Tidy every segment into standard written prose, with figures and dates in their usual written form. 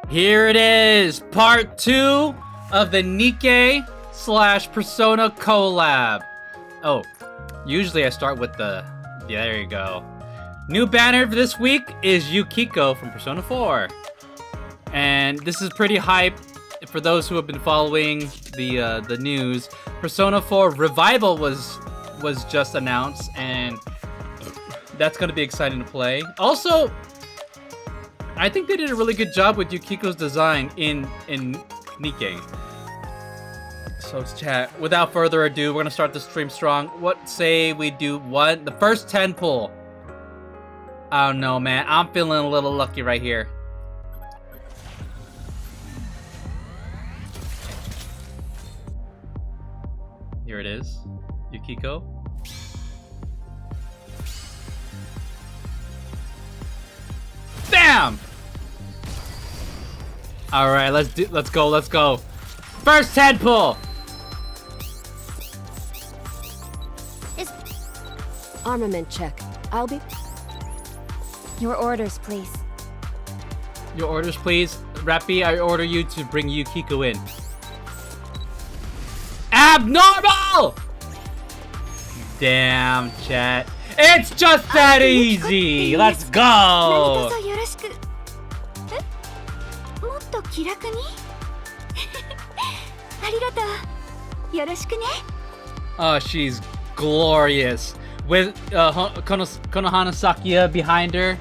Here it is, part 2 of the NIKKE / Persona collab. Oh, usually I start with the... Yeah, there you go. New banner for this week is Yukiko from Persona 4. And this is pretty hype for those who have been following the news. Persona 4 Revival was just announced, and that's going to be exciting to play. Also, I think they did a really good job with Yukiko's design in NIKKE. So chat, without further ado, we're gonna start the stream strong. What say we do the first 10 pull? I don't know, man. I'm feeling a little lucky right here. Here it is, Yukiko. Bam! All right, let's go. First 10 pull. Armament check. I'll be... Your orders, please. Your orders, please. Rappy, I order you to bring Yukiko in. Abnormal! Damn, chat. It's just that easy. Let's go. Oh, she's glorious. With Konohana Sakuya behind her.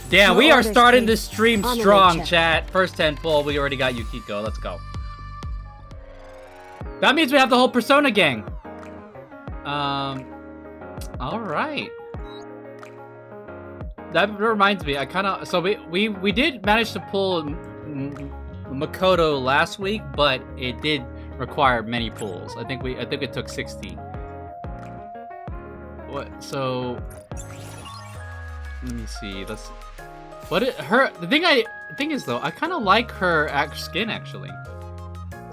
Damn, we are starting this stream strong, chat. First 10 pull, we already got Yukiko. Let's go. That means we have the whole Persona gang. Alright. That reminds me, so we did manage to pull Makoto last week, but it did require many pulls. I think it took 60. What? So let me see. The thing is though, I kind of like her skin actually.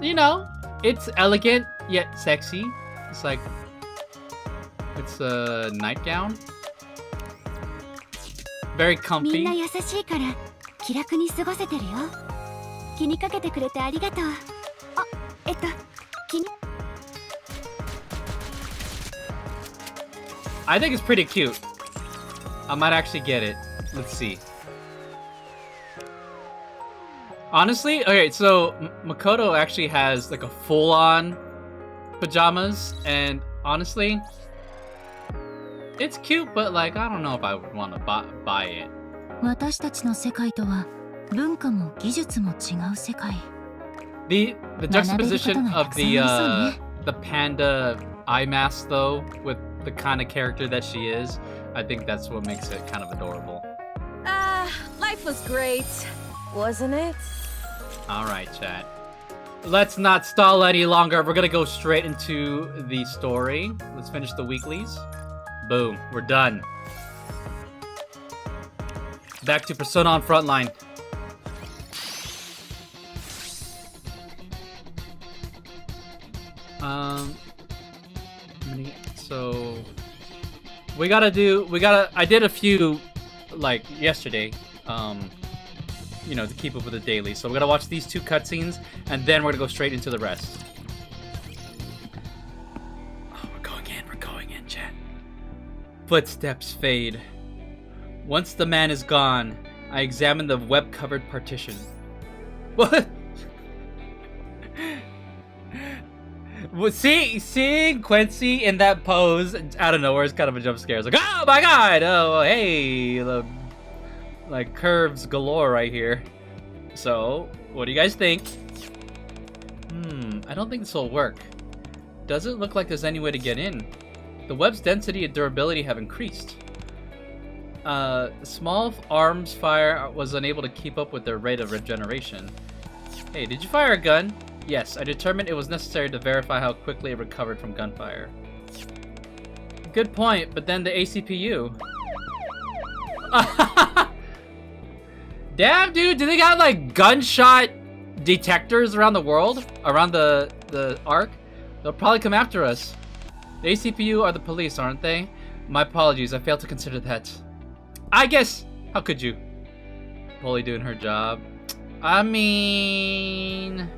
You know, it's elegant yet sexy. It's like it's a nightgown. Very comfy. I think it's pretty cute. I might actually get it. Let's see. Honestly, okay, so Makoto actually has like a full-on pajamas, and honestly, it's cute, but like I don't know if I would want to buy it. The juxtaposition of the panda eye mask though, with the kind of character that she is, I think that's what makes it kind of adorable. Life was great, wasn't it? Alright, chat. Let's not stall any longer. We're gonna go straight into the story. Let's finish the weeklies. Boom, we're done. Back to Persona on Frontline. So I did a few like yesterday, you know, to keep up with the daily. So we're gonna watch these 2 cutscenes and then we're gonna go straight into the rest. Oh, we're going in, chat. Footsteps fade. Once the man is gone, I examine the web-covered partition. What? Well, seeing Quincy in that pose out of nowhere is kind of a jump scare. It's like, oh my god! Oh, hey! Like, curves galore right here. So, what do you guys think? I don't think this will work. Doesn't look like there's any way to get in. The web's density and durability have increased. Small arms fire was unable to keep up with their rate of regeneration. Hey, did you fire a gun? Yes, I determined it was necessary to verify how quickly it recovered from gunfire. Good point, but then the ACPU. Damn, dude, do they got like gunshot detectors around the world? Around the arc? They'll probably come after us. The ACPU are the police, aren't they? My apologies, I failed to consider that. I guess, how could you? Polly doing her job. I mean,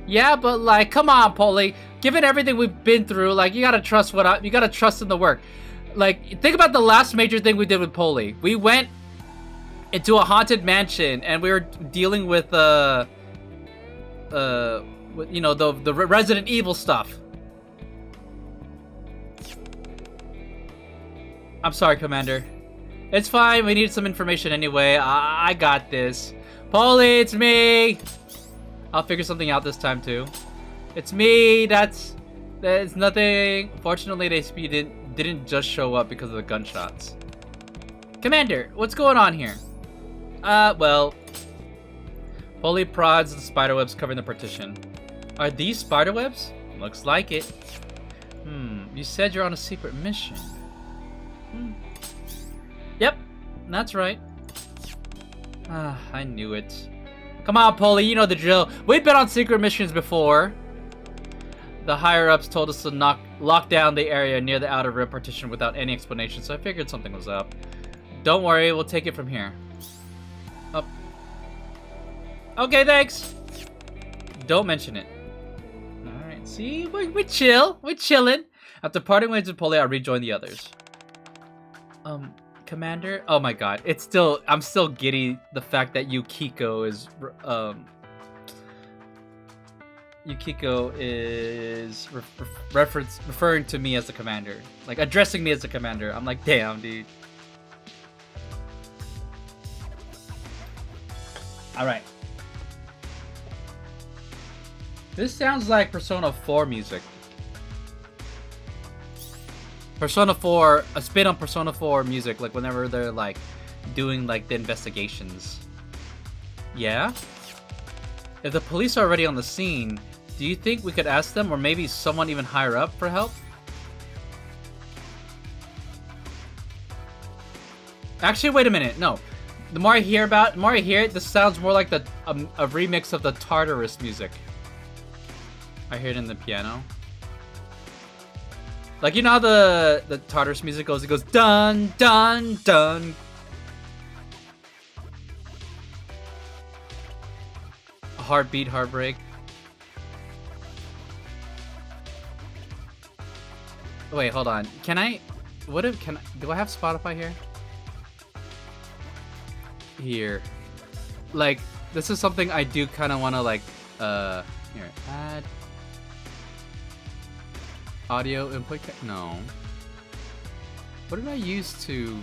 yeah, but like, come on, Polly. Given everything we've been through, like, you gotta trust you gotta trust in the work. Like, think about the last major thing we did with Polly. We went into a haunted mansion, and we were dealing with you know, the Resident Evil stuff. I'm sorry, Commander. It's fine. We need some information anyway. I got this. Polly, it's me. I'll figure something out this time too. It's me. That's nothing. Fortunately, they didn't just show up because of the gunshots. Commander, what's going on here? Well, Polly prods the spiderwebs covering the partition. Are these spiderwebs? Looks like it. You said you're on a secret mission. Yep, that's right. I knew it. Come on, Polly, you know the drill. We've been on secret missions before. The higher-ups told us to lock down the area near the outer rim partition without any explanation, so I figured something was up. Don't worry, we'll take it from here. Up. Okay, thanks. Don't mention it. Alright, see? We chill. We're chilling. After parting ways with Polly, I rejoined the others. Commander? Oh my god. I'm still giddy the fact that Yukiko is, referring to me as the commander. Like, addressing me as the commander. I'm like, damn, dude. Alright. This sounds like Persona 4 music. Persona 4, a spin on Persona 4 music, like whenever they're like doing like the investigations. Yeah? If the police are already on the scene, do you think we could ask them, or maybe someone even higher up, for help? Actually, wait a minute. No. The more I hear it, this sounds more like a remix of the Tartarus music. I hear it in the piano. Like, you know how the Tartarus music goes? It goes dun dun dun. A heartbeat, heartbreak. Wait, hold on. Can I? Do I have Spotify here? Here. Like, this is something I do kind of want to like. Here, add. Audio input. No. What did I use to?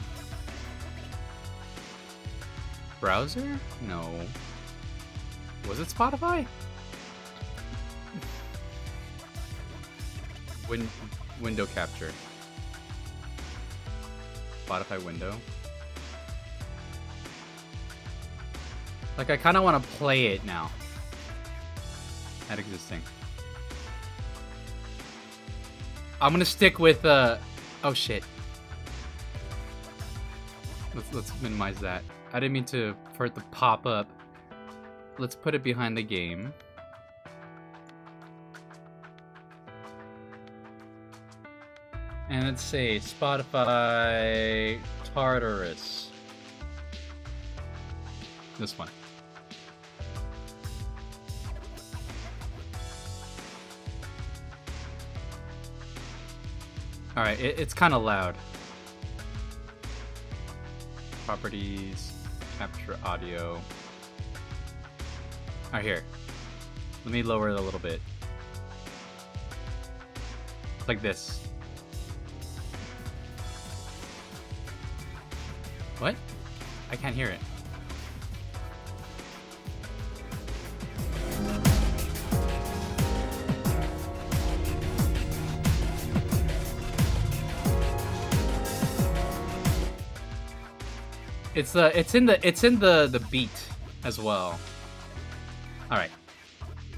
Browser? No. Was it Spotify? Window capture. Spotify window. Like, I kind of want to play it now. Add existing. I'm gonna stick with oh shit. Let's minimize that. I didn't mean for it to pop up. Let's put it behind the game. And let's say Spotify Tartarus. This one. Alright, it's kind of loud. Properties, capture audio. Alright, here. Let me lower it a little bit. Like this. What? I can't hear it. It's in the beat as well. All right,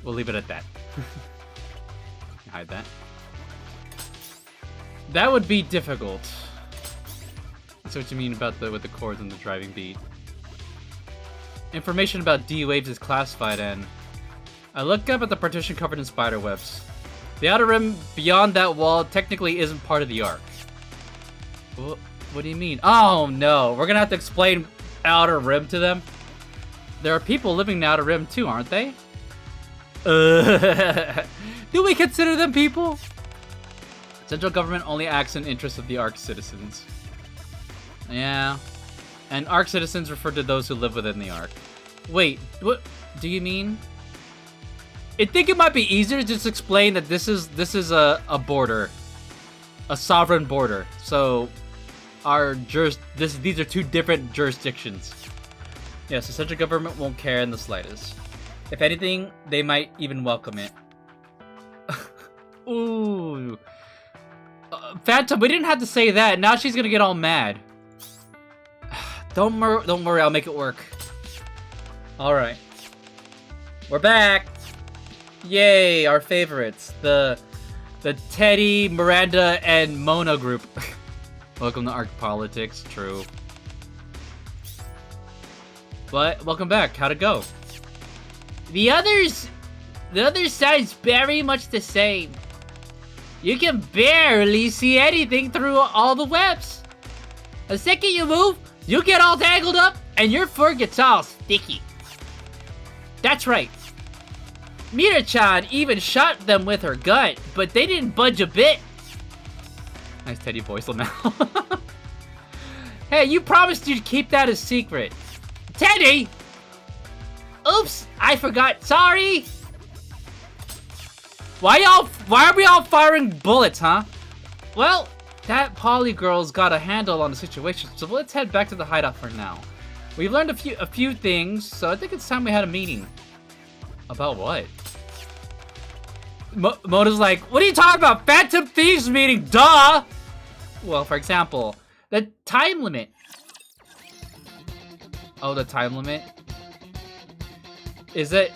we'll leave it at that. Hide that. That would be difficult. That's what you mean about with the chords and the driving beat. Information about D-Waves is classified, and I looked up at the partition covered in spider webs. The outer rim beyond that wall technically isn't part of the arc. What do you mean? Oh no, we're gonna have to explain outer rim to them. There are people living in Outer Rim too, aren't they? Do we consider them people? Central government only acts in interest of the ARC citizens. Yeah. And ARC citizens refer to those who live within the ARC. Wait, what do you mean? I think it might be easier to just explain that this is a border. A sovereign border. So these are two different jurisdictions. Yes, the central government won't care in the slightest. If anything, they might even welcome it. Ooh. Phantom, we didn't have to say that. Now she's gonna get all mad. Don't worry, I'll make it work. Alright. We're back! Yay, our favorites. The Teddy, Miranda, and Mona group. Welcome to ARC Politics, true. But, welcome back. How'd it go? The other side's very much the same. You can barely see anything through all the webs. The second you move, you get all tangled up, and your fur gets all sticky. That's right. Mira-chan even shot them with her gun, but they didn't budge a bit. Nice Teddy voice, Lamel. Hey, you promised you'd keep that a secret. Teddy! Oops, I forgot. Sorry. Why are we all firing bullets, huh? Well, that Polly girl's got a handle on the situation, so let's head back to the hideout for now. We've learned a few things, so I think it's time we had a meeting. About what? Mona's like, what are you talking about? Phantom Thieves meeting, duh! Well, for example, the time limit. Oh, the time limit?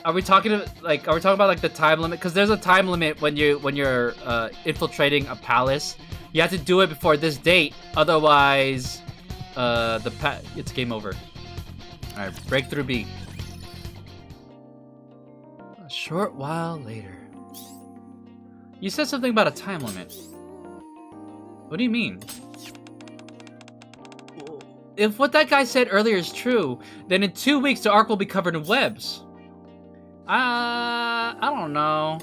Are we talking about like the time limit? Because there's a time limit when you're infiltrating a palace. You have to do it before this date, otherwise, it's game over. All right, breakthrough B. A short while later. You said something about a time limit. What do you mean? If what that guy said earlier is true, then in 2 weeks the Ark will be covered in webs. I don't know.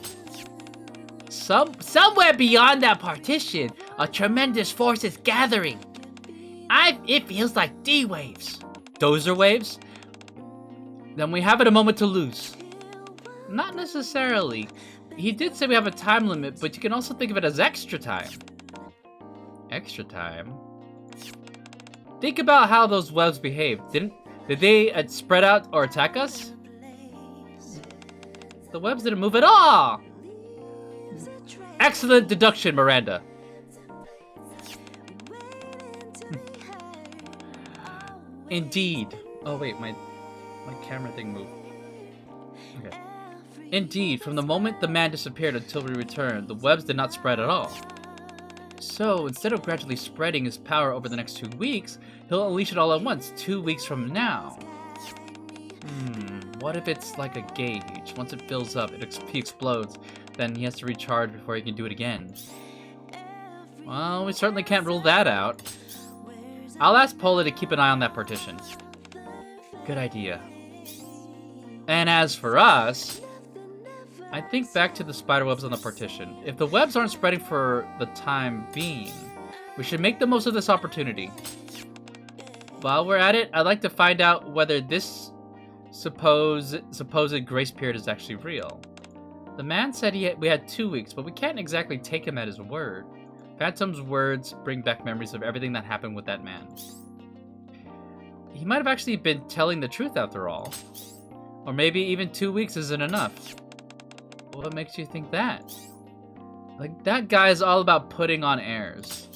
Somewhere beyond that partition, a tremendous force is gathering. It feels like D-waves. Dozer waves? Then we haven't a moment to lose. Not necessarily. He did say we have a time limit, but you can also think of it as extra time. Extra time? Think about how those webs behaved. Did they spread out or attack us? The webs didn't move at all! Excellent deduction, Miranda. Indeed. Oh wait, my camera thing moved. Okay. Indeed, from the moment the man disappeared until we returned, the webs did not spread at all. So, instead of gradually spreading his power over the next 2 weeks, he'll unleash it all at once, 2 weeks from now. What if it's like a gauge? Once it fills up, he explodes, then he has to recharge before he can do it again. Well, we certainly can't rule that out. I'll ask Pola to keep an eye on that partition. Good idea. And as for us, I think back to the spider webs on the partition. If the webs aren't spreading for the time being, we should make the most of this opportunity. While we're at it, I'd like to find out whether this supposed grace period is actually real. The man said we had 2 weeks, but we can't exactly take him at his word. Phantom's words bring back memories of everything that happened with that man. He might have actually been telling the truth after all. Or maybe even 2 weeks isn't enough. What makes you think that? Like, that guy is all about putting on airs.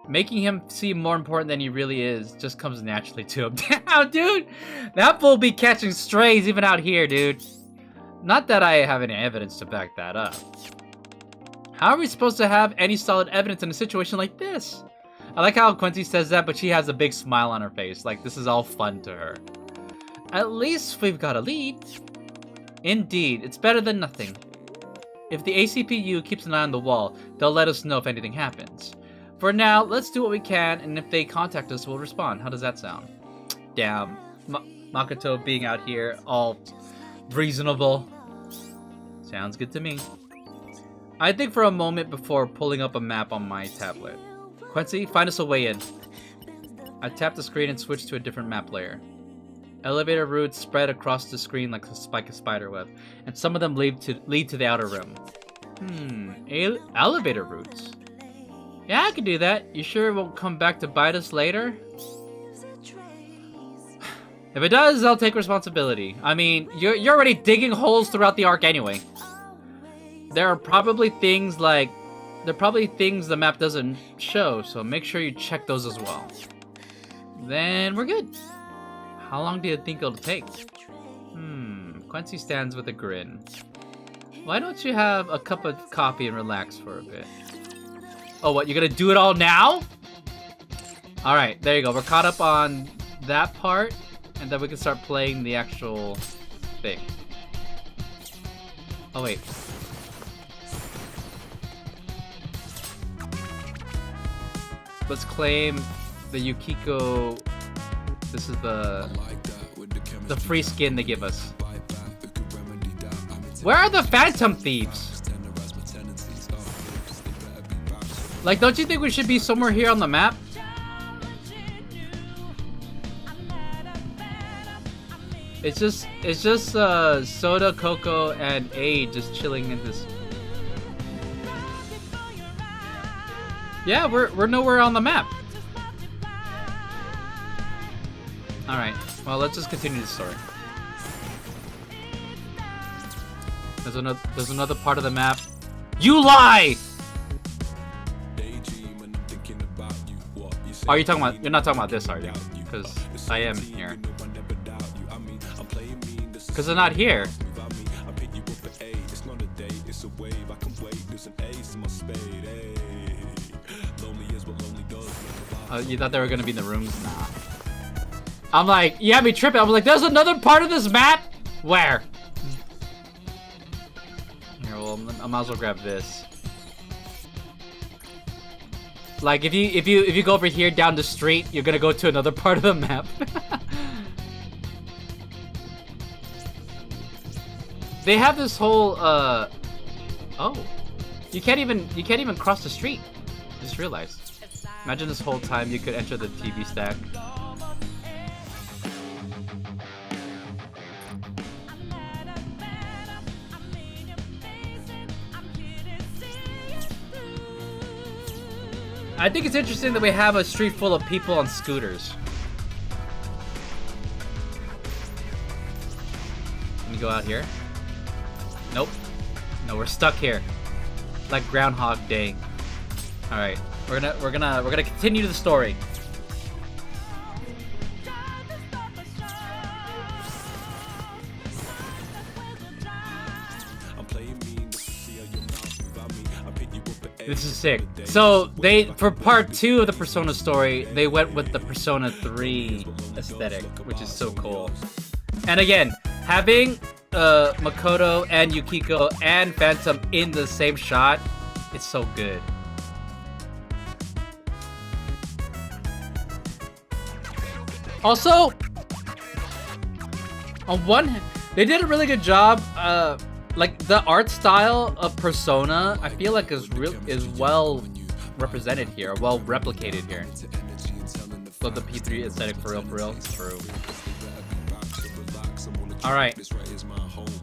Making him seem more important than he really is just comes naturally to him. Damn, dude! That fool be catching strays even out here, dude. Not that I have any evidence to back that up. How are we supposed to have any solid evidence in a situation like this? I like how Quincy says that, but she has a big smile on her face. Like, this is all fun to her. At least we've got a lead. Indeed, it's better than nothing. If the ACPU keeps an eye on the wall, they'll let us know if anything happens. For now, let's do what we can, and if they contact us, we'll respond. How does that sound? Damn. Makoto being out here, all reasonable. Sounds good to me. I think for a moment before pulling up a map on my tablet. Quincy, find us a way in. I tap the screen and switch to a different map layer. Elevator routes spread across the screen like a spike of spiderweb, and some of them lead to the outer rim. Elevator routes? Yeah, I can do that. You sure it won't come back to bite us later? If it does, I'll take responsibility. I mean, you're already digging holes throughout the arc anyway. There are probably things the map doesn't show, so make sure you check those as well. Then we're good. How long do you think it'll take? Quincy stands with a grin. Why don't you have a cup of coffee and relax for a bit? Oh, what? You're gonna do it all now? Alright, there you go. We're caught up on that part, and then we can start playing the actual thing. Oh, wait. Let's claim the Yukiko. This is the free skin they give us. Where are the Phantom Thieves? Like, don't you think we should be somewhere here on the map? It's just Soda, Coco, and A just chilling in this. Yeah, we're nowhere on the map. All right. Well, let's just continue the story. There's another part of the map. You lie! Are you talking about? You're not talking about this, are you? Because I am here. Because I'm not here. You thought they were gonna be in the rooms? Nah. I'm like, you had me tripping. I was like, there's another part of this map? Where? Here, well, I might as well grab this. Like, if you go over here down the street, you're gonna go to another part of the map. They have this whole oh, you can't even cross the street. Just realized. Imagine this whole time you could enter the TV stack. I think it's interesting that we have a street full of people on scooters. Let me go out here. Nope. No, we're stuck here. Like Groundhog Day. All right, we're gonna continue the story. This is sick. So for part 2 of the Persona story, they went with the Persona 3 aesthetic, which is so cool. And again, having Makoto and Yukiko and Phantom in the same shot, it's so good. Also, on one hand, they did a really good job. Like the art style of Persona, I feel like is well represented here, well replicated here. Love the P3 aesthetic for real. It's true. All right.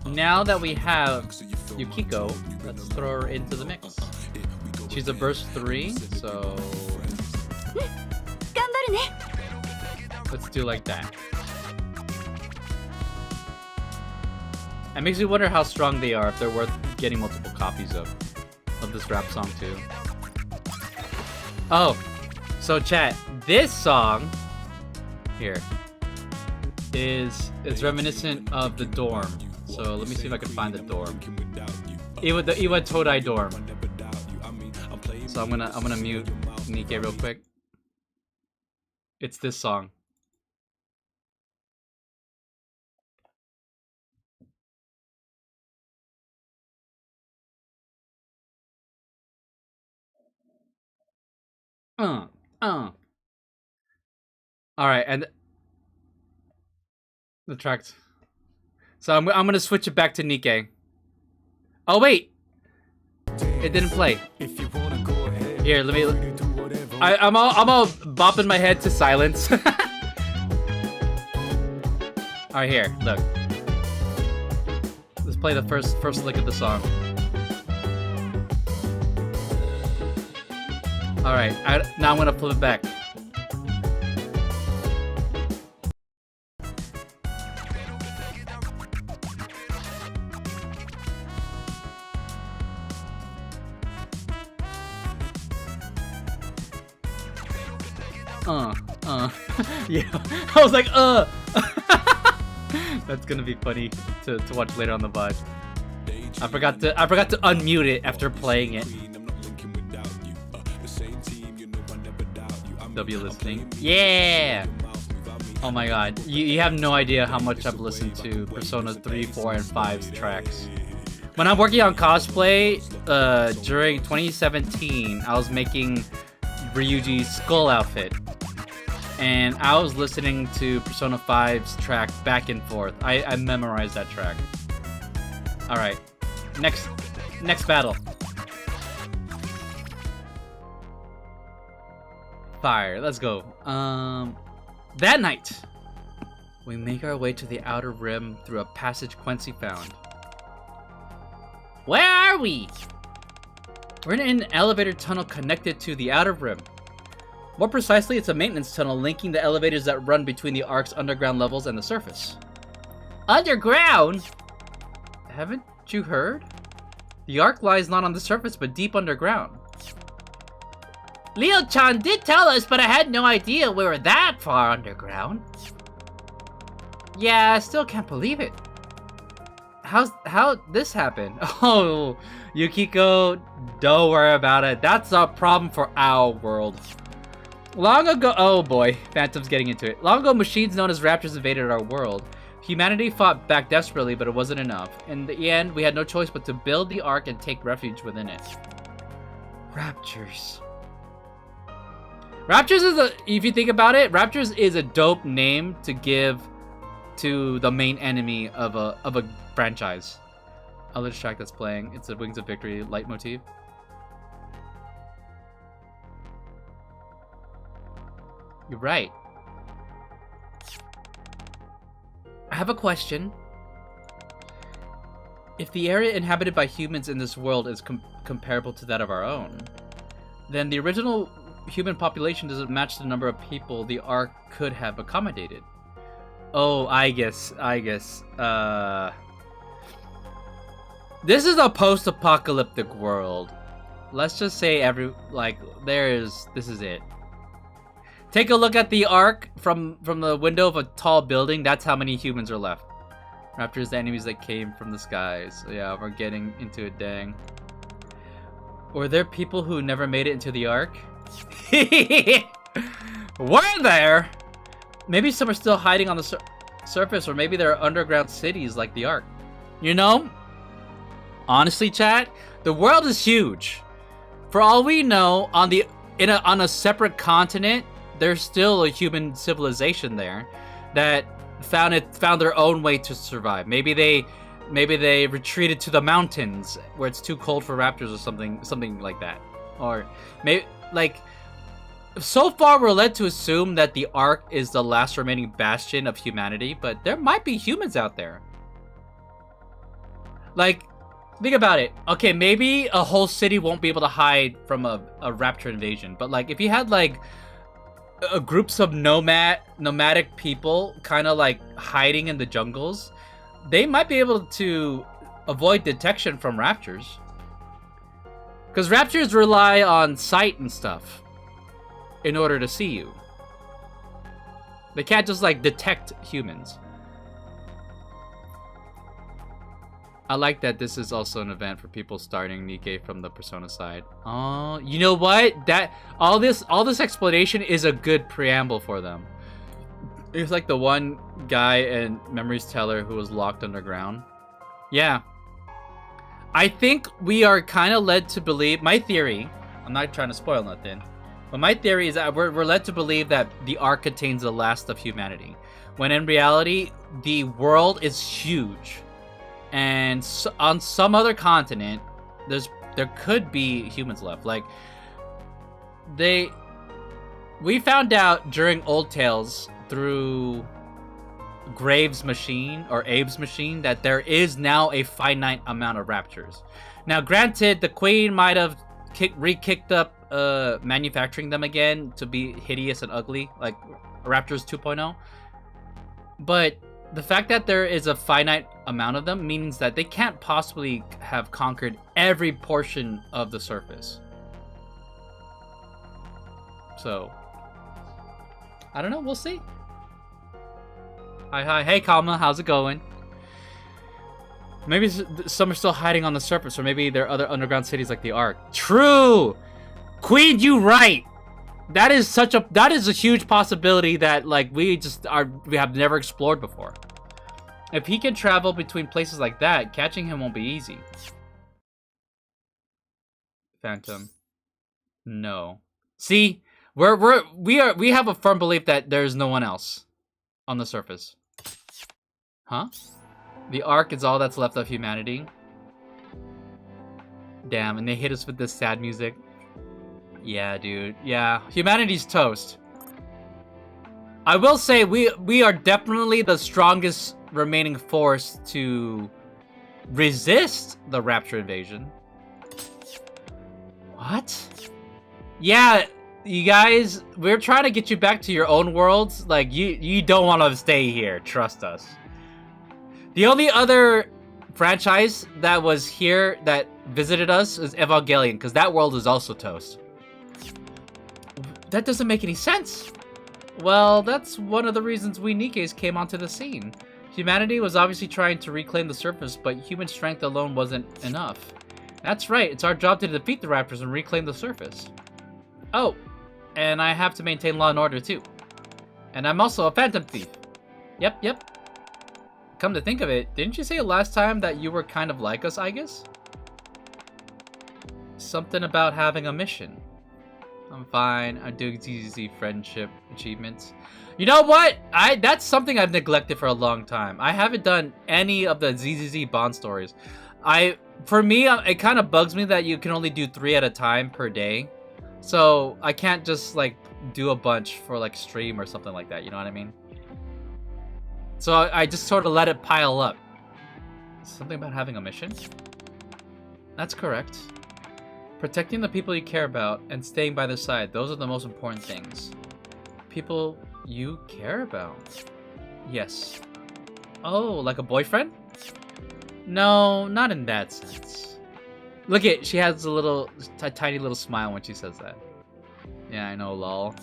Now that we have Yukiko, let's throw her into the mix. She's a burst 3, so let's do like that. It makes me wonder how strong they are, if they're worth getting multiple copies of this rap song too. Oh, so chat, this song here is reminiscent of the dorm. So let me see if I can find the dorm. The Iwa Todai dorm. So I'm gonna mute NIKKE real quick. It's this song. All right, and The tracks. So I'm gonna switch it back to NIKKE. Oh wait, it didn't play. Here, let me. I'm all bopping my head to silence. All right, here, look. Let's play the first lick of the song. All right, now I'm gonna flip it back. Yeah, I was like, That's gonna be funny to watch later on the VOD. I forgot to unmute it after playing it. W listening. Yeah! Oh my god. You have no idea how much I've listened to Persona 3, 4, and 5's tracks. When I'm working on cosplay, during 2017, I was making Ryuji's skull outfit. And I was listening to Persona 5's track back and forth. I memorized that track. Alright. Next battle. Fire, let's go. That night, we make our way to the outer rim through a passage Quincy found. Where are we? We're in an elevator tunnel connected to the outer rim. More precisely, it's a maintenance tunnel linking the elevators that run between the Ark's underground levels and the surface. Underground? Haven't you heard? The Ark lies not on the surface, but deep underground. Leo-chan did tell us, but I had no idea we were that far underground. Yeah, I still can't believe it. How'd this happen? Oh, Yukiko, don't worry about it. That's a problem for our world. Long ago, oh boy, Phantom's getting into it. Long ago, machines known as Raptors invaded our world. Humanity fought back desperately, but it wasn't enough. In the end, we had no choice but to build the Ark and take refuge within it. Raptors. Raptors is a, if you think about it, Raptors is a dope name to give to the main enemy of a franchise. Other track that's playing, it's a Wings of Victory leitmotif. You're right. I have a question. If the area inhabited by humans in this world is comparable to that of our own, then the original human population doesn't match the number of people the Ark could have accommodated. Oh, I guess. This is a post-apocalyptic world. Let's just say this is it. Take a look at the Ark from the window of a tall building. That's how many humans are left. Raptors, the enemies that came from the skies. So yeah, we're getting into it, dang. Were there people who never made it into the Ark? Were there? Maybe some are still hiding on the surface, or maybe there are underground cities like the Ark. You know? Honestly, chat, the world is huge. For all we know, on a separate continent, there's still a human civilization there that found their own way to survive. Maybe they retreated to the mountains where it's too cold for raptors or something like that. Or maybe so far we're led to assume that the Ark is the last remaining bastion of humanity, but there might be humans out there. Like, think about it. Okay, maybe a whole city won't be able to hide from a raptor invasion, but like if you had like groups of nomadic people kind of like hiding in the jungles, they might be able to avoid detection from raptors. Because raptors rely on sight and stuff in order to see you. They can't just like detect humans. I like that this is also an event for people starting NIKKE from the Persona side. Oh, you know what? All this explanation is a good preamble for them. It's like the one guy in Memories Teller who was locked underground. Yeah. I think we are kind of led to believe, my theory, I'm not trying to spoil nothing, But my theory is that we're led to believe that the Ark contains the last of humanity, when in reality, the world is huge. And on some other continent, there could be humans left. Like, we found out during Old Tales through Graves' machine, or Abe's machine, that there is now a finite amount of raptors. Now, granted, the Queen might have re-kicked up manufacturing them again to be hideous and ugly, like Raptors 2.0. But the fact that there is a finite amount of them means that they can't possibly have conquered every portion of the surface. So, I don't know, we'll see. Hi, hey Kalma, how's it going? Maybe some are still hiding on the surface, or maybe there are other underground cities like the Ark. True! Queen, you right! That is a huge possibility that, like, we have never explored before. If he can travel between places like that, catching him won't be easy. Phantom. No. See? We have a firm belief that there's no one else on the surface. Huh? The Ark is all that's left of humanity. Damn, and they hit us with this sad music. Yeah, dude. Yeah, humanity's toast. I will say we are definitely the strongest remaining force to resist the Rapture invasion. What? Yeah, you guys, we're trying to get you back to your own worlds. Like, you don't want to stay here. Trust us. The only other franchise that was here that visited us is Evangelion, because that world is also toast. That doesn't make any sense. Well, that's one of the reasons we Nikkes came onto the scene. Humanity was obviously trying to reclaim the surface, but human strength alone wasn't enough. That's right, it's our job to defeat the Raptors and reclaim the surface. Oh, and I have to maintain law and order too. And I'm also a phantom thief. Yep. Come to think of it, didn't you say last time that you were kind of like us, I guess? Something about having a mission. I'm fine. I do ZZZ friendship achievements. You know what? That's something I've neglected for a long time. I haven't done any of the ZZZ Bond stories. For me, it kind of bugs me that you can only do 3 at a time per day. So I can't just like do a bunch for like stream or something like that. You know what I mean? So I just sort of let it pile up. Something about having a mission? That's correct. Protecting the people you care about and staying by their side, those are the most important things. People you care about? Yes. Oh, like a boyfriend? No, not in that sense. Look at, she has a little, tiny little smile when she says that. Yeah, I know, lol.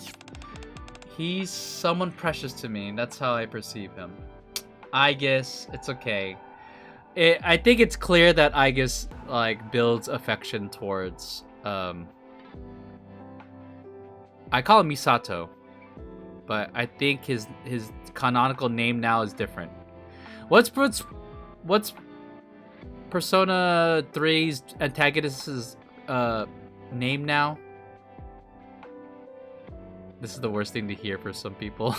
He's someone precious to me, that's how I perceive him. I guess it's okay. I think it's clear that Aegis like builds affection towards I call him Misato, but I think his canonical name now is different. What's Persona 3's antagonist's name now? This is the worst thing to hear for some people.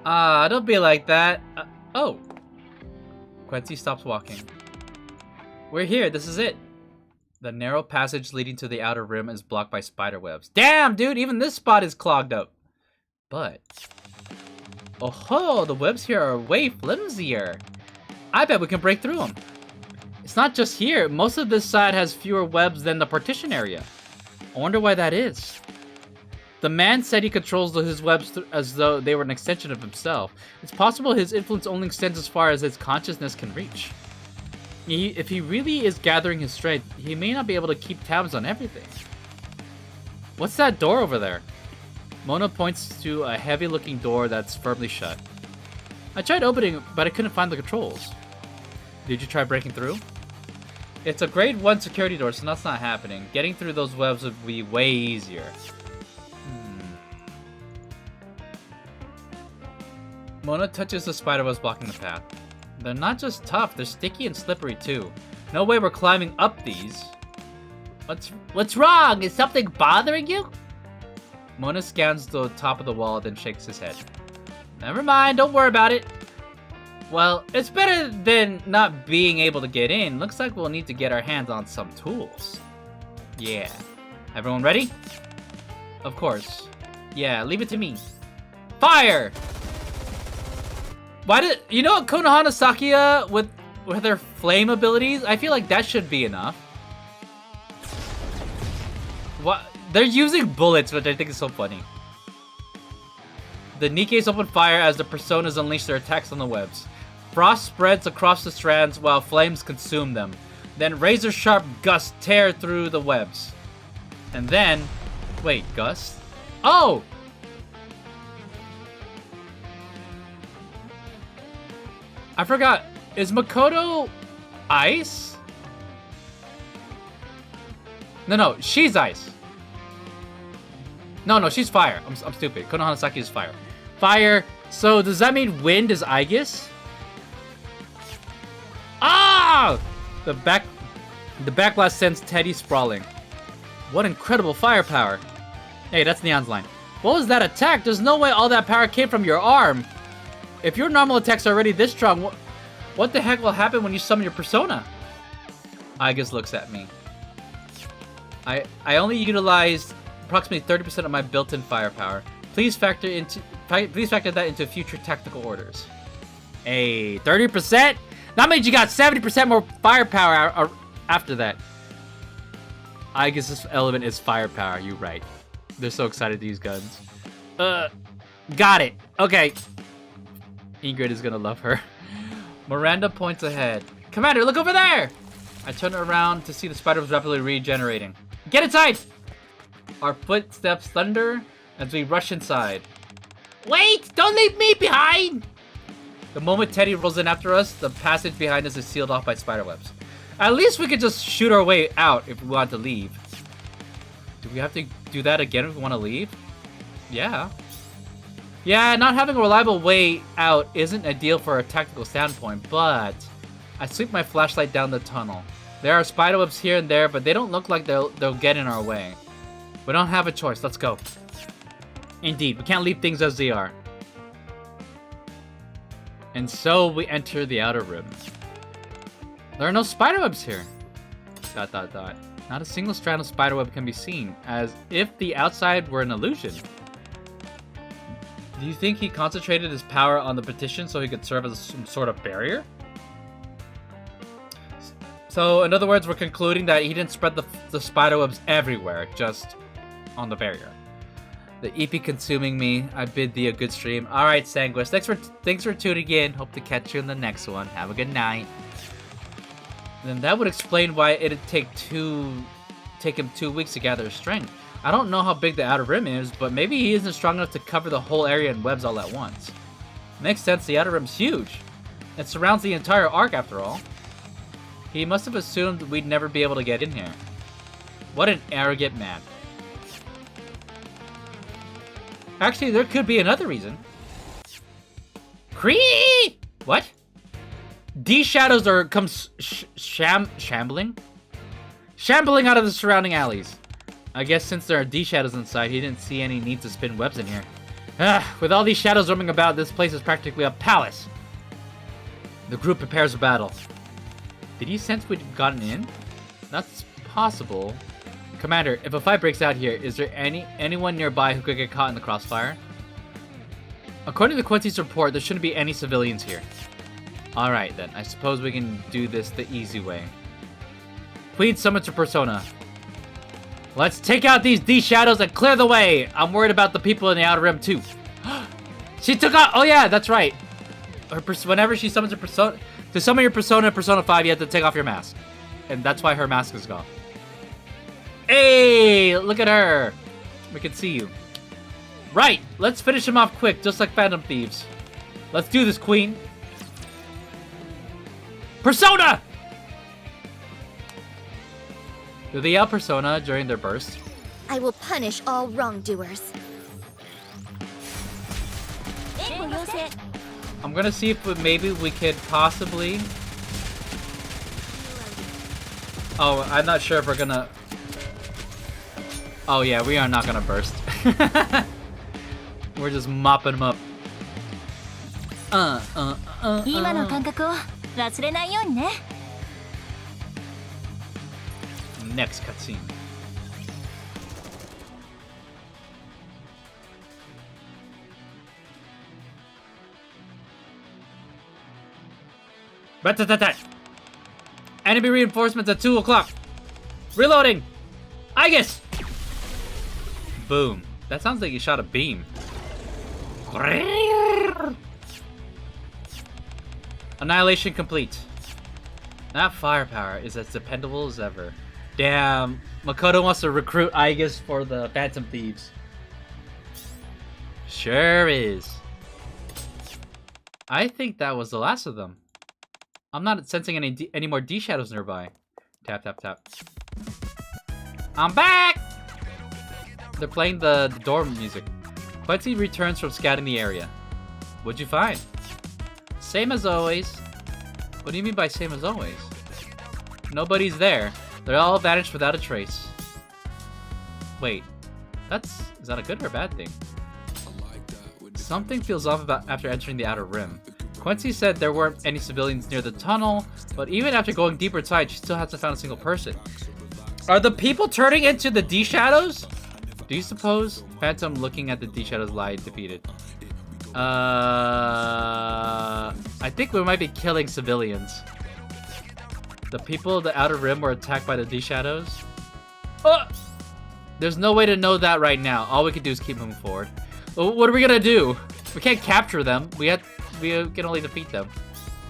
Don't be like that. Oh. Quincy stops walking. We're here, this is it. The narrow passage leading to the outer rim is blocked by spider webs. Damn, dude, even this spot is clogged up. But... oh ho, the webs here are way flimsier. I bet we can break through them. It's not just here, most of this side has fewer webs than the partition area. I wonder why that is. The man said he controls his webs as though they were an extension of himself. It's possible his influence only extends as far as his consciousness can reach. If he really is gathering his strength, he may not be able to keep tabs on everything. What's that door over there? Mona points to a heavy-looking door that's firmly shut. I tried opening it, but I couldn't find the controls. Did you try breaking through? It's a grade 1 security door, so that's not happening. Getting through those webs would be way easier. Mona touches the spider webs blocking the path. They're not just tough, they're sticky and slippery too. No way we're climbing up these. What's wrong? Is something bothering you? Mona scans the top of the wall, then shakes his head. Never mind, don't worry about it. Well, it's better than not being able to get in. Looks like we'll need to get our hands on some tools. Yeah. Everyone ready? Of course. Yeah, leave it to me. Fire! Why did you know Konohana Sakuya with her flame abilities? I feel like that should be enough. What? They're using bullets, which I think is so funny. The Nikke's open fire as the personas unleash their attacks on the webs. Frost spreads across the strands while flames consume them. Then razor-sharp gusts tear through the webs. And then... Wait, gusts? Oh! I forgot. Is Makoto ice? No, she's ice. No, she's fire. I'm stupid. Konohana Sakuya is fire. Fire. So does that mean wind is Aegis? Ah! The backlash sends Teddy sprawling. What incredible firepower. Hey, that's Neon's line. What was that attack? There's no way all that power came from your arm. If your normal attacks are already this strong, what the heck will happen when you summon your persona? Aegis looks at me. I only utilized approximately 30% of my built-in firepower. Please factor that into future tactical orders. Hey, 30%? That means you got 70% more firepower after that. Aegis' element is firepower, you're right. They're so excited to use guns. Got it. Okay. Ingrid is gonna love her. Miranda points ahead. Commander, look over there! I turn around to see the spiders rapidly regenerating. Get inside! Our footsteps thunder as we rush inside. Wait! Don't leave me behind! The moment Teddy rolls in after us, the passage behind us is sealed off by spiderwebs. At least we could just shoot our way out if we want to leave. Do we have to do that again if we want to leave? Yeah. Yeah, not having a reliable way out isn't ideal for a tactical standpoint, but I sweep my flashlight down the tunnel. There are spiderwebs here and there, but they don't look like they'll get in our way. We don't have a choice. Let's go. Indeed, we can't leave things as they are. And so we enter the outer rim. There are no spiderwebs here. ... Not a single strand of spiderweb can be seen, as if the outside were an illusion. Do you think he concentrated his power on the petition so he could serve as some sort of barrier? So, in other words, we're concluding that he didn't spread the spiderwebs everywhere, just on the barrier. The EP consuming me. I bid thee a good stream. Alright, Sanguis. Thanks for tuning in. Hope to catch you in the next one. Have a good night. Then that would explain why it'd take him 2 weeks to gather his strength. I don't know how big the outer rim is, but maybe he isn't strong enough to cover the whole area in webs all at once. Makes sense, the outer rim's huge. It surrounds the entire arc after all. He must have assumed we'd never be able to get in here. What an arrogant man. Actually, there could be another reason. Cree! What? These shadows are shambling? Shambling out of the surrounding alleys. I guess since there are D-shadows inside, he didn't see any need to spin webs in here. With all these shadows roaming about, this place is practically a palace. The group prepares for battle. Did he sense we'd gotten in? That's possible. Commander, if a fight breaks out here, is there anyone nearby who could get caught in the crossfire? According to Quincy's report, there shouldn't be any civilians here. Alright then, I suppose we can do this the easy way. Please summon to Persona. Let's take out these D-shadows and clear the way! I'm worried about the people in the outer rim too. She took out- oh yeah, that's right. Whenever she summons her Persona- to summon your Persona in Persona 5, you have to take off your mask. And that's why her mask is gone. Hey, look at her. We can see you. Right, let's finish him off quick, just like Phantom Thieves. Let's do this, Queen. Persona! Do they yell Persona during their burst? I will punish all wrongdoers. I'm gonna see if maybe we could possibly Oh, I'm not sure if we're gonna... Oh yeah, we are not gonna burst. We're just mopping them up. 今の感覚を忘れないようにね。 Next cutscene. Rat-tat-tat-tat. Enemy reinforcements at 2 o'clock. Reloading. I guess. Boom. That sounds like you shot a beam. Annihilation complete. That firepower is as dependable as ever. Damn, Makoto wants to recruit Aigis for the Phantom Thieves. Sure is. I think that was the last of them. I'm not sensing any more D shadows nearby. Tap, tap, tap. I'm back! They're playing the dorm music. Quincy returns from scouting the area. What'd you find? Same as always. What do you mean by same as always? Nobody's there. They're all vanished without a trace. Wait, is that a good or a bad thing? Something feels off after entering the outer rim. Quincy said there weren't any civilians near the tunnel, but even after going deeper inside, she still hasn't found a single person. Are the people turning into the D-Shadows? Do you suppose Phantom looking at the D-Shadows lie defeated? I think we might be killing civilians. The people of the outer rim were attacked by the D-Shadows? Oh! There's no way to know that right now. All we can do is keep moving forward. Well, what are we gonna do? We can't capture them. We can only defeat them.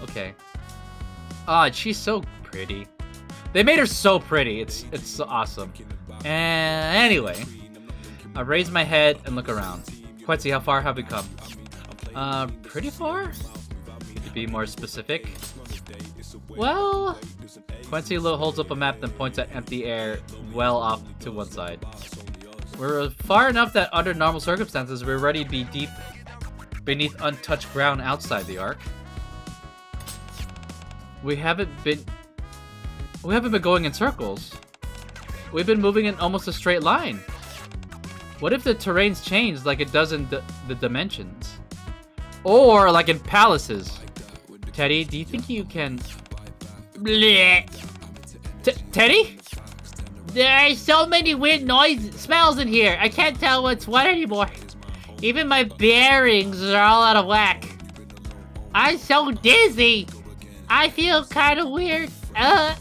Okay. Ah, she's so pretty. They made her so pretty. It's awesome. And anyway, I raise my head and look around. Quincy, how far have we come? Pretty far? Could you be more specific? Well, Quincy holds up a map then points at empty air well off to one side. We're far enough that under normal circumstances we're ready to be deep beneath untouched ground outside the Ark. We haven't been going in circles. We've been moving in almost a straight line. What if the terrain's changed like it does in the dimensions? Or like in palaces? Teddy, do you think you can... Bleh. Teddy? There are so many weird smells in here. I can't tell what's what anymore. Even my bearings are all out of whack. I'm so dizzy. I feel kind of weird. I'm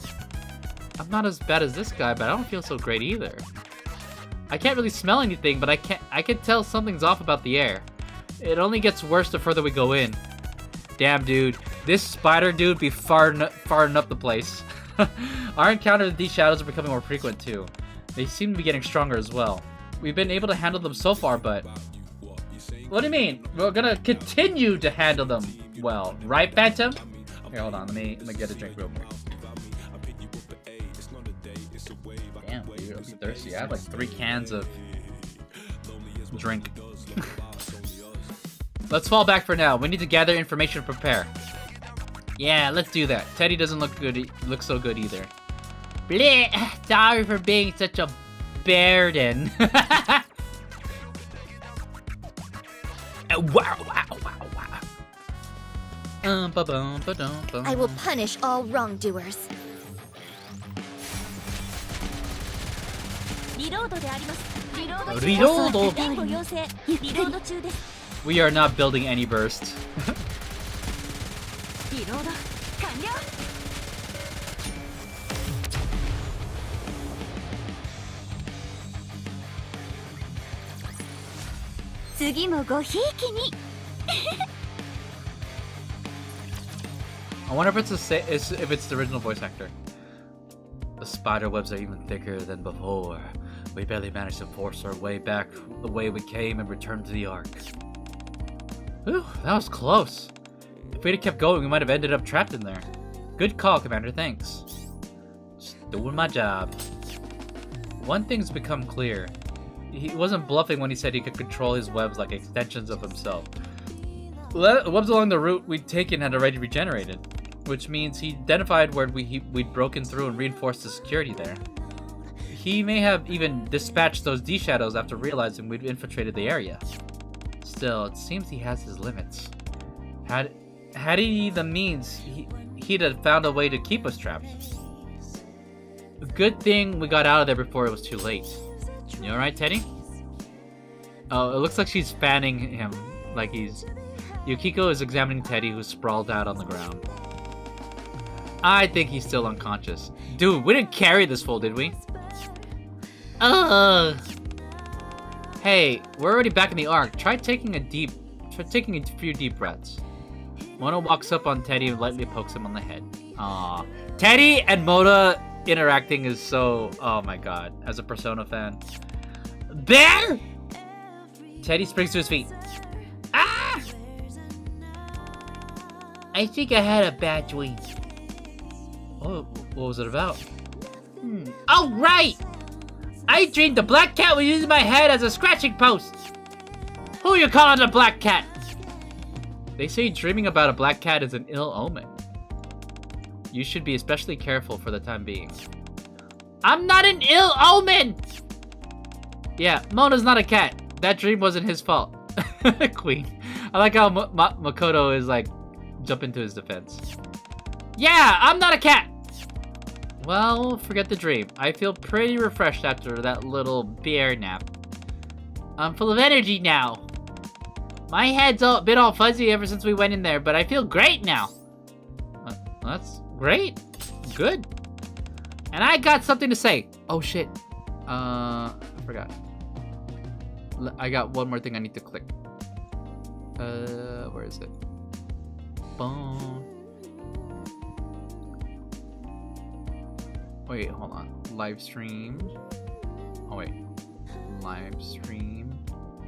not as bad as this guy, but I don't feel so great either. I can't really smell anything, but I can tell something's off about the air. It only gets worse the further we go in. Damn, dude. This spider dude be farting up the place. Our encounters with these shadows are becoming more frequent too. They seem to be getting stronger as well. We've been able to handle them so far, but... What do you mean? We're gonna continue to handle them well. Right, Phantom? Here, hold on. Let me get a drink real quick. Damn, dude. I'm thirsty. I have like 3 cans of drink. Let's fall back for now. We need to gather information and prepare. Yeah, let's do that. Teddy doesn't look so good either. Bleh! Sorry for being such a burden. Wow. I will punish all wrongdoers. We are not building any burst. I wonder if it's the original voice actor. The spider webs are even thicker than before. We barely managed to force our way back the way we came and return to the Ark. Whew, that was close. If we'd have kept going, we might have ended up trapped in there. Good call, Commander, thanks. Just doing my job. One thing's become clear. He wasn't bluffing when he said he could control his webs like extensions of himself. The webs along the route we'd taken had already regenerated. which means he identified where we'd broken through and reinforced the security there. He may have even dispatched those D-Shadows after realizing we'd infiltrated the area. Still, it seems he has his limits. Had he the means, he'd have found a way to keep us trapped. Good thing we got out of there before it was too late. You alright, Teddy? Oh, it looks like she's fanning him, like he's... Yukiko is examining Teddy, who's sprawled out on the ground. I think he's still unconscious. Dude, we didn't carry this full, did we? Ugh. Hey, we're already back in the Ark. Try taking a few deep breaths. Mona walks up on Teddy and lightly pokes him on the head. Aww. Teddy and Mona interacting is so... Oh my god. As a Persona fan. Bear! Teddy springs to his feet. Ah! I think I had a bad dream. Oh, what was it about? Oh, right! I dreamed the black cat was using my head as a scratching post. Who you calling a black cat? They say dreaming about a black cat is an ill omen. You should be especially careful for the time being. I'm not an ill omen! Yeah, Mona's not a cat. That dream wasn't his fault. Queen. I like how Makoto is like, jump into his defense. Yeah, I'm not a cat! Well, forget the dream. I feel pretty refreshed after that little bear nap. I'm full of energy now. My head's been all fuzzy ever since we went in there, but I feel great now. That's great. Good. And I got something to say. Oh shit. I forgot. I got one more thing I need to click. Where is it? Boom. Wait, hold on. Live stream. Oh wait. Live stream.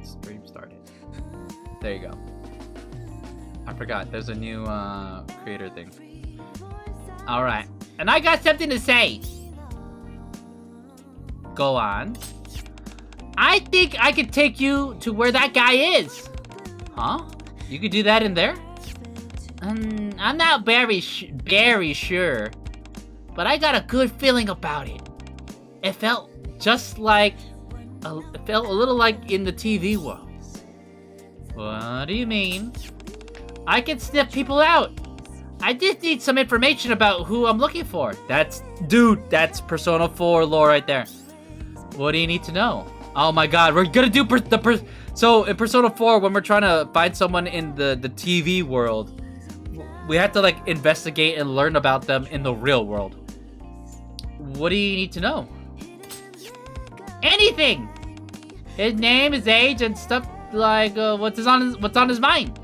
Stream started. There you go. I forgot. There's a new creator thing. Alright. And I got something to say. Go on. I think I could take you to where that guy is. Huh? You could do that in there? I'm not very sure. But I got a good feeling about it. It felt just like... it felt a little like in the TV world. What do you mean? I can sniff people out. I just need some information about who I'm looking for. Dude, that's Persona 4 lore right there. What do you need to know? Oh my god, we're gonna do so in Persona 4, when we're trying to find someone in the TV world, we have to like investigate and learn about them in the real world. What do you need to know? Anything! His name, his age, and stuff like what's on his mind.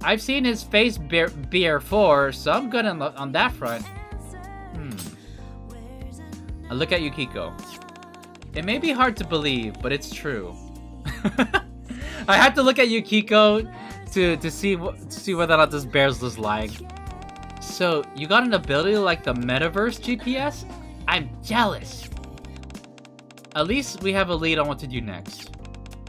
I've seen his face before, so I'm good on that front. I look at Yukiko. It may be hard to believe, but it's true. I had to look at Yukiko to see whether or not this bear's just lying. So, you got an ability like the Metaverse GPS? I'm jealous. At least we have a lead on what to do next.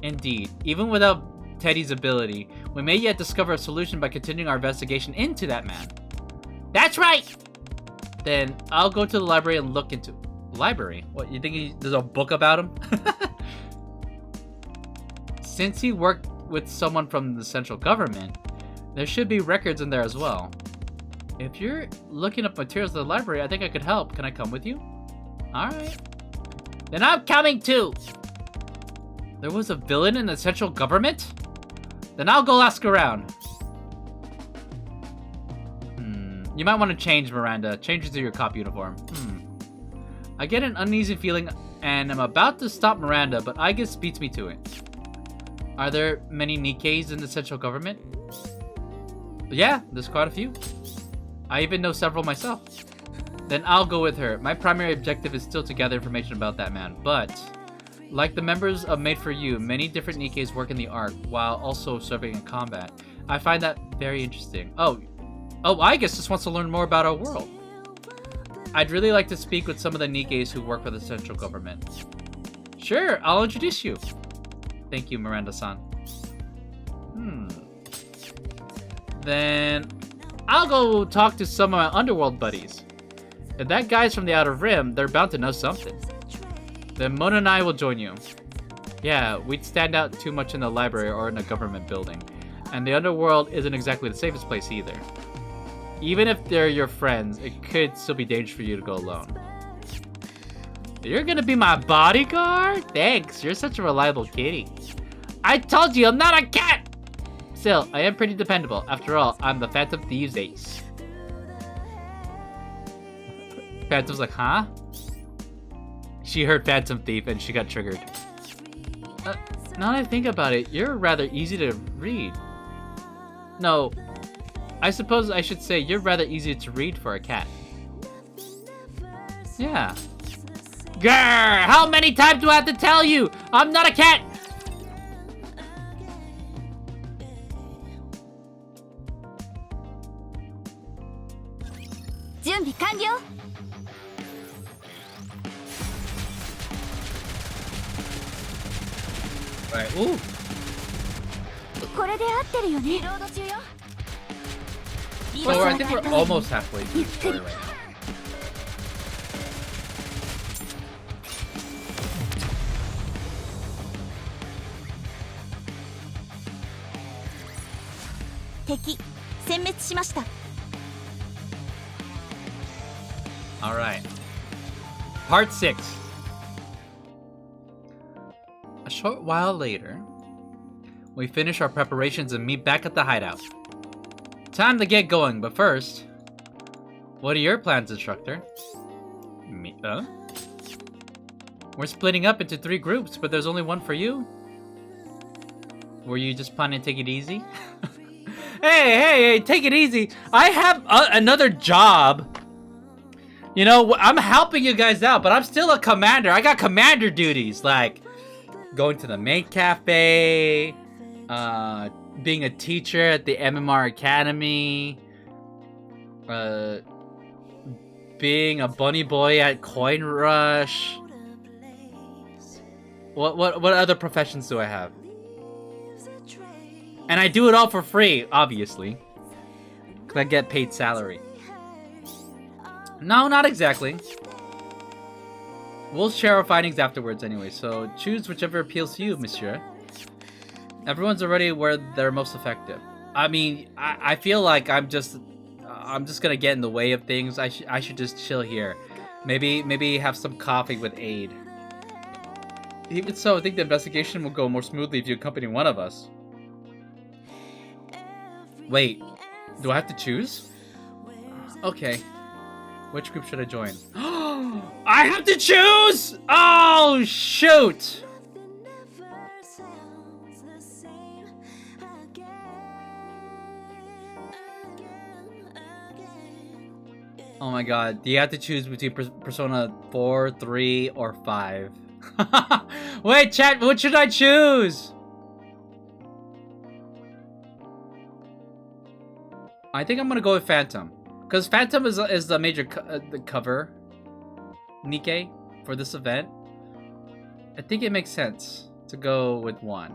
Indeed, even without Teddy's ability, we may yet discover a solution by continuing our investigation into that man. That's right! Then, I'll go to the library and look into... Library? What, you think there's a book about him? Since he worked with someone from the central government, there should be records in there as well. If you're looking up materials at the library, I think I could help. Can I come with you? Alright. Then I'm coming too! There was a villain in the central government? Then I'll go ask around. You might want to change, Miranda. Change it to your cop uniform. I get an uneasy feeling and I'm about to stop Miranda, but I guess beats me to it. Are there many NIKKEs in the central government? Yeah, there's quite a few. I even know several myself. Then I'll go with her. My primary objective is still to gather information about that man, but like the members of Made for You, many different NIKKEs work in the Ark while also serving in combat. I find that very interesting. Oh, I guess just wants to learn more about our world. I'd really like to speak with some of the NIKKEs who work for the central government. Sure, I'll introduce you. Thank you, Miranda-san. Then I'll go talk to some of my underworld buddies. If that guy's from the Outer Rim, they're bound to know something. Then Mona and I will join you. Yeah, we'd stand out too much in the library or in a government building. And the underworld isn't exactly the safest place either. Even if they're your friends, it could still be dangerous for you to go alone. You're gonna be my bodyguard? Thanks, you're such a reliable kitty. I told you I'm not a cat! Still, I am pretty dependable. After all, I'm the Phantom Thieves ace. Phantom's like, huh? She heard Phantom Thief and she got triggered. Now that I think about it, you're rather easy to read. No, I suppose I should say you're rather easy to read for a cat. Yeah. Grrr! How many times do I have to tell you? I'm not a cat! Right, ooh. So I think we're almost halfway through the story right now. Alright. Part 6. A short while later, we finish our preparations and meet back at the hideout. Time to get going, but first, what are your plans, instructor? Me, We're splitting up into 3 groups, but there's only one for you. Were you just planning to take it easy? Hey, take it easy. I have another job. You know, I'm helping you guys out, but I'm still a commander. I got commander duties, like going to the maid cafe, being a teacher at the MMR Academy, being a bunny boy at Coin Rush. What other professions do I have? And I do it all for free, obviously, because I get paid salary. No, not exactly. We'll share our findings afterwards anyway, so choose whichever appeals to you, monsieur. Everyone's already where they're most effective. I mean, I feel like I'm just gonna get in the way of things. I should just chill here. Maybe have some coffee with Aid. Even so, I think the investigation will go more smoothly if you accompany one of us. Wait, do I have to choose? Okay. Which group should I join? I have to choose! Oh, shoot! Oh my god, do you have to choose between Persona 4, 3, or 5? Wait, chat, what should I choose? I think I'm gonna go with Phantom. Because Phantom is the major the cover NIKKE for this event. I think it makes sense to go with one.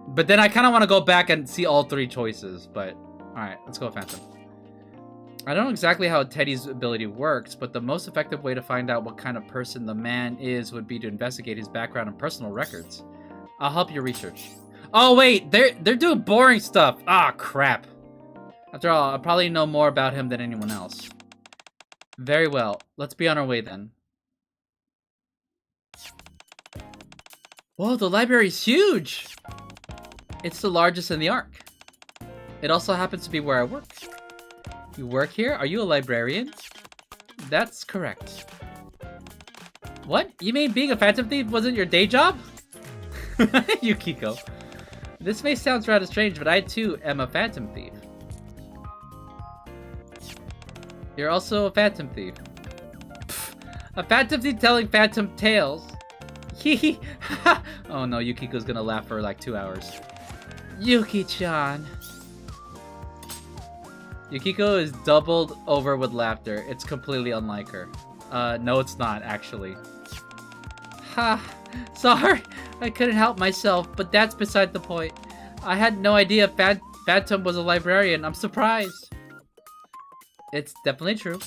But then I kind of want to go back and see all 3 choices. But alright, let's go with Phantom. I don't know exactly how Teddy's ability works, but the most effective way to find out what kind of person the man is would be to investigate his background and personal records. I'll help you research. Oh wait, they're doing boring stuff. Ah, crap. After all, I'll probably know more about him than anyone else. Very well. Let's be on our way then. Whoa, the library's huge! It's the largest in the Ark. It also happens to be where I work. You work here? Are you a librarian? That's correct. What? You mean being a Phantom Thief wasn't your day job? Yukiko. This may sound rather strange, but I too am a Phantom Thief. You're also a Phantom Thief. Pfft, a Phantom Thief telling Phantom tales. Hehe. Oh no, Yukiko's gonna laugh for like 2 hours. Yuki-chan. Yukiko is doubled over with laughter. It's completely unlike her. No it's not, actually. Ha! Sorry, I couldn't help myself, but that's beside the point. I had no idea Phantom was a librarian. I'm surprised. It's definitely true.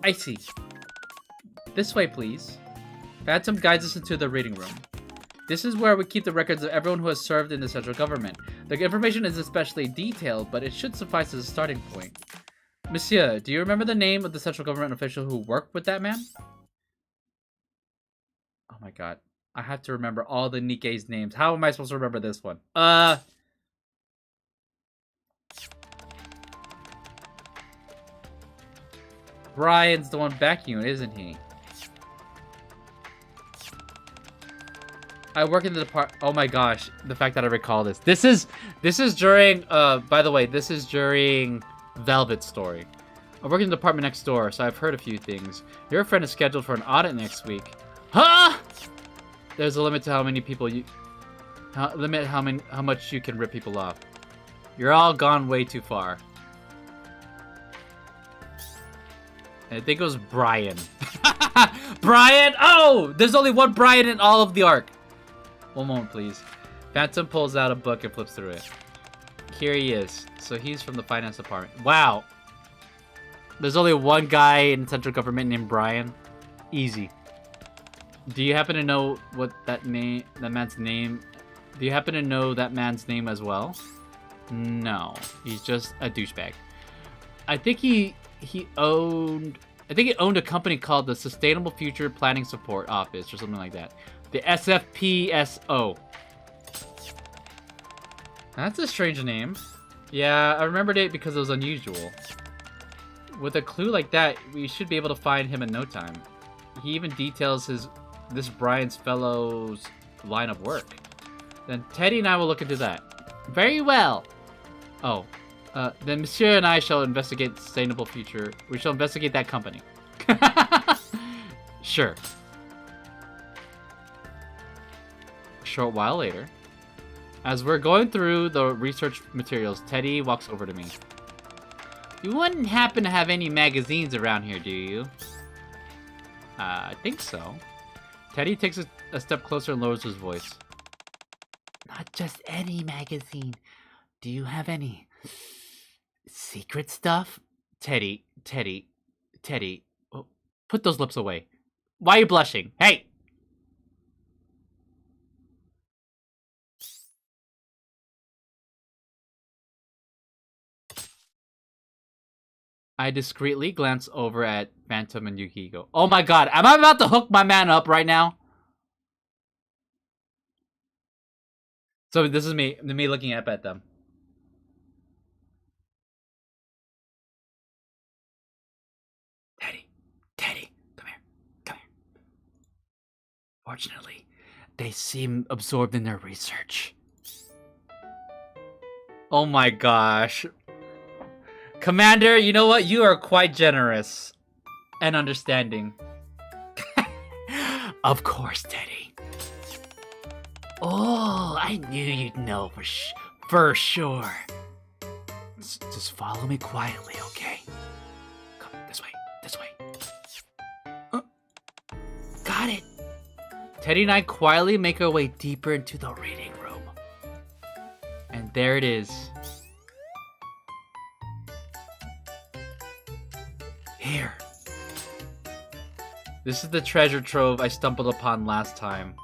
I see. This way, please. Phantom guides us into the reading room. This is where we keep the records of everyone who has served in the central government. The information is especially detailed, but it should suffice as a starting point. Monsieur, do you remember the name of the central government official who worked with that man? Oh my god. I have to remember all the Nikke's names. How am I supposed to remember this one? Brian's the one backing you, isn't he? I work in the department. Oh my gosh, the fact that I recall this. This is during by the way, this is during Velvet's story. I work in the department next door, so I've heard a few things. Your friend is scheduled for an audit next week. Huh? There's a limit to how many people you how much you can rip people off. You're all gone way too far. And I think it was Brian. Brian! Oh! There's only one Brian in all of the arc. One moment, please. Phantom pulls out a book and flips through it. Here he is. So he's from the finance department. Wow. There's only one guy in central government named Brian. Easy. Do you happen to know what that man's name? Do you happen to know that man's name as well? No. He's just a douchebag. I think he owned a company called the Sustainable Future Planning Support Office or something like that. The SFPSO. That's a strange name. Yeah, I remembered it because it was unusual. With a clue like that, we should be able to find him in no time. He even details this Brian's fellow's line of work. Then Teddy and I will look into that. Very well. Oh, then Monsieur and I shall investigate Sustainable Future. We shall investigate that company. Sure. A short while later, as we're going through the research materials, Teddy walks over to me. You wouldn't happen to have any magazines around here, do you? I think so. Teddy takes a step closer and lowers his voice. Not just any magazine. Do you have any secret stuff? Teddy. Oh, put those lips away. Why are you blushing? Hey! I discreetly glance over at Phantom and Yukiko. Oh my god, am I about to hook my man up right now? So this is me looking up at them. Teddy, come here. Fortunately, they seem absorbed in their research. Oh my gosh. Commander, you know what? You are quite generous and understanding. Of course, Teddy. Oh, I knew you'd know for sure. Just follow me quietly, okay? Come this way. Got it. Teddy and I quietly make our way deeper into the reading room. And there it is. Here. This is the treasure trove I stumbled upon last time.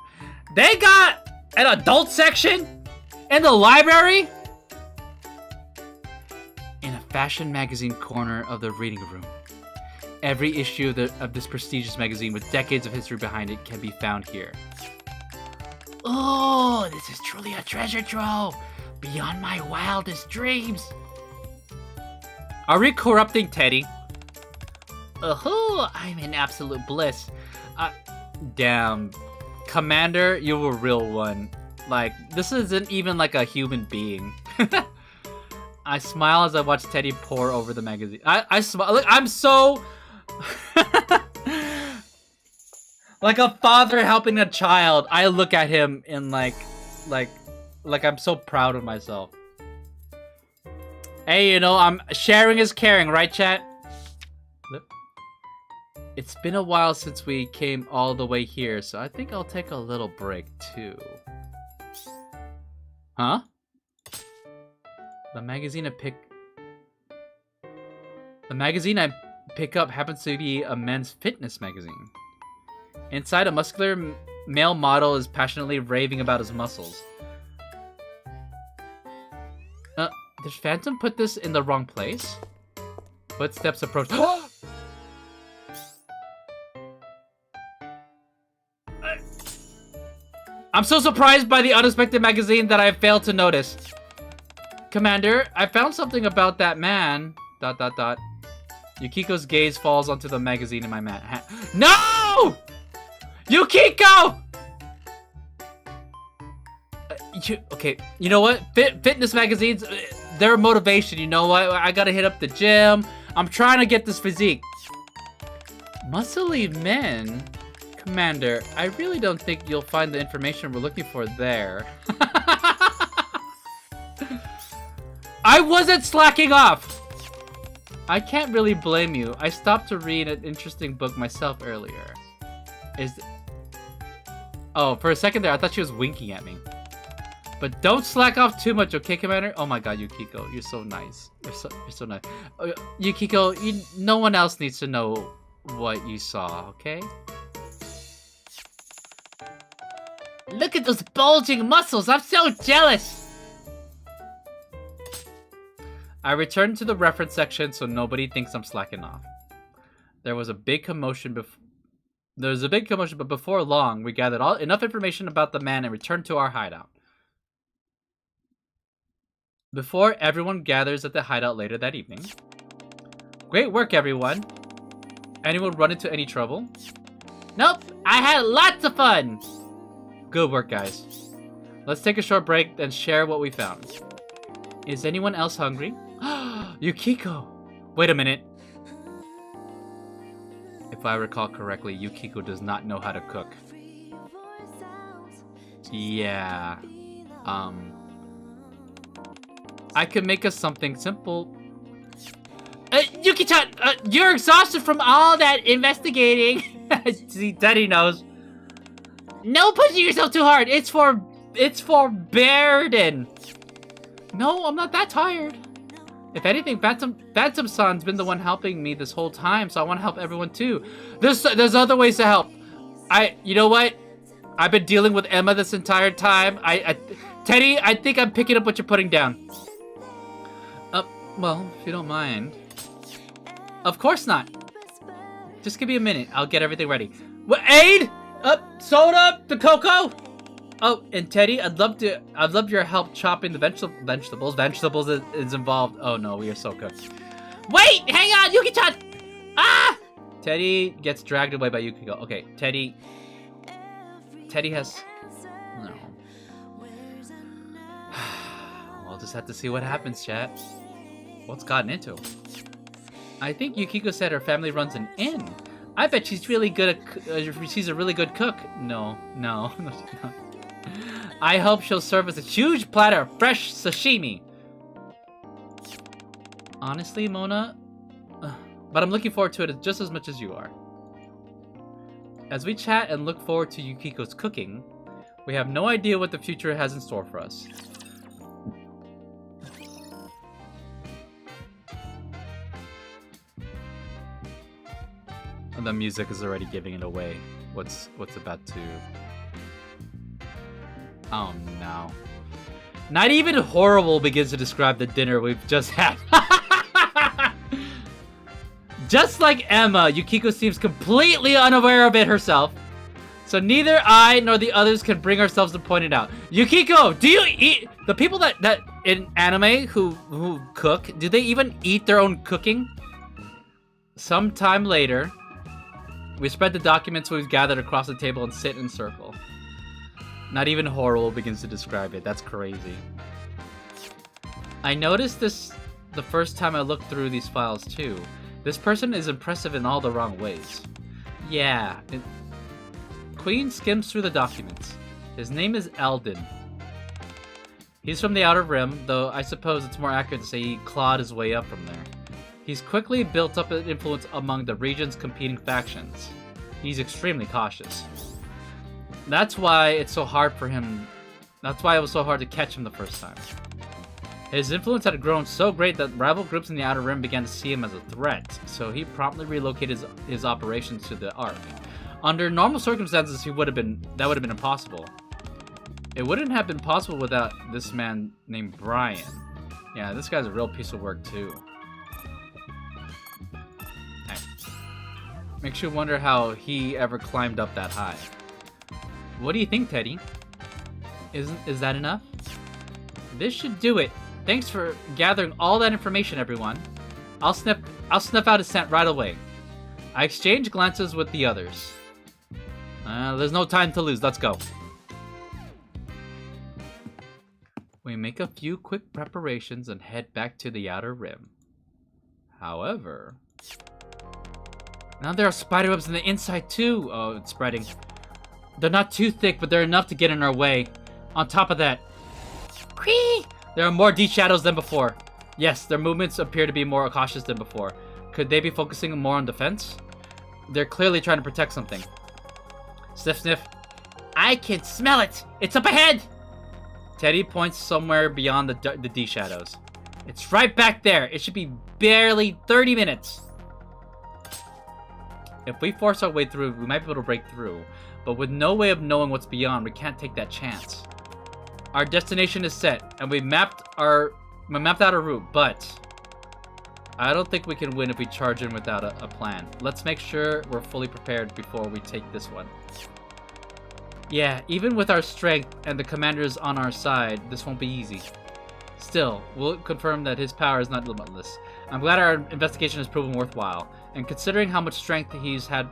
They got an adult section in the library? In a fashion magazine corner of the reading room. Every issue of this prestigious magazine with decades of history behind it can be found here. Oh, this is truly a treasure trove. Beyond my wildest dreams. Are we corrupting Teddy? Oh, I'm in absolute bliss. Damn. Commander, you're a real one. Like, this isn't even like a human being. I smile as I watch Teddy pore over the magazine. I smile. Look, I'm so... like a father helping a child. I look at him in like I'm so proud of myself. Hey, you know, I'm sharing is caring, right, chat? It's been a while since we came all the way here, so I think I'll take a little break too. Huh? The magazine I pick up happens to be a men's fitness magazine. Inside, a muscular male model is passionately raving about his muscles. Did Phantom put this in the wrong place? Footsteps approach. I'm so surprised by the unexpected magazine that I failed to notice. Commander, I found something about that man. ... Yukiko's gaze falls onto the magazine in my hand. No! Yukiko! Okay, you know what? Fitness magazines, they're motivation, you know what? I gotta hit up the gym. I'm trying to get this physique. Muscly men? Commander, I really don't think you'll find the information we're looking for there. I wasn't slacking off! I can't really blame you. I stopped to read an interesting book myself earlier. Oh, for a second there, I thought she was winking at me. But don't slack off too much, okay, Commander? Oh my god, Yukiko, you're so nice. You're so nice. Yukiko, no one else needs to know what you saw, okay? Look at those bulging muscles! I'm so jealous! I returned to the reference section so nobody thinks I'm slacking off. There was a big commotion but before long, we gathered enough information about the man and returned to our hideout. Before everyone gathers at the hideout later that evening. Great work, everyone. Anyone run into any trouble? Nope, I had lots of fun. Good work, guys. Let's take a short break and share what we found. Is anyone else hungry? Yukiko! Wait a minute. If I recall correctly, Yukiko does not know how to cook. Yeah. I could make us something simple. Yuki-chan! You're exhausted from all that investigating! See, Daddy knows. No pushing yourself too hard! It's for burden! No, I'm not that tired. If anything, Phantom-san's been the one helping me this whole time, so I want to help everyone too. There's other ways to help. You know what? I've been dealing with Emma this entire time. Teddy, I think I'm picking up what you're putting down. Well, if you don't mind. Of course not. Just give me a minute. I'll get everything ready. What, aid? Soda? The cocoa? Oh, and Teddy, I'd love your help chopping the vegetables. Vegetables is involved. Oh no, we are so cooked. Wait, hang on, Yuki-chan! Ah! Teddy gets dragged away by Yukiko. Okay, Teddy has... No. We'll just have to see what happens, chat. What's gotten into him? I think Yukiko said her family runs an inn. I bet she's really good at... she's a really good cook. No, she's not. I hope she'll serve us a huge platter of fresh sashimi. Honestly, Mona, but I'm looking forward to it just as much as you are. As we chat and look forward to Yukiko's cooking, we have no idea what the future has in store for us. And the music is already giving it away. What's about to... Oh no. Not even horrible begins to describe the dinner we've just had. Just like Emma, Yukiko seems completely unaware of it herself. So neither I nor the others can bring ourselves to point it out. Yukiko, do you eat... The people that in anime who cook, do they even eat their own cooking? Sometime later, we spread the documents we've gathered across the table and sit in a circle. Not even horrible begins to describe it. That's crazy. I noticed this the first time I looked through these files too. This person is impressive in all the wrong ways. Yeah. Queen skims through the documents. His name is Eldon. He's from the Outer Rim, though I suppose it's more accurate to say he clawed his way up from there. He's quickly built up an influence among the region's competing factions. He's extremely cautious. That's why it's so hard for him. That's why it was so hard to catch him the first time. His influence had grown so great that rival groups in the Outer Rim began to see him as a threat, so he promptly relocated his operations to the Ark. Under normal circumstances, that would have been impossible. It wouldn't have been possible without this man named Brian. Yeah, this guy's a real piece of work too. Right. Makes you wonder how he ever climbed up that high. What do you think, Teddy? Is that enough? This should do it. Thanks for gathering all that information, everyone. I'll sniff out his scent right away. I exchange glances with the others. There's no time to lose. Let's go. We make a few quick preparations and head back to the Outer Rim. However, now there are spiderwebs on the inside too. Oh, it's spreading. They're not too thick, but they're enough to get in our way. On top of that, there are more D-shadows than before. Yes, their movements appear to be more cautious than before. Could they be focusing more on defense? They're clearly trying to protect something. Sniff, sniff. I can smell it! It's up ahead! Teddy points somewhere beyond the D-shadows. It's right back there. It should be barely 30 minutes. If we force our way through, we might be able to break through. But with no way of knowing what's beyond, we can't take that chance. Our destination is set, and we mapped out a route, but I don't think we can win if we charge in without a plan. Let's make sure we're fully prepared before we take this one. Yeah, even with our strength and the commanders on our side, this won't be easy. Still, we'll confirm that his power is not limitless. I'm glad our investigation has proven worthwhile, and considering how much strength he's had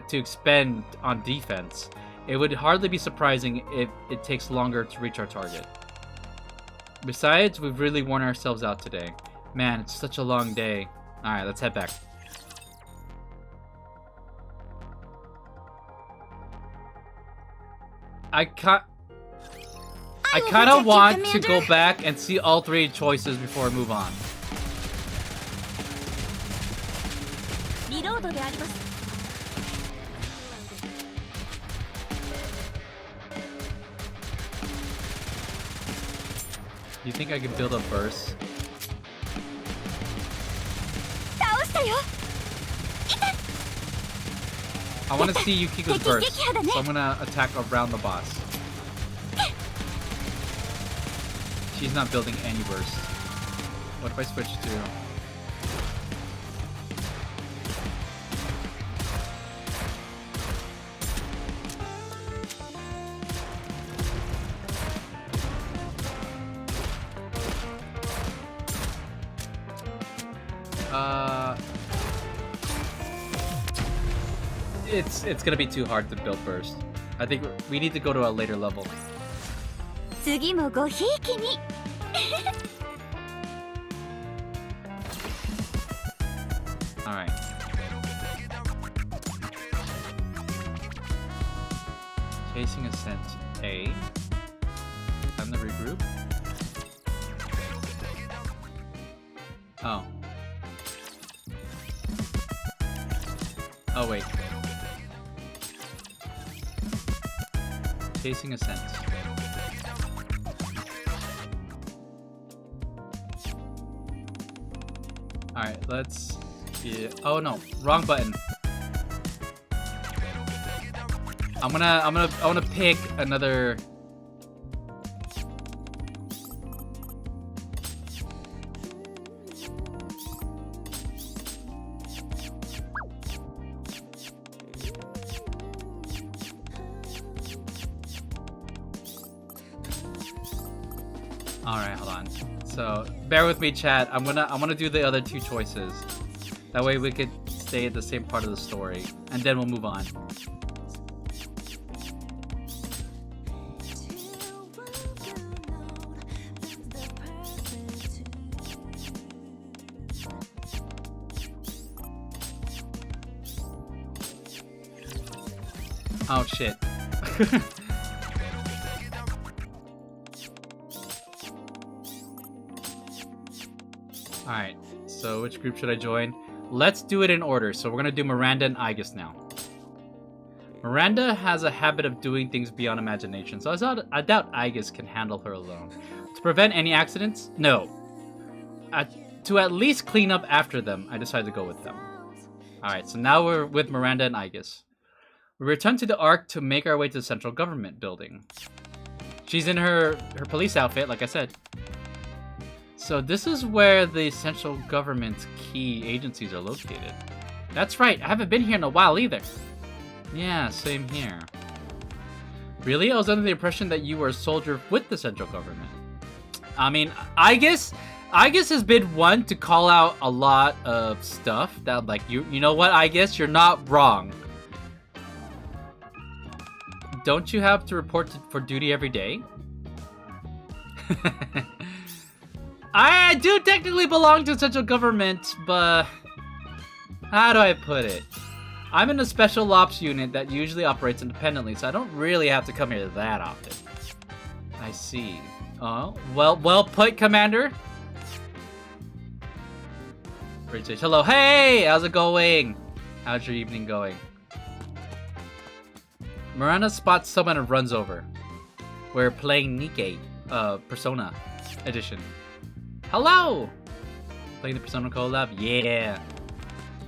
to expend on defense, it would hardly be surprising if it takes longer to reach our target. Besides, we've really worn ourselves out today. Man, it's such a long day. Alright, let's head back. I kind of want to go back and see all three choices before I move on. Do you think I can build a burst? I want to see Yukiko's burst, so I'm gonna attack around the boss. She's not building any burst. What if I switch to... It's gonna be too hard to build burst. I think we need to go to a later level. Alright. Chasing Ascent A. Time to regroup. Oh. Oh wait. Chasing Ascent. Alright, let's... Yeah. Oh no, wrong button. I wanna pick another... Alright, hold on. So, bear with me, chat. I'm gonna do the other two choices. That way we could stay at the same part of the story. And then we'll move on. Oh shit. Alright, so which group should I join? Let's do it in order. So we're gonna do Miranda and Aigis now. Miranda has a habit of doing things beyond imagination, so I doubt Aigis can handle her alone. To prevent any accidents? No. To at least clean up after them, I decided to go with them. Alright, so now we're with Miranda and Aegis. We return to the Ark to make our way to the central government building. She's in her police outfit, like I said. So this is where the central government's key agencies are located. That's right, I haven't been here in a while either. Yeah, same here. Really? I was under the impression that you were a soldier with the central government. I mean, Aegis has been one to call out a lot of stuff that, like, you know what, Aegis? You're not wrong. Don't you have to report for duty every day? I do technically belong to central government, but how do I put it? I'm in a special ops unit that usually operates independently, so I don't really have to come here that often. I see. Oh, well put, Commander. British. Hello. Hey, how's it going? How's your evening going? Miranda spots someone and runs over. We're playing NIKKE, Persona edition. Hello! Playing the Persona collab? Yeah.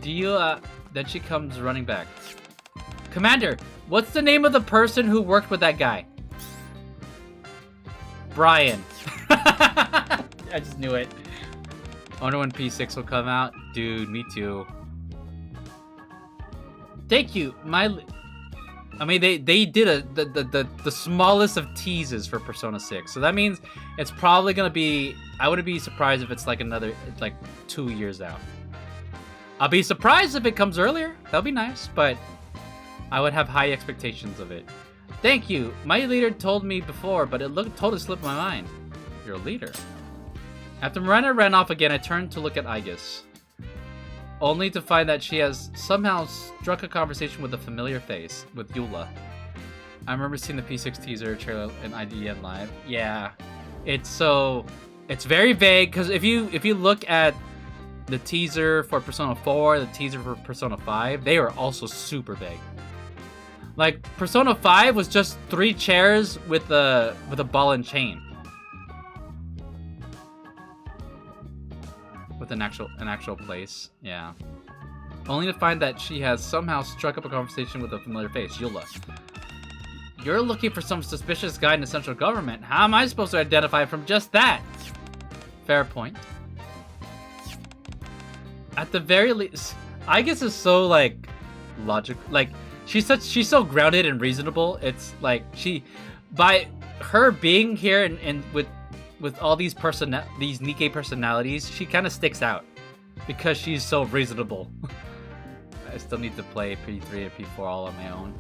Do you, Then she comes running back. Commander, what's the name of the person who worked with that guy? Brian. I just knew it. I wonder when P6 will come out. Dude, me too. Thank you. I mean, they did the smallest of teases for Persona 6, so that means it's probably gonna be. I wouldn't be surprised if it's like another 2 years out. I'll be surprised if it comes earlier. That'll be nice, but I would have high expectations of it. Thank you. My leader told me before, but it totally slipped my mind. Your leader. After Miranda ran off again, I turned to look at Aegis, only to find that she has somehow struck a conversation with a familiar face, with Eula. I remember seeing the P6 teaser trailer in IDN Live. Yeah, it's very vague, because if you look at the teaser for Persona 4, the teaser for Persona 5, they are also super vague. Like, Persona 5 was just 3 chairs with a ball and chain. With an actual place, yeah. Only to find that she has somehow struck up a conversation with a familiar face, Eula. You're looking for some suspicious guy in the central government. How am I supposed to identify from just that? Fair point. At the very least, I guess it's so logical. Like she's so grounded and reasonable. It's like by her being here and with all these NIKKE personalities, she kind of sticks out because she's so reasonable. I still need to play P3 and P4 all on my own.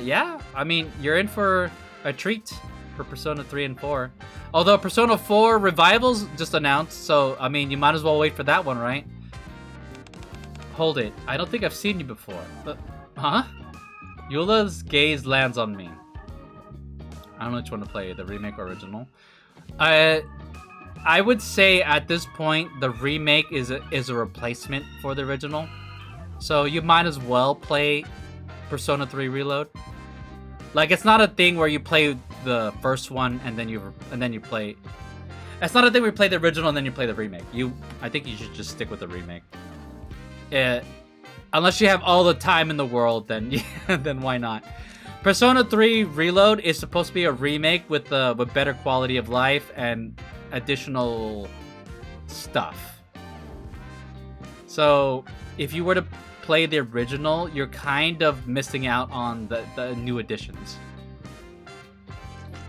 Yeah, I mean, you're in for a treat for Persona 3 and 4. Although Persona 4 Revivals just announced, so, I mean, you might as well wait for that one, right? Hold it. I don't think I've seen you before. Huh? Eula's gaze lands on me. I don't know which one to play, the remake or original. I would say at this point the remake is a replacement for the original, so you might as well play Persona 3 Reload. Like, it's not a thing where you play the first one and then you play. It's not a thing where you play the original and then you play the remake. I think you should just stick with the remake. Unless you have all the time in the world, then then why not? Persona 3 Reload is supposed to be a remake with better quality of life and additional stuff. So if you were to play the original, you're kind of missing out on the new additions.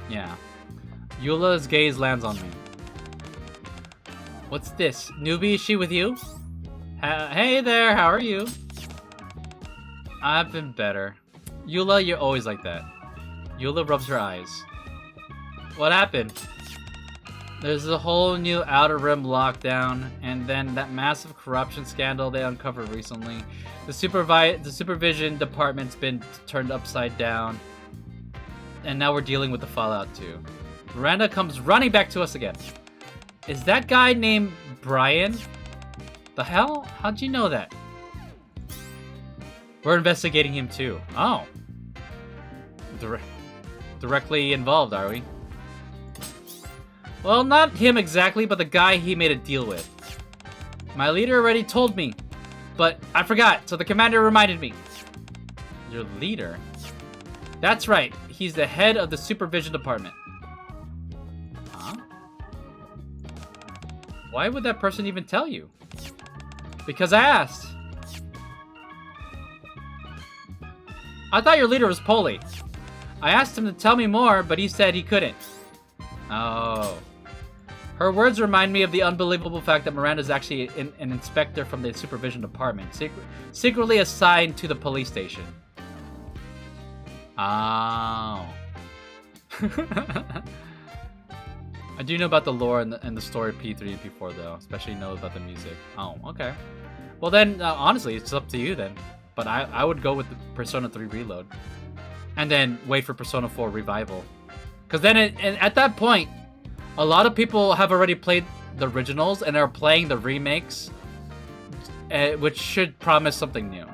Yeah. Eula's gaze lands on me. What's this? Newbie, is she with you? Hey there, how are you? I've been better. Eula, you're always like that. Eula rubs her eyes. What happened? There's a whole new Outer Rim lockdown, and then that massive corruption scandal they uncovered recently. The supervision department's been turned upside down, and now we're dealing with the fallout too. Miranda comes running back to us again. Is that guy named Brian? The hell? How'd you know that? We're investigating him too. Oh. Directly involved, are we? Well, not him exactly, but the guy he made a deal with. My leader already told me, but I forgot, so the commander reminded me. Your leader? That's right, he's the head of the supervision department. Huh? Why would that person even tell you? Because I asked. I thought your leader was Polly. I asked him to tell me more, but he said he couldn't. Oh. Her words remind me of the unbelievable fact that Miranda's actually an inspector from the supervision department, secretly assigned to the police station. Oh. I do know about the lore and the story of P3 and P4 though, especially know about the music. Oh, okay. Well then, honestly, it's up to you then. But I would go with the Persona 3 Reload. And then wait for Persona 4 Revival. Because then at that point, a lot of people have already played the originals and are playing the remakes, which should promise something new.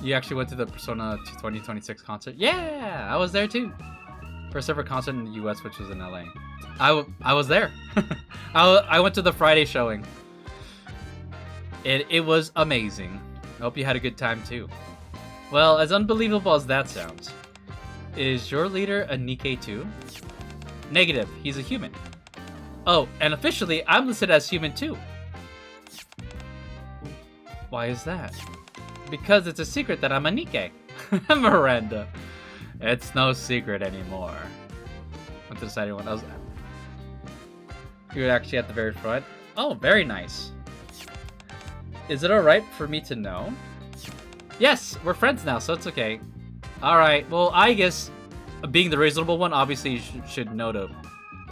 You actually went to the Persona 2026 concert? Yeah, I was there too. First ever concert in the US, which was in LA. I was there. I went to the Friday showing. It was amazing. I hope you had a good time too. Well, as unbelievable as that sounds, is your leader a NIKKE too? Negative, he's a human. Oh, and officially, I'm listed as human too. Why is that? Because it's a secret that I'm a NIKKE. Miranda. It's no secret anymore. Went to the side one. You're actually at the very front. Oh, very nice. Is it alright for me to know? Yes, we're friends now, so it's okay. Alright, well, I guess being the reasonable one, obviously you should know to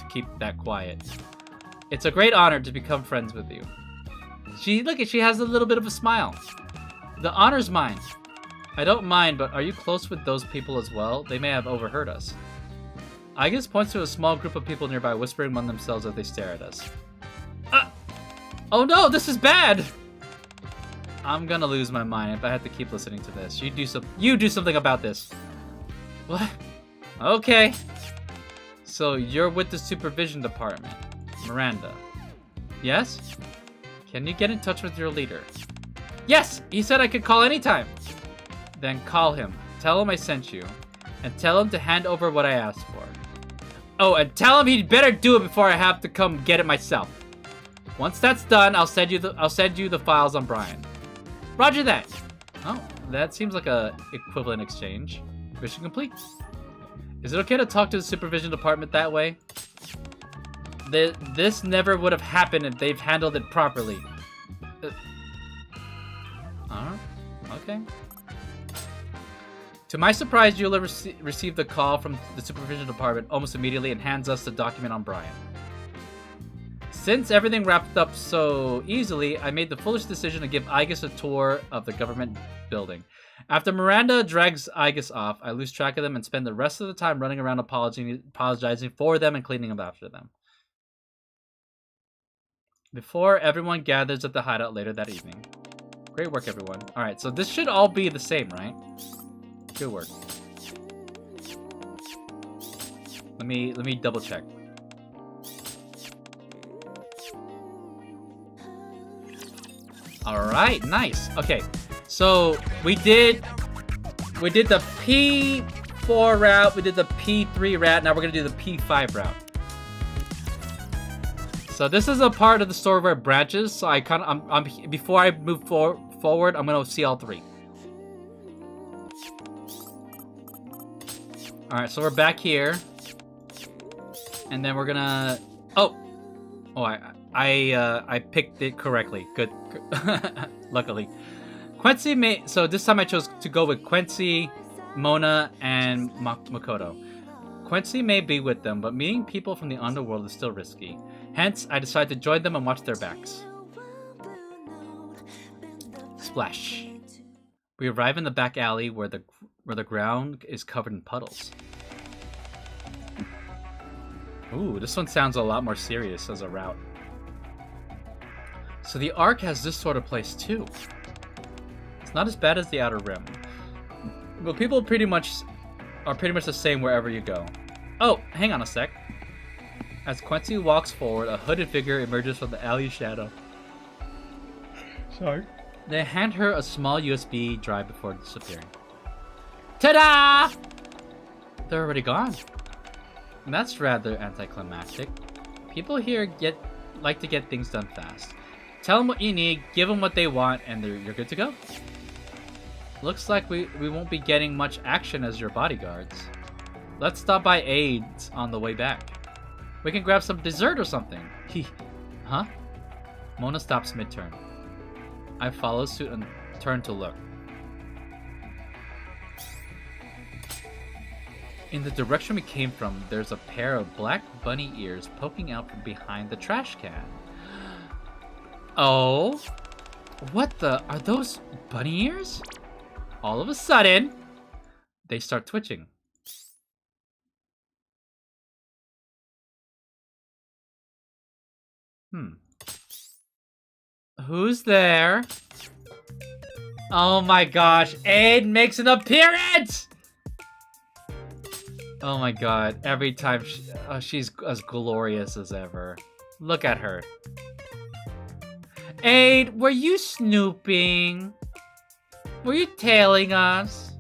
keep that quiet. It's a great honor to become friends with you. Look, she has a little bit of a smile. The honor's mine. I don't mind, but are you close with those people as well? They may have overheard us. I guess points to a small group of people nearby whispering among themselves as they stare at us. Oh no, this is bad! I'm gonna lose my mind if I have to keep listening to this. You do something about this. What? Okay. So you're with the supervision department, Miranda. Yes? Can you get in touch with your leader? Yes! He said I could call anytime. Then call him. Tell him I sent you. And tell him to hand over what I asked for. Oh, and tell him he'd better do it before I have to come get it myself. Once that's done, I'll send you the files on Brian. Roger that. Oh, that seems like a equivalent exchange. Mission complete. Is it okay to talk to the supervision department that way? This never would have happened if they've handled it properly. Okay. To my surprise, Eula received the call from the supervision department almost immediately and hands us the document on Brian. Since everything wrapped up so easily, I made the foolish decision to give Aigis a tour of the government building. After Miranda drags Aigis off, I lose track of them and spend the rest of the time running around apologizing for them and cleaning up after them. Before everyone gathers at the hideout later that evening. Great work, everyone. Alright, so this should all be the same, right? Good work. Let me double check. Alright, nice. Okay, so we did the P4 route, we did the P3 route, now we're gonna do the P5 route. So this is a part of the story where it branches, so I'm before I move forward, I'm gonna see all three. Alright, so we're back here. And then we're gonna... Oh, I picked it correctly. Good. Luckily. Quincy may... So this time I chose to go with Quincy, Mona, and Makoto. Quincy may be with them, but meeting people from the underworld is still risky. Hence, I decided to join them and watch their backs. Splash. We arrive in the back alley where the ground is covered in puddles. Ooh, this one sounds a lot more serious as a route. So the Ark has this sort of place too. It's not as bad as the Outer Rim, but people are pretty much the same wherever you go. Oh, hang on a sec. As Quincy walks forward, a hooded figure emerges from the alley shadow. Sorry. They hand her a small USB drive before disappearing. Ta-da! They're already gone. And that's rather anticlimactic. People here like to get things done fast. Tell them what you need, give them what they want, and you're good to go. Looks like we won't be getting much action as your bodyguards. Let's stop by Aids on the way back. We can grab some dessert or something. Huh? Mona stops mid-turn. I follow suit and turn to look. In the direction we came from, there's a pair of black bunny ears poking out from behind the trash can. Oh? What the? Are those bunny ears? All of a sudden, they start twitching. Who's there? Oh my gosh, Aid makes an appearance! Oh my god, every time she's as glorious as ever. Look at her. Aid, were you snooping? Were you tailing us? ...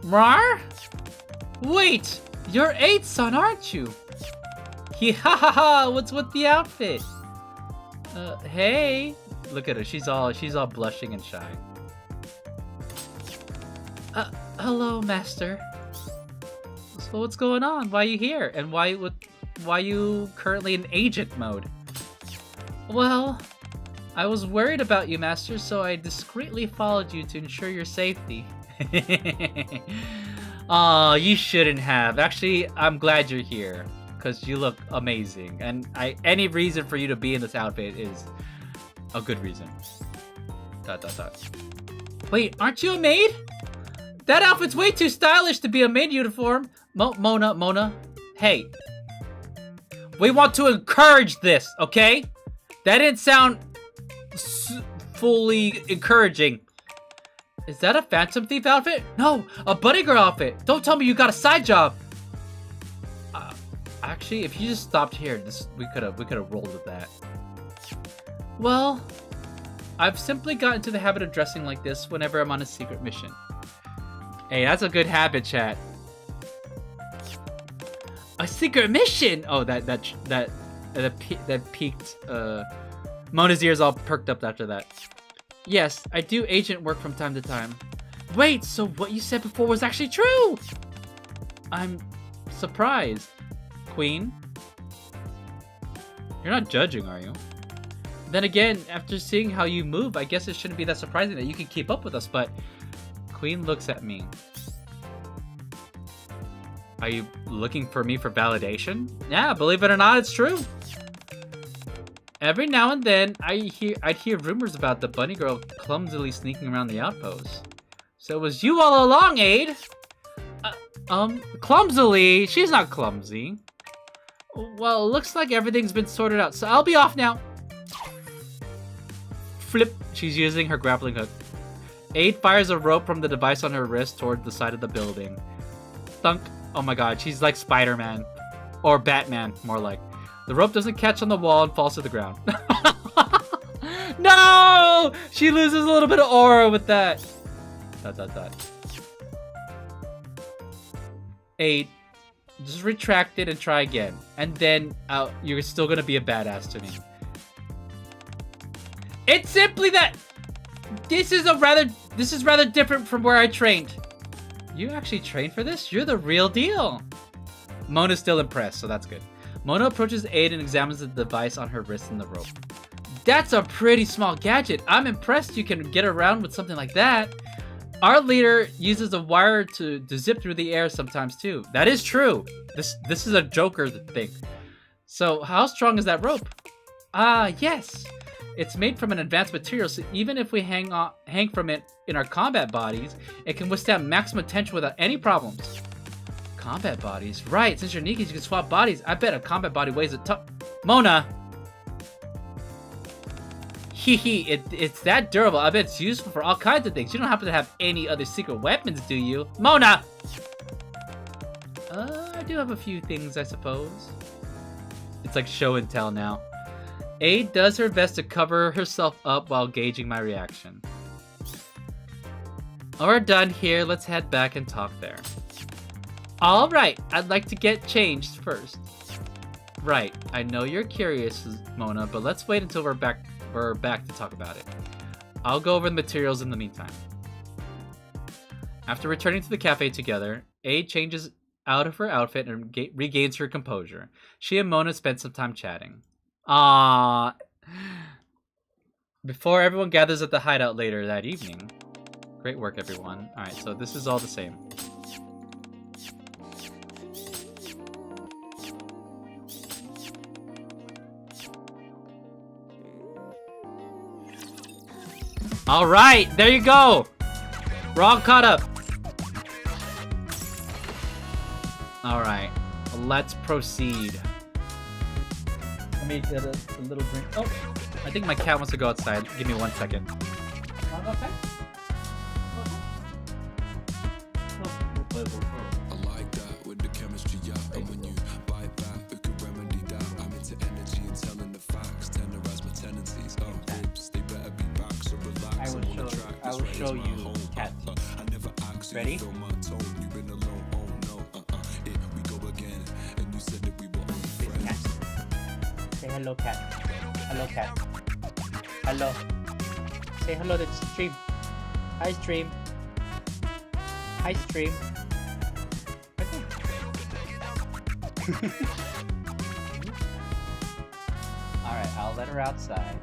Mar? Wait! You're Aid's son, aren't you? What's with the outfit? Hey. Look at her. She's all blushing and shy. Hello, Master. So what's going on? Why are you here? And why you currently in agent mode? Well, I was worried about you, Master, so I discreetly followed you to ensure your safety. Aw, you shouldn't have. Actually, I'm glad you're here, because you look amazing. And any reason for you to be in this outfit is a good reason. ... Wait, aren't you a maid? That outfit's way too stylish to be a maid uniform. Mona, hey. We want to encourage this, okay? That didn't sound fully encouraging. Is that a Phantom Thief outfit? No, a Bunny Girl outfit. Don't tell me you got a side job. Actually, if you just stopped here, we could have rolled with that. Well, I've simply got into the habit of dressing like this whenever I'm on a secret mission. Hey, that's a good habit, chat. A secret mission! Oh, that peaked. Mona's ears all perked up after that. Yes, I do agent work from time to time. Wait, so what you said before was actually true? I'm surprised. Queen? You're not judging, are you? Then again, after seeing how you move, I guess it shouldn't be that surprising that you can keep up with us, but... Queen looks at me. Are you looking for me for validation? Yeah, believe it or not, it's true. Every now and then, I'd hear rumors about the bunny girl clumsily sneaking around the outpost. So it was you all along, Aid? Clumsily? She's not clumsy. Well, it looks like everything's been sorted out, so I'll be off now. Flip. She's using her grappling hook. Aid fires a rope from the device on her wrist toward the side of the building. Thunk. Oh my god, she's like Spider-Man. Or Batman, more like. The rope doesn't catch on the wall and falls to the ground. No! She loses a little bit of aura with that. ... Aid, just retract it and try again. And then you're still gonna be a badass to me. It's simply that this is rather different from where I trained. You actually trained for this? You're the real deal. Mona's still impressed, so that's good. Mona approaches Aid and examines the device on her wrist and the rope. That's a pretty small gadget. I'm impressed you can get around with something like that. Our leader uses a wire to zip through the air sometimes too. That is true. This is a Joker thing. So how strong is that rope? Yes. It's made from an advanced material, so even if we hang from it in our combat bodies, it can withstand maximum tension without any problems. Combat bodies? Right, since you're Nikkes, you can swap bodies. I bet a combat body weighs a ton. Mona! It's that durable. I bet it's useful for all kinds of things. You don't happen to have any other secret weapons, do you? Mona! I do have a few things, I suppose. It's like show and tell now. Aid does her best to cover herself up while gauging my reaction. We're done here. Let's head back and talk there. Alright, I'd like to get changed first. Right, I know you're curious, Mona, but let's wait until we're back to talk about it. I'll go over the materials in the meantime. After returning to the cafe together, Aid changes out of her outfit and regains her composure. She and Mona spent some time chatting. Aww. Before everyone gathers at the hideout later that evening. Great work, everyone. Alright, so this is all the same. Alright, there you go! We're all caught up. Alright, let's proceed. Let me get a little drink. Oh, I think my cat wants to go outside. Give me 1 second. Wanna go outside? I like that with the chemistry, yeah. And when you bite back, it could remedy that. I'm into energy and telling the facts. Tenderize my tendencies. Oh, oops, they better be back, so relax. I will show you cat. I never asked. Ready? Feel my tone. You've been alone. Oh no. We go again. And you said that we were only friends. Say hello, cat. Hello, cat. Hello. Say hello to stream. Hi, stream. Hi, stream. Alright, I'll let her outside.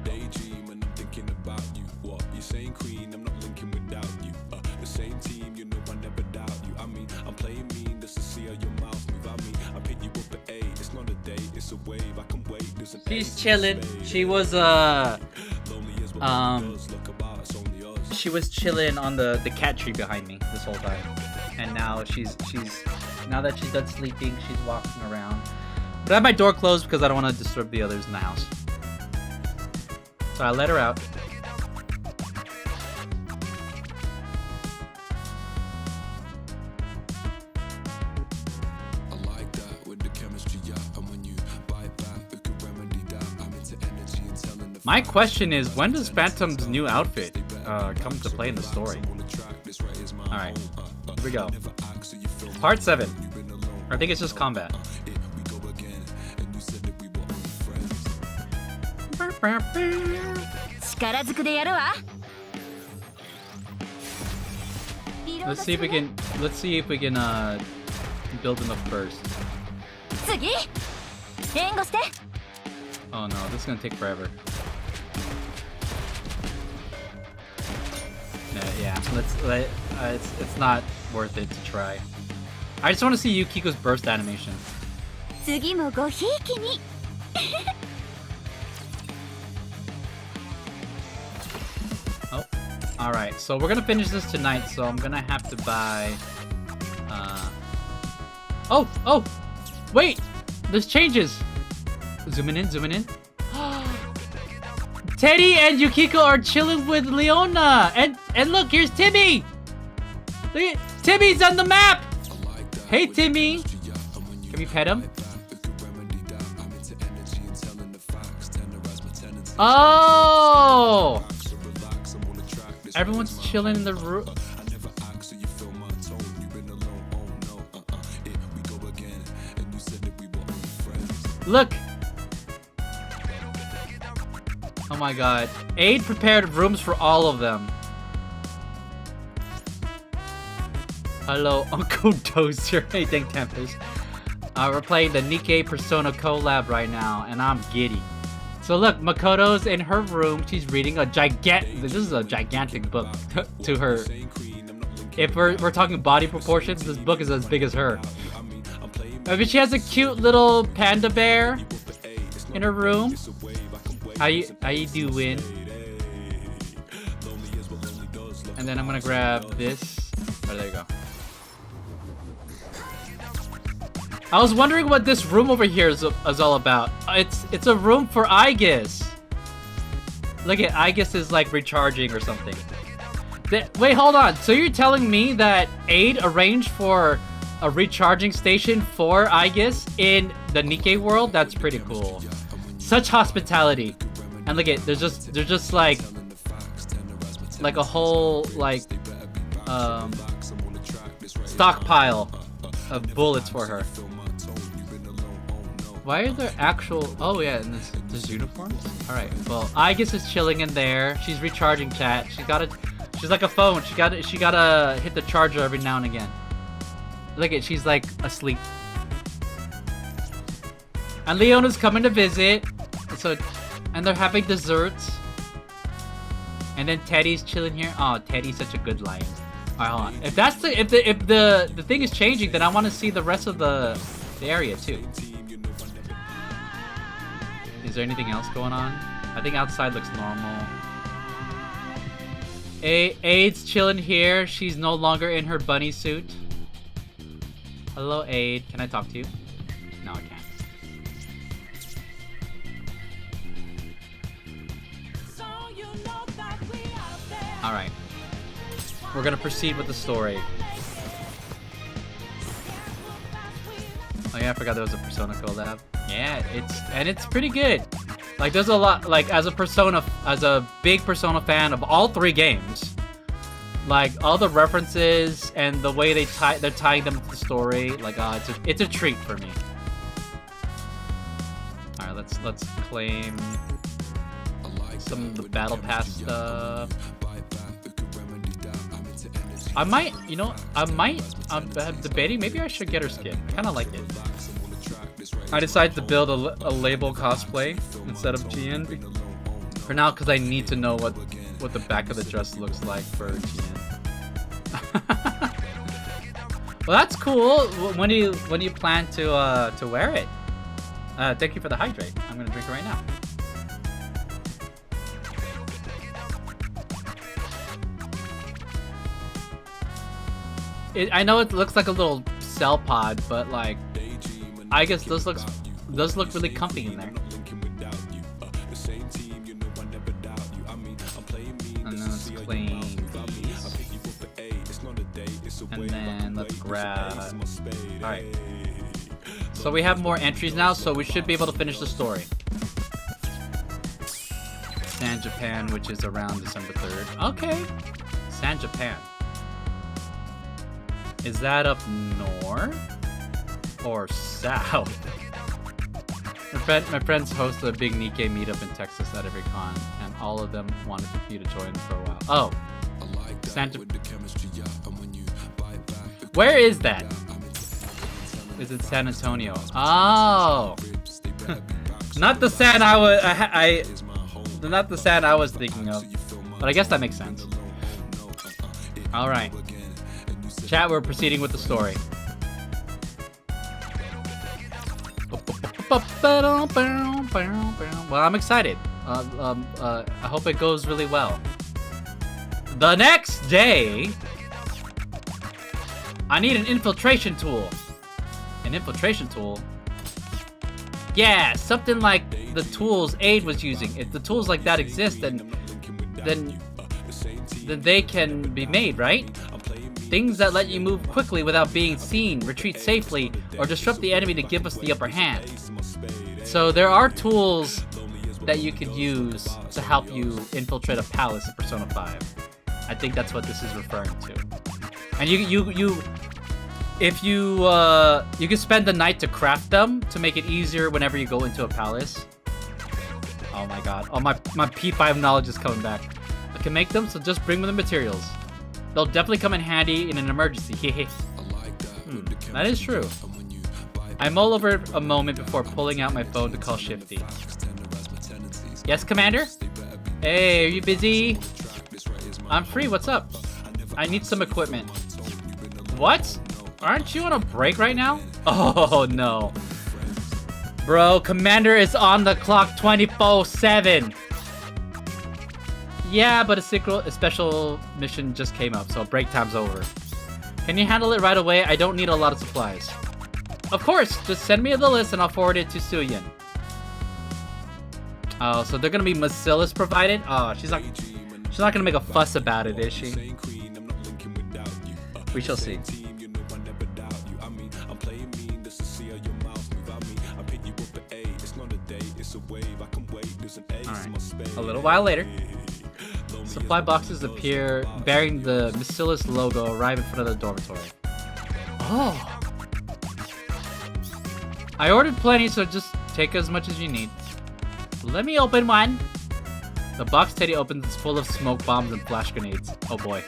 Daydream and I'm thinking about you. What you saying, Queen? I'm not linking without you. The same team, you know I never doubt you. I mean, I'm playing mean just to see how your mouth move. I mean, I pick you up at 8. It's not a date, it's a wave. I can wait. There's an She's chilling. She was she was chilling on the cat tree behind me this whole time, and now now that she's done sleeping, she's walking around. But I have my door closed because I don't want to disturb the others in the house. So I let her out. I like that with the chemistry, yeah. And when you bite back, it could remedy that. I'm into energy and telling the My question is, when does Phantom's new outfit come to play in the story? Alright, here we go. Part 7. I think it's just combat. Let's see if we can build enough first. Oh no, this is gonna take forever. Yeah, it's not worth it to try. I just want to see Yukiko's burst animation. Oh, alright, so we're gonna finish this tonight, so I'm gonna have to buy... Oh! Wait! There's changes! Zooming in. Teddy and Yukiko are chilling with Leona! And look, here's Timmy! Look at Timmy's on the map! Hey, Timmy! Can we pet him? Oh! Everyone's chilling in the room. Look! Oh my god. Aid prepared rooms for all of them. Hello, Uncle Dozer. Hey, Dank Tempest. We're playing the NIKKE Persona collab right now, and I'm giddy. So look, Makoto's in her room. She's reading a this is a gigantic book to her. If we're talking body proportions, this book is as big as her. I mean, she has a cute little panda bear in her room. How you doing? And then I'm gonna grab this. Oh, there you go. I was wondering what this room over here is all about. It's a room for Aegis. Look at Aegis is like recharging or something. Wait, hold on. So you're telling me that Aid arranged for a recharging station for Aegis in the NIKKE world? That's pretty cool. Such hospitality. And look at there's just like a whole like stockpile of bullets for her. Why are there actual... Oh yeah, and there's uniforms? Alright, well, Aegis is chilling in there. She's recharging, chat. She's like a phone. She gotta hit the charger every now and again. Look at, she's like asleep. And Leona's coming to visit. And they're having desserts. And then Teddy's chilling here. Oh, Teddy's such a good lion. Alright, hold on. If the thing is changing, then I want to see the rest of the area too. Is there anything else going on? I think outside looks normal. Aid's chilling here. She's no longer in her bunny suit. Hello, Aid. Can I talk to you? No, I can't. Alright. We're gonna proceed with the story. Oh yeah, I forgot there was a Persona collab. Yeah, it's pretty good. Like there's a lot, like as a big Persona fan of all three games, like all the references and the way they're tying them to the story, like it's a treat for me. All right, let's claim some of the battle pass stuff. I'm debating maybe I should get her skin. I kind of like it. I decided to build a label cosplay instead of GN for now because I need to know what the back of the dress looks like for GN. Well, that's cool. When do you plan to wear it? Thank you for the hydrate. I'm gonna drink it right now. I know it looks like a little cell pod, but like, I guess those look really comfy in there. And then let's clean these. And then let's grab. Alright. So we have more entries now, so we should be able to finish the story. San Japan, which is around December 3rd. Okay. San Japan. Is that up north or south? My friends host a big NIKKE meetup in Texas at every con, and all of them wanted me to join for a while. Oh, Santa. Where is that? Is it San Antonio? Oh, not the San not the San I was thinking of, but I guess that makes sense. All right. Chat, we're proceeding with the story. Well, I'm excited. I hope it goes really well. The next day, I need an infiltration tool. An infiltration tool? Yeah, something like the tools Aid was using. If the tools like that exist, then they can be made, right? Things that let you move quickly without being seen, retreat safely, or disrupt the enemy to give us the upper hand. So there are tools that you could use to help you infiltrate a palace in Persona 5. I think that's what this is referring to. And you can spend the night to craft them to make it easier whenever you go into a palace. Oh my god. Oh, my P5 knowledge is coming back. I can make them, so just bring me the materials. They'll definitely come in handy in an emergency. That is true. I mull over a moment before pulling out my phone to call Shifty. Yes, Commander? Hey, are you busy? I'm free, what's up? I need some equipment. What? Aren't you on a break right now? Oh, no. Bro, Commander is on the clock 24/7. Yeah, but a special mission just came up, so break time's over. Can you handle it right away? I don't need a lot of supplies. Of course, just send me the list and I'll forward it to Suyin. Oh, so they're gonna be Bacillus provided? Oh, she's not gonna make a fuss about it, is she? We shall see. Alright. A little while later, supply boxes appear bearing the Bacillus logo arrive in front of the dormitory. Oh! I ordered plenty, so just take as much as you need. Let me open one. The box Teddy opens is full of smoke bombs and flash grenades. Oh boy.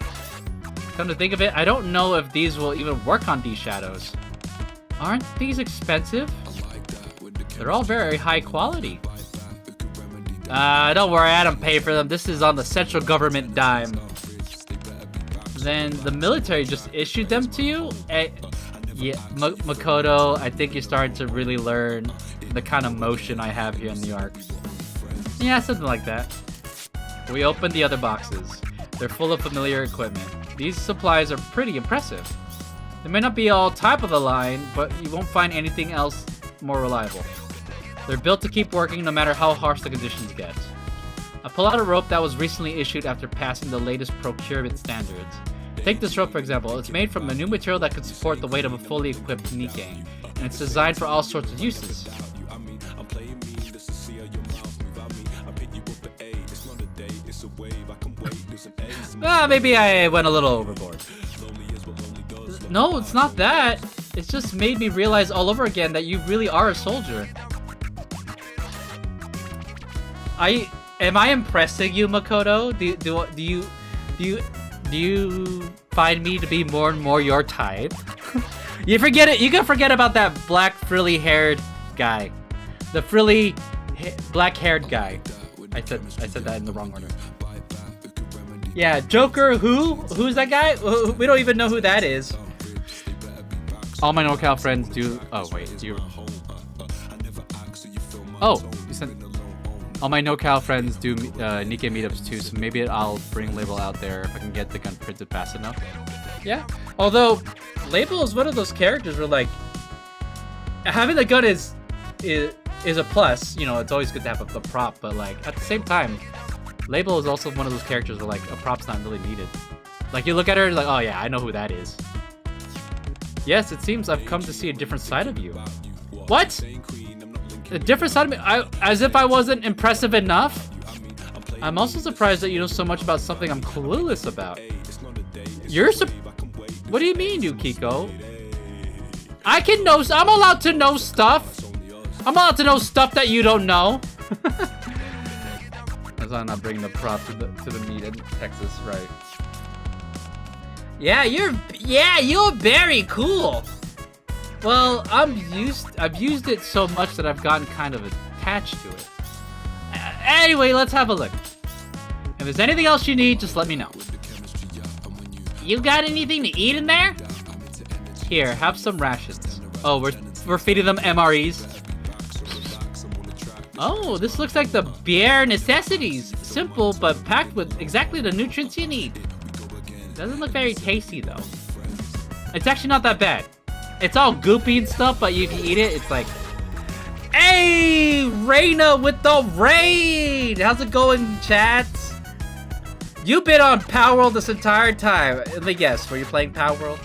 Come to think of it, I don't know if these will even work on these shadows. Aren't these expensive? They're all very high quality. Don't worry, I don't pay for them. This is on the central government dime. Then the military just issued them to you? Yeah, Makoto, I think you're starting to really learn the kind of motion I have here in New York. Yeah, something like that. We opened the other boxes. They're full of familiar equipment. These supplies are pretty impressive. They may not be all top of the line, but you won't find anything else more reliable. They're built to keep working no matter how harsh the conditions get. I pull out a rope that was recently issued after passing the latest procurement standards. Take this rope for example. It's made from a new material that could support the weight of a fully equipped NIKKE, and it's designed for all sorts of uses. Maybe I went a little overboard. No, it's not that. It's just made me realize all over again that you really are a soldier. Am I impressing you, Makoto? Do you find me to be more and more your type? You forget it. You can forget about that black frilly-haired guy, the frilly black-haired guy. I said that in the wrong order. Yeah, Joker. Who's that guy? We don't even know who that is. All my NorCal friends do. Oh wait, you. Oh, you sent. All my NorCal friends do NIKKE meetups too, so maybe I'll bring Label out there if I can get the gun printed fast enough. Yeah. Although Label is one of those characters where like having the gun is a plus. You know, it's always good to have a prop, but like at the same time, Label is also one of those characters where like a prop's not really needed. Like you look at her like, oh yeah, I know who that is. Yes, it seems I've come to see a different side of you. What? A different side of me? As if I wasn't impressive enough? I'm also surprised that you know so much about something I'm clueless about. What do you mean, Yukiko? I'm allowed to know stuff. I'm allowed to know stuff that you don't know. As I'm not bringing the prop to the meet in Texas, right? Yeah, you're very cool. Well, I've used it so much that I've gotten kind of attached to it. Anyway, let's have a look. If there's anything else you need, just let me know. You got anything to eat in there? Here, have some rations. Oh, we're feeding them MREs. Oh, this looks like the bare necessities. Simple, but packed with exactly the nutrients you need. Doesn't look very tasty, though. It's actually not that bad. It's all goopy and stuff, but if you eat it, it's like... Hey! Reina with the raid! How's it going, chat? You've been on Power World this entire time. Let me guess, were you playing Power World?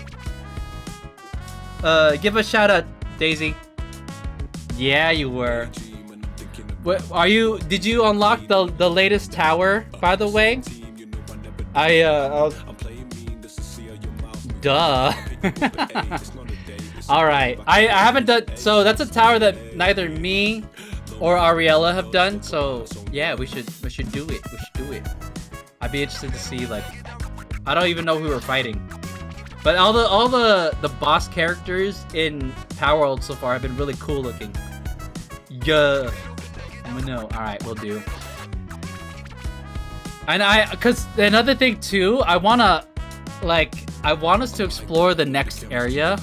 Give a shout out, Daisy. Yeah, you were. What, did you unlock the latest tower, by the way? I was... Duh. Alright, I haven't done... So that's a tower that neither me or Ariella have done, so yeah, we should do it. We should do it. I'd be interested to see, like... I don't even know who we're fighting. But all the boss characters in Power World so far have been really cool looking. Yeah. No, alright, we'll do. And cause another thing too, I want us to explore the next area.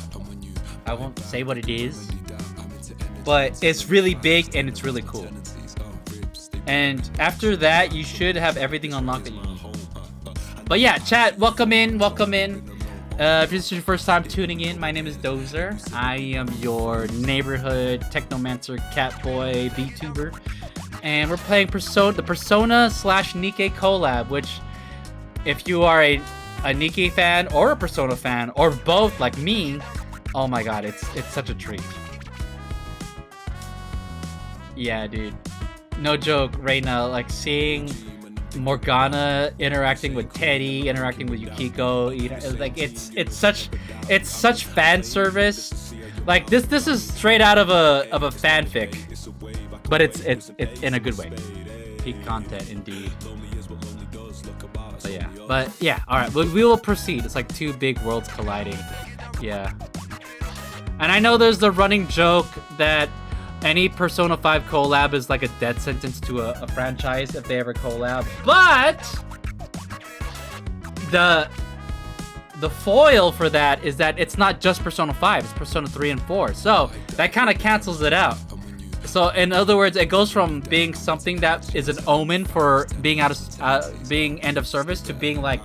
I won't say what it is, but it's really big and it's really cool. And after that, you should have everything unlocked that you need. But yeah, chat, welcome in, welcome in. If this is your first time tuning in, my name is Dozer. I am your neighborhood technomancer catboy vtuber, and we're playing the Persona / NIKKE collab. Which, if you are a NIKKE fan or a Persona fan or both like me, oh my god, it's such a treat. Yeah, dude, no joke, Reina. Like seeing Morgana interacting with Teddy, interacting with Yukiko, like it's such fan service. Like this is straight out of a fanfic, but it's in a good way. Peak content indeed. But yeah, all right, we will proceed. It's like two big worlds colliding. Yeah, and I know there's the running joke that any Persona 5 collab is like a death sentence to a franchise if they ever collab. But the foil for that is that it's not just Persona 5, it's Persona 3 and 4. So that kind of cancels it out. So in other words, it goes from being something that is an omen for being being end of service to being like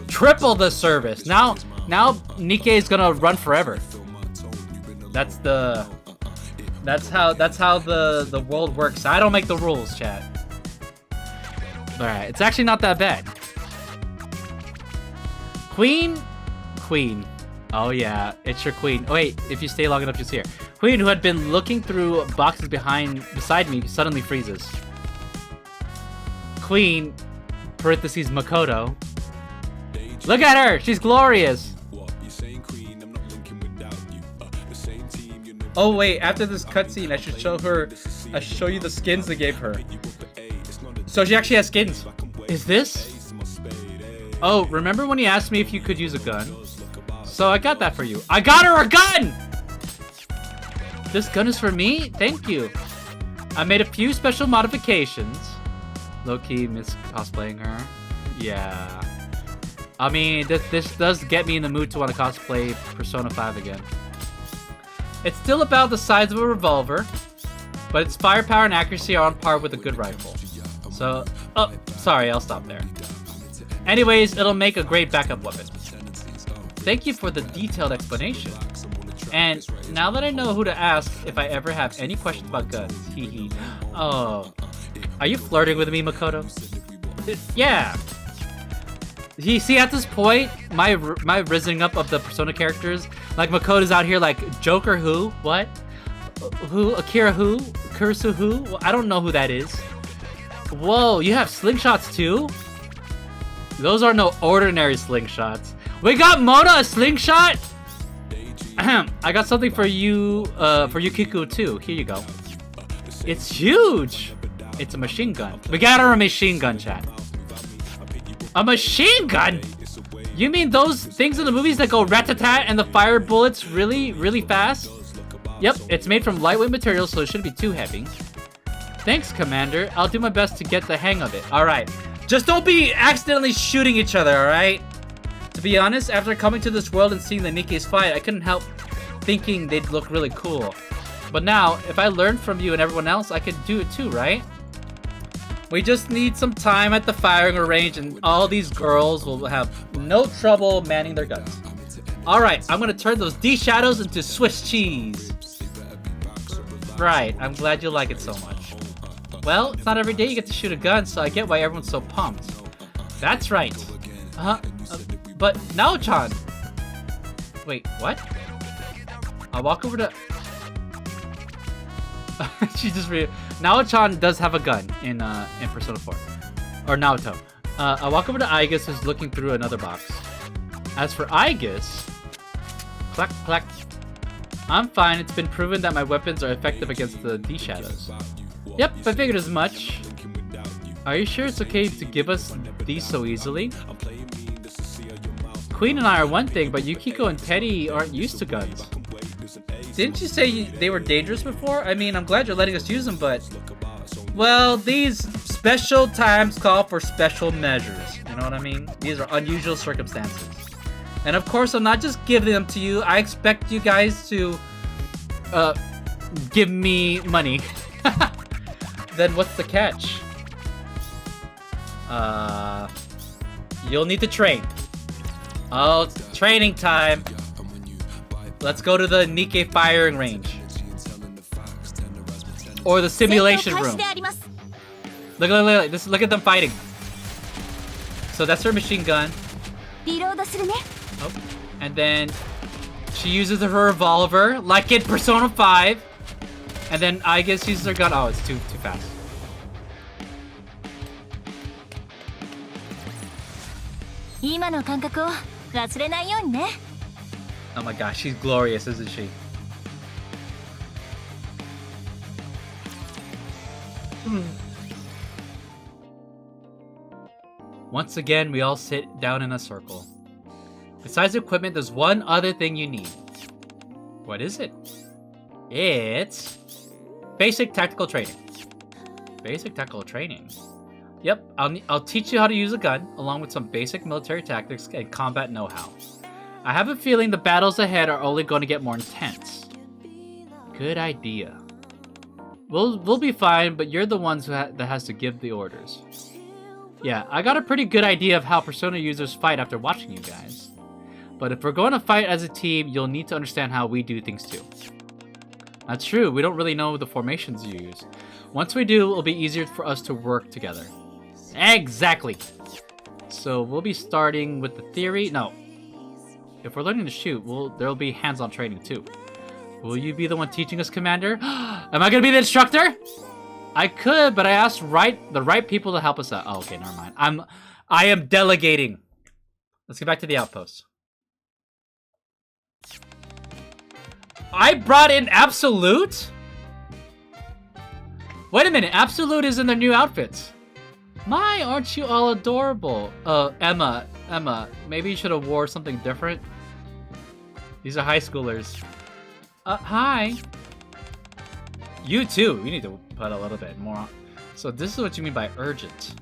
triple the service. Now NIKKE is gonna run forever. That's how the world works. I don't make the rules, chat. Alright, it's actually not that bad. Queen. Oh yeah, it's your queen. Oh wait, if you stay long enough, you'll see her. Queen, who had been looking through boxes beside me, suddenly freezes. Queen, parentheses Makoto. Look at her, she's glorious. Oh wait, after this cutscene, I should show you the skins they gave her. So she actually has skins. Is this? Oh, remember when you asked me if you could use a gun? So I got that for you. I got her a gun! This gun is for me? Thank you. I made a few special modifications. Low-key miss cosplaying her. Yeah. I mean, this does get me in the mood to want to cosplay Persona 5 again. It's still about the size of a revolver, but its firepower and accuracy are on par with a good rifle. So, oh, sorry, I'll stop there. Anyways, it'll make a great backup weapon. Thank you for the detailed explanation. And now that I know who to ask if I ever have any questions about guns, hehe. Oh, are you flirting with me, Makoto? Yeah. You see, at this point, my rising up of the Persona characters, like Makoto's out here like, Joker who? What? Who? Akira who? Kurisu who? Well, I don't know who that is. Whoa, you have slingshots too? Those are no ordinary slingshots. We got Mona a slingshot? Ahem, I got something for you, for Yukiko too. Here you go. It's huge! It's a machine gun. We got her a machine gun, chat. A machine gun? You mean those things in the movies that go rat-a-tat and the fire bullets really, really fast? Yep, it's made from lightweight material, so it shouldn't be too heavy. Thanks, Commander. I'll do my best to get the hang of it. Alright. Just don't be accidentally shooting each other, alright? To be honest, after coming to this world and seeing the NIKKE's fight, I couldn't help thinking they'd look really cool. But now, if I learned from you and everyone else, I could do it too, right? We just need some time at the firing range and all these girls will have no trouble manning their guns. Alright, I'm gonna turn those D-shadows into Swiss cheese. Right, I'm glad you like it so much. Well, it's not every day you get to shoot a gun, so I get why everyone's so pumped. That's right. But Nao-chan! Wait, what? I'll walk over to... she just Nao-chan does have a gun in Persona 4. Or Naoto. I'll walk over to Aigis, who's looking through another box. As for Aigis... Clack, clack. I'm fine. It's been proven that my weapons are effective against the D-shadows. Yep, I figured as much. Are you sure it's okay to give us these so easily? Queen and I are one thing, but Yukiko and Teddy aren't used to guns. Didn't you say they were dangerous before? I mean, I'm glad you're letting us use them, but... Well, these special times call for special measures. You know what I mean? These are unusual circumstances. And of course, I'm not just giving them to you. I expect you guys to... give me money. Then what's the catch? You'll need to train. Oh, it's training time. Let's go to the NIKKE firing range. Or the simulation room. Look at them fighting. So that's her machine gun. Oh, and then she uses her revolver, like in Persona 5. And then I guess uses her gun. Oh, it's too fast. Oh my gosh, she's glorious, isn't she? Once again, we all sit down in a circle. Besides equipment, there's one other thing you need. What is it? It's basic tactical training. Basic tactical training. Yep, I'll teach you how to use a gun, along with some basic military tactics and combat know-how. I have a feeling the battles ahead are only going to get more intense. Good idea. We'll be fine, but you're the ones that has to give the orders. Yeah, I got a pretty good idea of how Persona users fight after watching you guys. But if we're going to fight as a team, you'll need to understand how we do things too. That's true, we don't really know the formations you use. Once we do, it'll be easier for us to work together. Exactly! So we'll be starting with the theory. No. If we're learning to shoot, there'll be hands-on training too. Will you be the one teaching us, Commander? Am I gonna be the instructor? I could, but I asked the right people to help us out. Oh, okay, never mind. I am delegating. Let's get back to the outpost. I brought in Absolute? Wait a minute, Absolute is in their new outfits. My, aren't you all adorable? Emma, maybe you should have wore something different. These are high schoolers. Hi. You too, you need to put a little bit more on. So this is what you mean by urgent.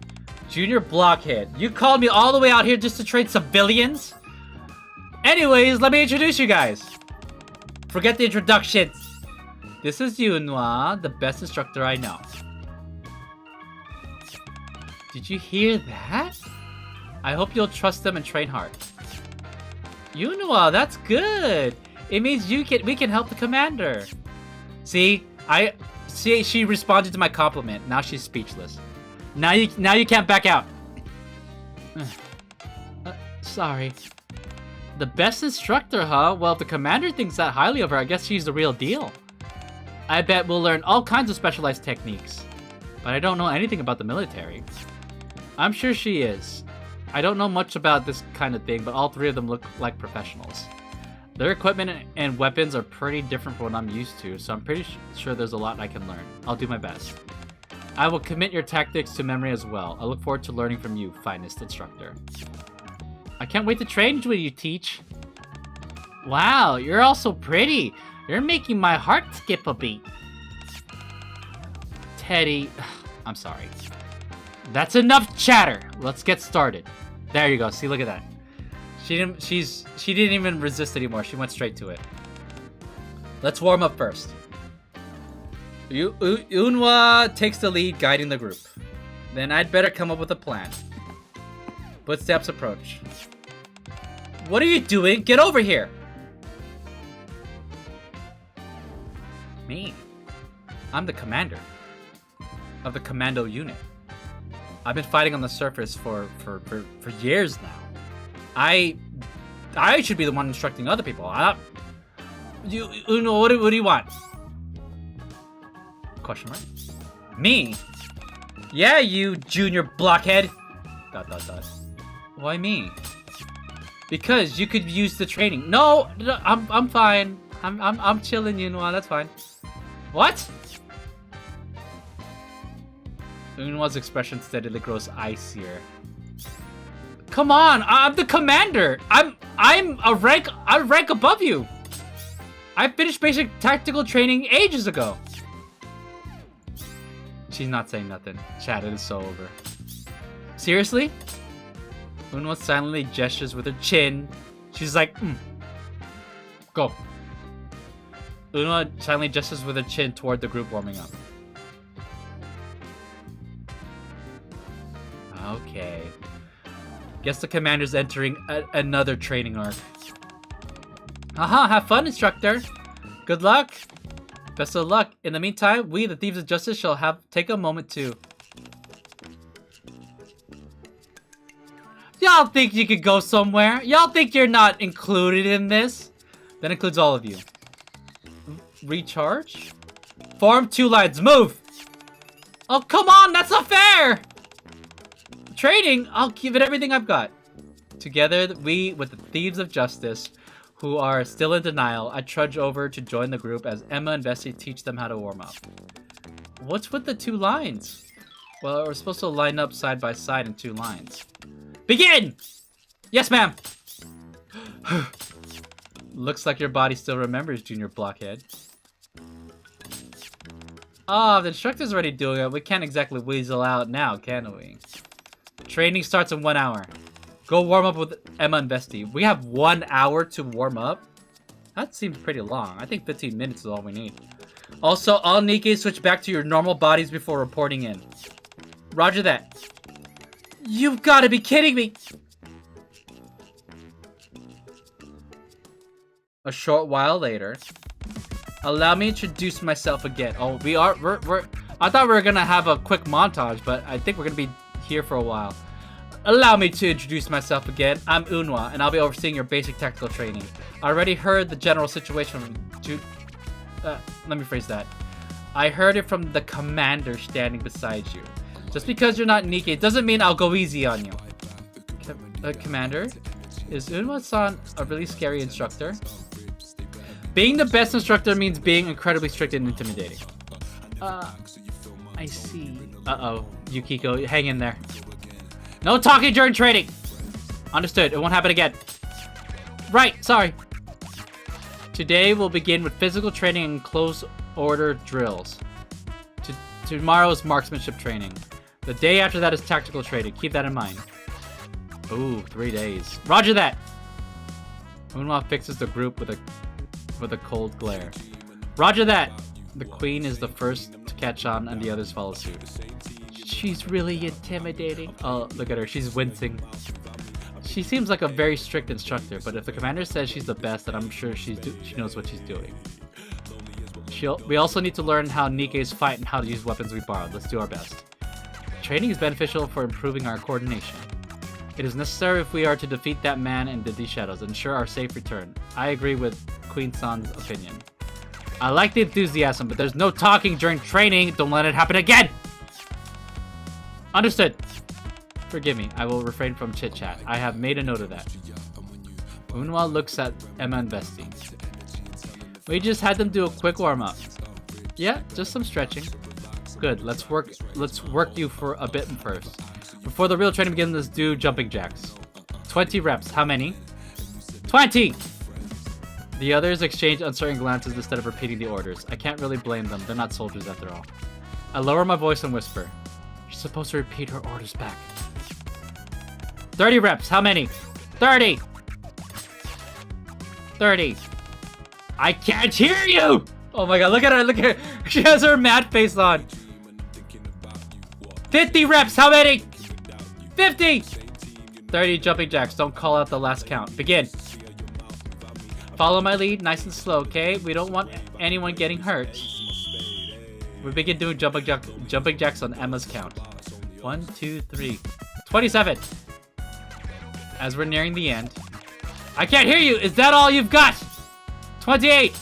Junior blockhead. You called me all the way out here just to train civilians? Anyways, let me introduce you guys. Forget the introductions. This is Yunwa, the best instructor I know. Did you hear that? I hope you'll trust them and train hard. Yunwa, that's good. It means we can help the commander. See, she responded to my compliment. Now she's speechless. Now you can't back out. Sorry. The best instructor, huh? Well, if the commander thinks that highly of her, I guess she's the real deal. I bet we'll learn all kinds of specialized techniques. But I don't know anything about the military. I'm sure she is. I don't know much about this kind of thing, but all three of them look like professionals. Their equipment and weapons are pretty different from what I'm used to, so I'm pretty sure there's a lot I can learn. I'll do my best. I will commit your tactics to memory as well. I look forward to learning from you, finest instructor. I can't wait to train with you, teach. Wow, you're all so pretty. You're making my heart skip a beat. Teddy, I'm sorry. That's enough chatter. Let's get started. There you go. See, look at that. She didn't even resist anymore. She went straight to it. Let's warm up first. Yunwa takes the lead, guiding the group. Then I'd better come up with a plan. Footsteps approach. What are you doing? Get over here! Me? I'm the commander of the commando unit. I've been fighting on the surface for years now. I should be the one instructing other people. Uno, what do you want? Question mark. Me? Yeah, you junior blockhead. ... Why me? Because you could use the training. No, I'm fine. I'm chilling, Yunwa. That's fine. What? Yunwa's expression steadily grows icier. Come on, I'm the commander. I'm a rank above you. I finished basic tactical training ages ago. She's not saying nothing. Chat, it is so over. Seriously? Yunwa silently gestures with her chin. She's like, Go. Yunwa silently gestures with her chin toward the group warming up. Okay. Guess the commander's entering another training arc. Haha, have fun, instructor. Good luck. Best of luck. In the meantime, we, the Thieves of Justice, shall take a moment to... Y'all think you could go somewhere? Y'all think you're not included in this? That includes all of you. Recharge? Form 2 lines. Move! Oh, come on! That's not fair! Training? I'll give it everything I've got. Together, we, with the Thieves of Justice, who are still in denial, I trudge over to join the group as Emma and Bessie teach them how to warm up. What's with the 2 lines? Well, we're supposed to line up side by side in 2 lines. Begin! Yes, ma'am! Looks like your body still remembers, Junior Blockhead. Oh, the instructor's already doing it. We can't exactly weasel out now, can we? Training starts in 1 hour. Go warm up with Emma and Bestie. We have 1 hour to warm up? That seems pretty long. I think 15 minutes is all we need. Also, all Nikke switch back to your normal bodies before reporting in. Roger that. You've got to be kidding me! A short while later, allow me to introduce myself again. Oh, I thought we were gonna have a quick montage, but I think we're gonna be here for a while. Allow me to introduce myself again. I'm Unwa, and I'll be overseeing your basic tactical training. I already heard the general situation from let me phrase that. I heard it from the commander standing beside you. Just because you're not Nikke doesn't mean I'll go easy on you. Commander? Is Unwa-san a really scary instructor? Being the best instructor means being incredibly strict and intimidating. I see. Uh-oh. Yukiko, hang in there. No talking during training! Understood. It won't happen again. Right, sorry. Today we'll begin with physical training and close order drills. Tomorrow's marksmanship training. The day after that is tactical training. Keep that in mind. Ooh, 3 days. Roger that! Unwa fixes the group with a cold glare. Roger that! The queen is the first to catch on and the others follow suit. She's really intimidating. Oh, look at her. She's wincing. She seems like a very strict instructor, but if the commander says she's the best, then I'm sure she knows what she's doing. We also need to learn how Nikke's fight and how to use weapons we borrowed. Let's do our best. Training is beneficial for improving our coordination. It is necessary if we are to defeat that man in the shadows and ensure our safe return. I agree with Queen San's opinion. I like the enthusiasm, but there's no talking during training. Don't let it happen again! Understood. Forgive me. I will refrain from chit-chat. I have made a note of that. Unwa looks at Emma and Bestie. We just had them do a quick warm-up. Yeah, just some stretching. Good. Let's work you for a bit first. Before the real training begins, let's do jumping jacks. 20 reps. How many? 20! The others exchange uncertain glances instead of repeating the orders. I can't really blame them. They're not soldiers after all. I lower my voice and whisper. She's supposed to repeat her orders back. 30 reps. How many? 30! 30. I can't hear you! Oh my god, look at her, look at her. She has her mad face on. 50 reps. How many? 50! 30 jumping jacks. Don't call out the last count. Begin. Follow my lead, nice and slow, okay? We don't want anyone getting hurt. We begin doing jumping jacks on Emma's count. 1, 2, 3. 27! As we're nearing the end. I can't hear you! Is that all you've got? 28!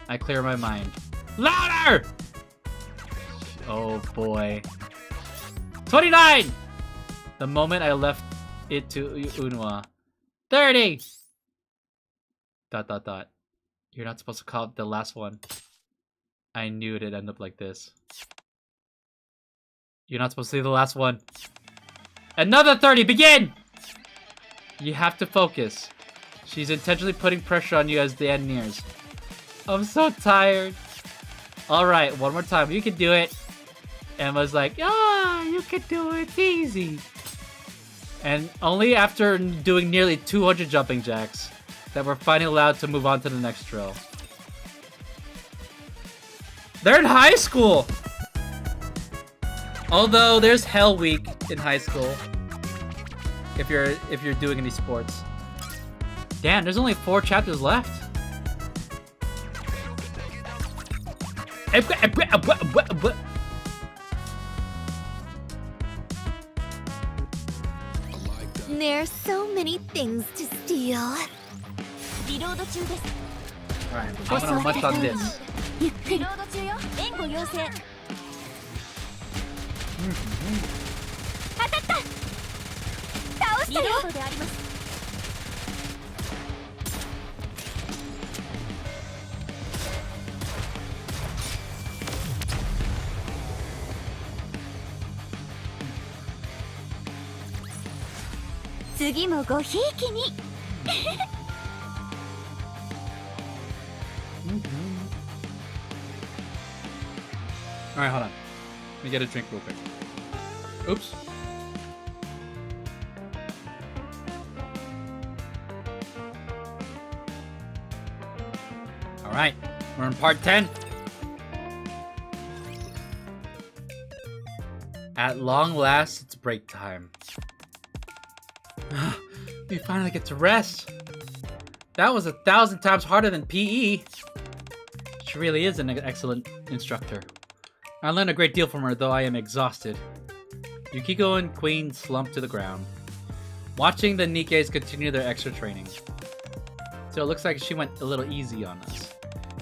I clear my mind. Louder! Oh boy. 29! The moment I left it to Unwa. 30! ... You're not supposed to call it the last one. I knew it'd end up like this. You're not supposed to say the last one. Another 30! Begin! You have to focus. She's intentionally putting pressure on you as the end nears. I'm so tired. Alright, one more time. You can do it. Emma's like, ah, you can do it. It's easy. And only after doing nearly 200 jumping jacks that we're finally allowed to move on to the next drill. They're in high school! Although there's Hell Week in high school. if you're doing any sports. Damn, there's only 4 chapters left. There's so many things to steal. リロード中です。 Alright, I'm gonna munch on this. ゆっくり。リロード中よ。援護要請。当たった。倒したよ。リロードであります。 次もごひいきに。Alright, hold on. Let me get a drink real quick. Oops. Alright, we're in part 10. At long last, it's break time. We finally get to rest. That was 1,000 times harder than PE. She really is an excellent instructor. I learned a great deal from her, though I am exhausted. Yukiko and Queen slump to the ground, watching the Nikkes continue their extra training. So it looks like she went a little easy on us.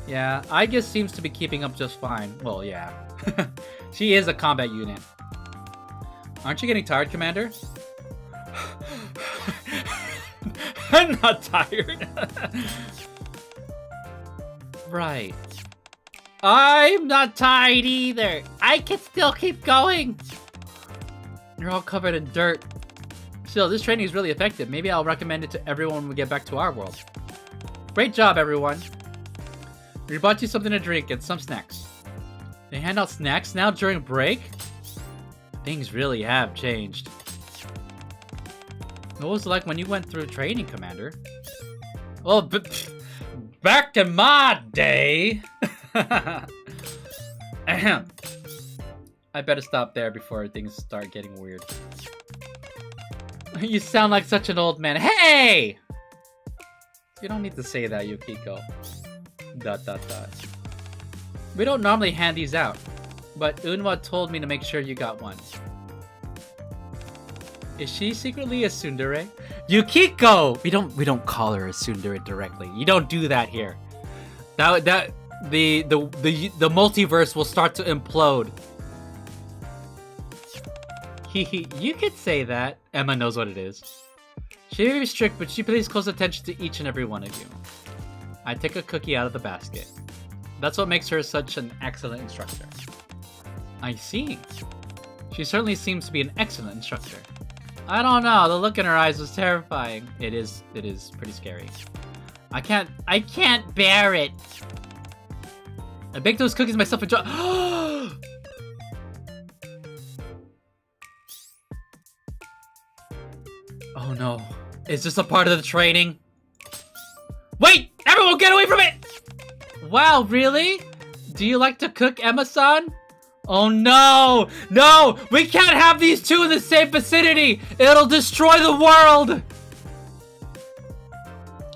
Yeah, I guess seems to be keeping up just fine. Well, yeah. She is a combat unit. Aren't you getting tired, Commander? I'm not tired. Right. I'm not tired either. I can still keep going. You're all covered in dirt. Still, this training is really effective. Maybe I'll recommend it to everyone when we get back to our world. Great job, everyone. We brought you something to drink and some snacks. They hand out snacks now during break? Things really have changed. What was it like when you went through training, Commander? Well, back in my day... Ahem. I better stop there before things start getting weird. You sound like such an old man. Hey! You don't need to say that, Yukiko. ... We don't normally hand these out, but Unwa told me to make sure you got one. Is she secretly a tsundere? Yukiko! We don't call her a tsundere directly. You don't do that here. The multiverse will start to implode. You could say that. Emma knows what it is. She may be strict, but she pays close attention to each and every one of you. I take a cookie out of the basket. That's what makes her such an excellent instructor. I see. She certainly seems to be an excellent instructor. I don't know, the look in her eyes was terrifying. It is pretty scary. I can't bear it. I baked those cookies myself and Oh no. Is this a part of the training? Wait! Everyone get away from it! Wow, really? Do you like to cook, Emma-san? Oh no! No! We can't have these two in the same vicinity! It'll destroy the world!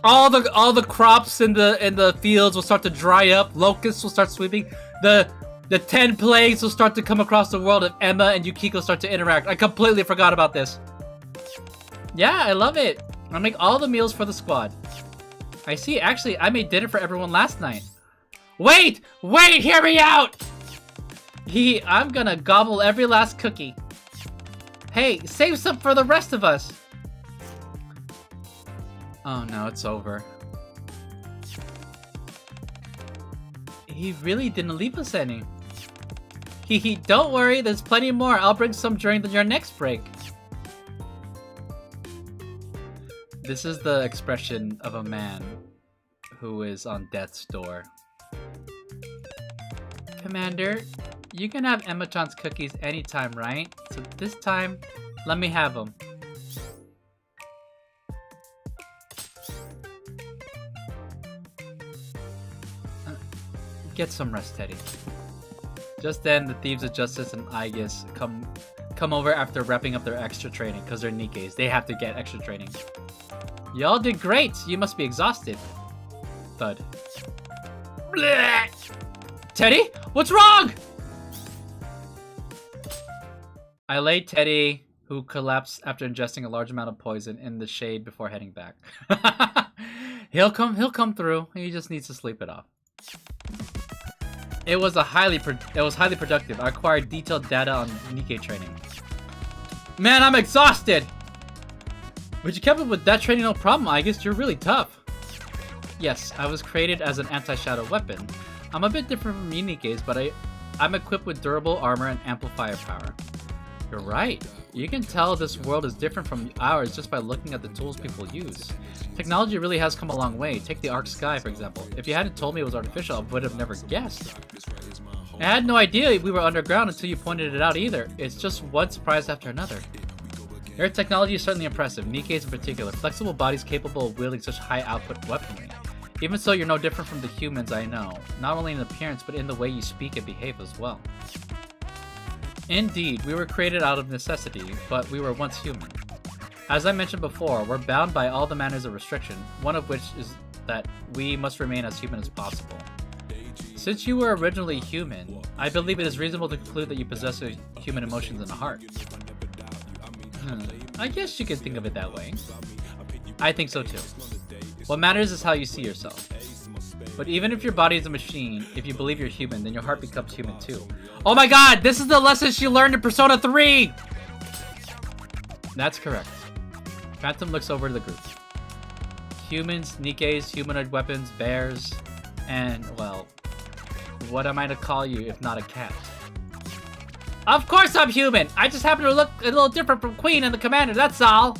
All the crops in the fields will start to dry up, locusts will start sweeping, the 10 plagues will start to come across the world if Emma and Yukiko start to interact. I completely forgot about this. Yeah, I love it. I'll make all the meals for the squad. I see, actually, I made dinner for everyone last night. Wait! Wait, hear me out! I'm gonna gobble every last cookie. Hey, save some for the rest of us. Oh no, it's over. He really didn't leave us any. Don't worry, there's plenty more. I'll bring some during your next break. This is the expression of a man who is on death's door. Commander, you can have Emma-chan's cookies anytime, right? So this time, let me have them. Get some rest, Teddy. Just then, the Thieves of Justice and Aegis come come over after wrapping up their extra training because they're Nikkes. They have to get extra training. Y'all did great. You must be exhausted. Thud. Blech. Teddy, what's wrong? I laid Teddy, who collapsed after ingesting a large amount of poison, in the shade before heading back. He'll come through. He just needs to sleep it off. It was highly productive. I acquired detailed data on Nikke training. Man, I'm exhausted. But you kept up with that training, no problem. I guess you're really tough. Yes, I was created as an anti-shadow weapon. I'm a bit different from you Nikkes, but I'm equipped with durable armor and ample firepower. You're right. You can tell this world is different from ours just by looking at the tools people use. Technology really has come a long way. Take the Arc Sky, for example. If you hadn't told me it was artificial, I would have never guessed. I had no idea we were underground until you pointed it out either. It's just one surprise after another. Your technology is certainly impressive, Nikkes in particular. Flexible bodies capable of wielding such high output weaponry. Even so, you're no different from the humans I know. Not only in appearance, but in the way you speak and behave as well. Indeed, we were created out of necessity, but we were once human. As I mentioned before, we're bound by all the manners of restriction, one of which is that we must remain as human as possible. Since you were originally human, I believe it is reasonable to conclude that you possess human emotions and a heart. I guess you could think of it that way. I think so too. What matters is how you see yourself. But even if your body is a machine, if you believe you're human, then your heart becomes human too. Oh my god, this is the lesson she learned in Persona 3! That's correct. Phantom looks over to the group. Humans, Nikkes, humanoid weapons, bears, and, well, what am I to call you if not a cat? Of course I'm human! I just happen to look a little different from Queen and the Commander, that's all!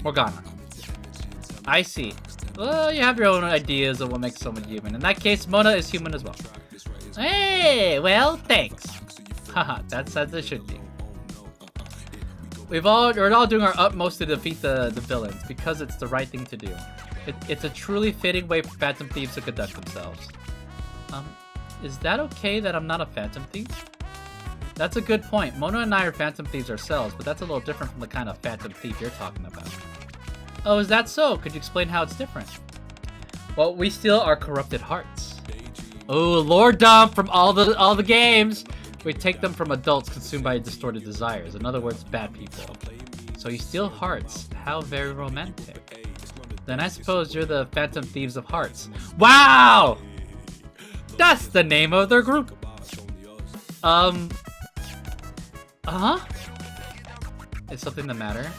Morgana. I see. Well, you have your own ideas of what makes someone human. In that case, Mona is human as well. Hey, well, thanks. Haha, that's as it should be. We're all doing our utmost to defeat the villains, because it's the right thing to do. It's a truly fitting way for Phantom Thieves to conduct themselves. Is that okay that I'm not a Phantom Thief? That's a good point. Mona and I are Phantom Thieves ourselves, but that's a little different from the kind of Phantom Thief you're talking about. Oh, is that so? Could you explain how it's different? Well, we steal our corrupted hearts. Oh, lore dump from all the games! We take them from adults consumed by distorted desires. In other words, bad people. So you steal hearts. How very romantic. Then I suppose you're the Phantom Thieves of Hearts. Wow! That's the name of their group. Is something the matter?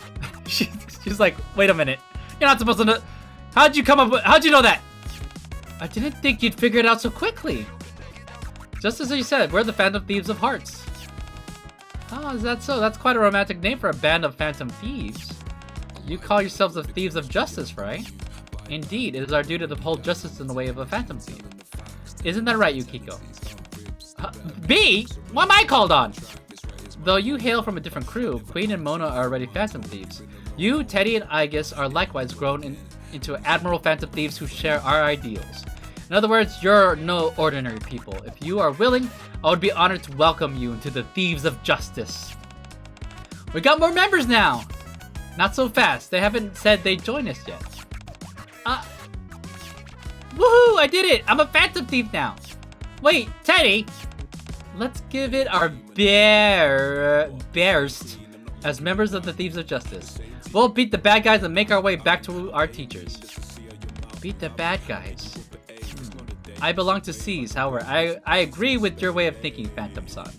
She's like, wait a minute. You're not supposed to know. How'd you know that? I didn't think you'd figure it out so quickly. Just as you said, we're the Phantom Thieves of Hearts. Oh, is that so? That's quite a romantic name for a band of Phantom Thieves. You call yourselves the Thieves of Justice, right? Indeed, it is our duty to uphold justice in the way of a Phantom Thief. Isn't that right, Yukiko? Me? What am I called on? Though you hail from a different crew, Queen and Mona are already Phantom Thieves. You, Teddy, and Aegis are likewise grown into Admiral Phantom Thieves who share our ideals. In other words, you're no ordinary people. If you are willing, I would be honored to welcome you into the Thieves of Justice. We got more members now! Not so fast. They haven't said they'd join us yet. Woohoo! I did it! I'm a Phantom Thief now! Wait, Teddy! Let's give it our best as members of the Thieves of Justice. We'll beat the bad guys and make our way back to our teachers. Beat the bad guys? I belong to C's, however, I agree with your way of thinking, Phantom-san.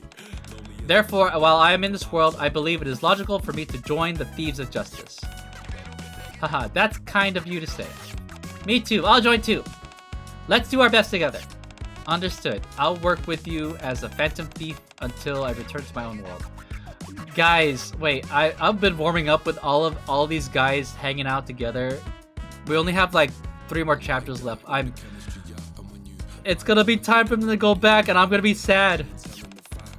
Therefore, while I am in this world, I believe it is logical for me to join the Thieves of Justice. Haha, that's kind of you to say. Me too, I'll join too. Let's do our best together. Understood. I'll work with you as a Phantom Thief until I return to my own world. Guys, wait, I've been warming up with all these guys hanging out together. We only have like 3 more chapters left. It's gonna be time for them to go back and I'm gonna be sad.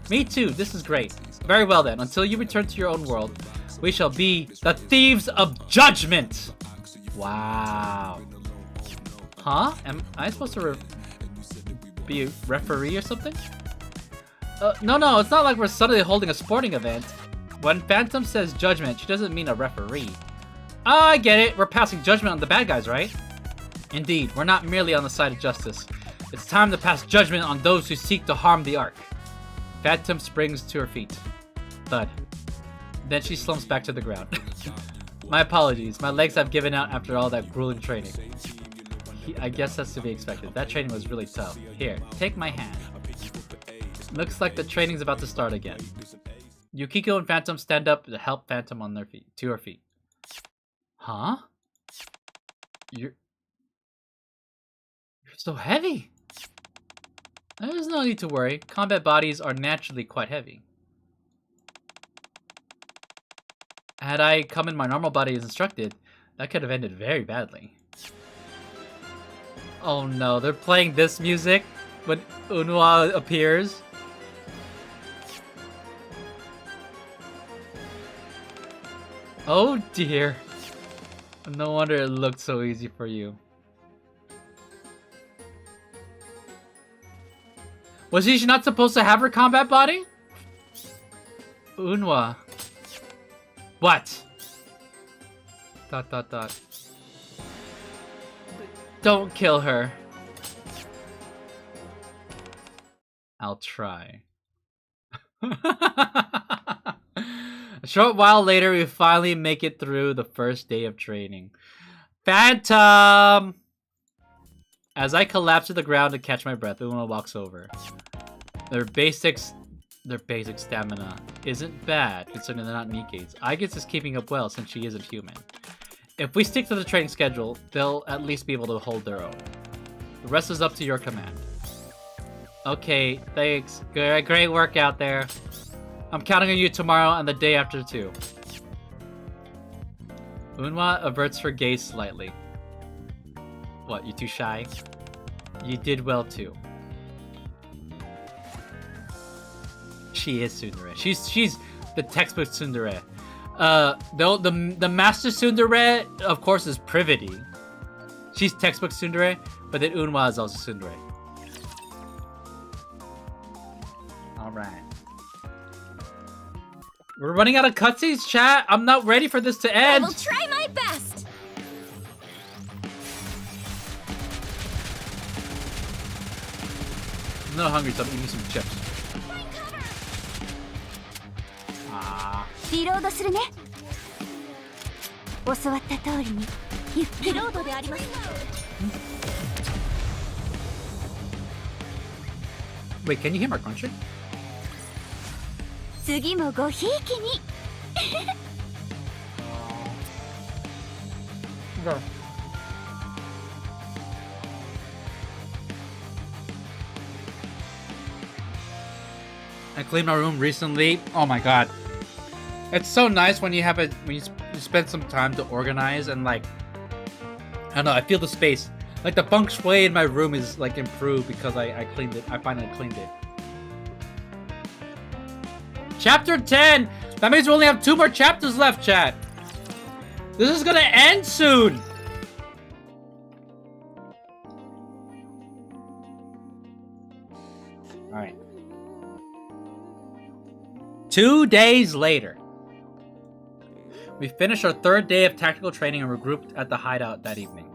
Me too, this is great. Very well then, until you return to your own world, we shall be the Thieves of Judgment! Wow. Huh? Am I supposed to be a referee or something? No, it's not like we're suddenly holding a sporting event. When Phantom says judgment, she doesn't mean a referee. Oh, I get it. We're passing judgment on the bad guys, right? Indeed, we're not merely on the side of justice. It's time to pass judgment on those who seek to harm the Ark. Phantom springs to her feet. Thud. Then she slumps back to the ground. My apologies. My legs have given out after all that grueling training. I guess that's to be expected. That training was really tough. Here, take my hand. Looks like the training's about to start again. Yukiko and Phantom stand up to help Phantom on their feet, to her feet. Huh? You're so heavy. There's no need to worry. Combat bodies are naturally quite heavy. Had I come in my normal body as instructed, that could have ended very badly. Oh no, they're playing this music when Unwa appears. Oh dear. No wonder it looked so easy for you. Was she not supposed to have her combat body? Unwa. What? ... Don't kill her. I'll try. A short while later, we finally make it through the first day of training. Phantom! As I collapse to the ground to catch my breath, Una walks over. Their basic stamina isn't bad, considering they're not Nikke's. Agus is keeping up well since she isn't human. If we stick to the training schedule, they'll at least be able to hold their own. The rest is up to your command. Okay, thanks. Great work out there. I'm counting on you tomorrow and the day after too. Unwa averts her gaze slightly. What, you too shy? You did well too. She is tsundere. She's the textbook tsundere. The master tsundere, of course, is Privity. She's textbook tsundere, but then Unwa is also tsundere. Alright. We're running out of cutscenes, chat. I'm not ready for this to end. I will try my best. I'm not hungry, so I'm eating some chips. Ah. リロードするね。教わった通りにリロードであります。Wait, can you hear my crunching? 次もごひいきに。Okay. I cleaned my room recently. Oh my god. It's so nice when you have you spend some time to organize and like, I don't know, I feel the space. Like the feng shui in my room is like improved because I cleaned it. I finally cleaned it. Chapter 10! That means we only have 2 more chapters left, chat. This is gonna end soon! Alright. 2 days later. We finished our 3rd day of tactical training and regrouped at the hideout that evening.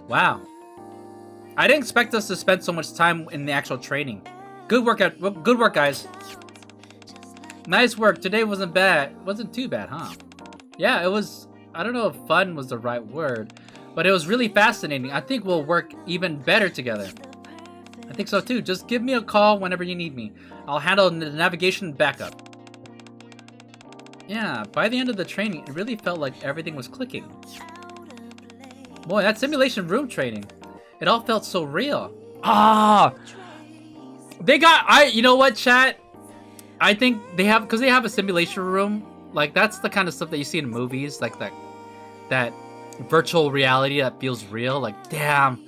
Wow. I didn't expect us to spend so much time in the actual training. Good work, guys. Nice work. Today wasn't bad. Wasn't too bad, huh? Yeah, it was... I don't know if fun was the right word, but it was really fascinating. I think we'll work even better together. I think so too. Just give me a call whenever you need me. I'll handle the navigation and backup. Yeah, by the end of the training, it really felt like everything was clicking. Boy, that simulation room training. It all felt so real. Ah! They got... you know what, chat? I think they have... Because they have a simulation room. Like, that's the kind of stuff that you see in movies. Like, that virtual reality that feels real. Like, damn.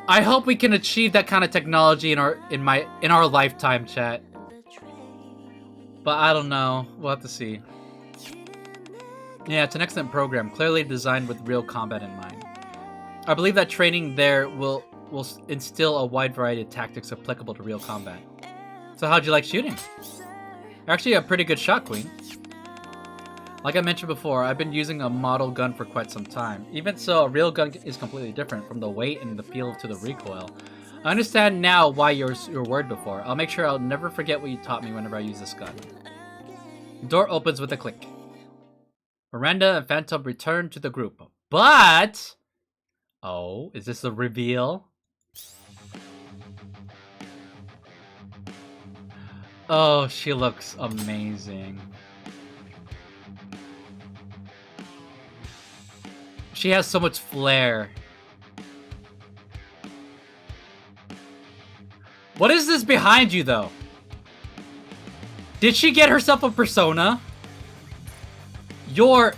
I hope we can achieve that kind of technology in our lifetime, chat. But I don't know. We'll have to see. Yeah, it's an excellent program, clearly designed with real combat in mind. I believe that training there will instill a wide variety of tactics applicable to real combat. So how'd you like shooting? Actually, a pretty good shot, Queen. Like I mentioned before, I've been using a model gun for quite some time. Even so, a real gun is completely different from the weight and the feel to the recoil. I understand now why you were worried before. I'll make sure I'll never forget what you taught me whenever I use this gun. The door opens with a click. Miranda and Phantom return to the group. But... oh, is this a reveal? Oh, she looks amazing. She has so much flair. What is this behind you, though? Did she get herself a persona? You're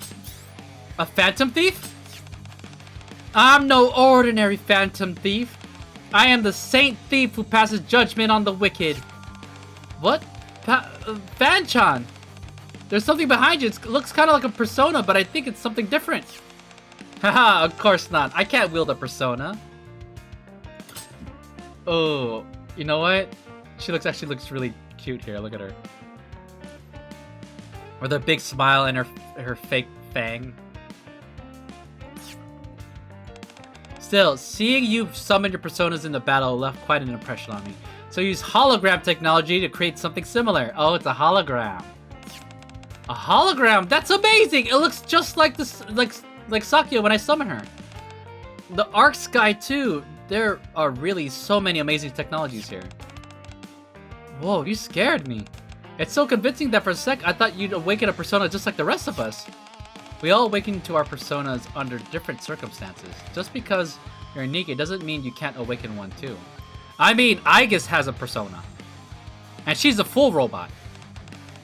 a phantom thief? I'm no ordinary phantom thief. I am the saint thief who passes judgment on the wicked. What? Fan-chan! There's something behind you. It looks kind of like a persona, but I think it's something different. Haha, of course not. I can't wield a persona. Oh, you know what? She actually looks really cute here. Look at her. With a big smile and her fake fang. Still, seeing you summon your personas in the battle left quite an impression on me. So use hologram technology to create something similar. Oh, it's a hologram. A hologram? That's amazing! It looks just like this, like Sakya when I summon her. The Arc Sky too. There are really so many amazing technologies here. Whoa, you scared me. It's so convincing that for a sec I thought you'd awaken a persona just like the rest of us. We all awaken to our personas under different circumstances. Just because you're NIKKE doesn't mean you can't awaken one too. I mean, Aegis has a persona. And she's a full robot.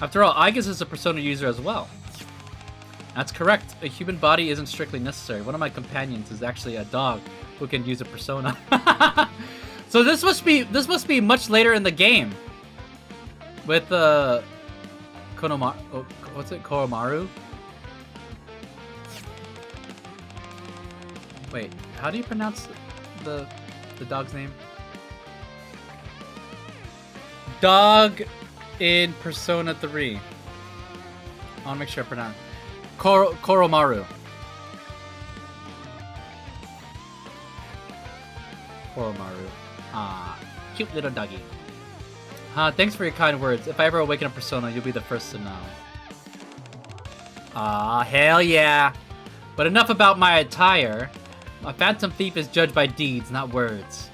After all, Aegis is a persona user as well. That's correct. A human body isn't strictly necessary. One of my companions is actually a dog who can use a persona. So this must be much later in the game. With Konomaru, oh, what's it? Koromaru? Wait, how do you pronounce the dog's name? Dog in Persona 3. I want to make sure I pronounce it. Koromaru. Koromaru. Ah, cute little doggy. Thanks for your kind words. If I ever awaken a persona, you'll be the first to know. Ah, hell yeah. But enough about my attire. A phantom thief is judged by deeds, not words.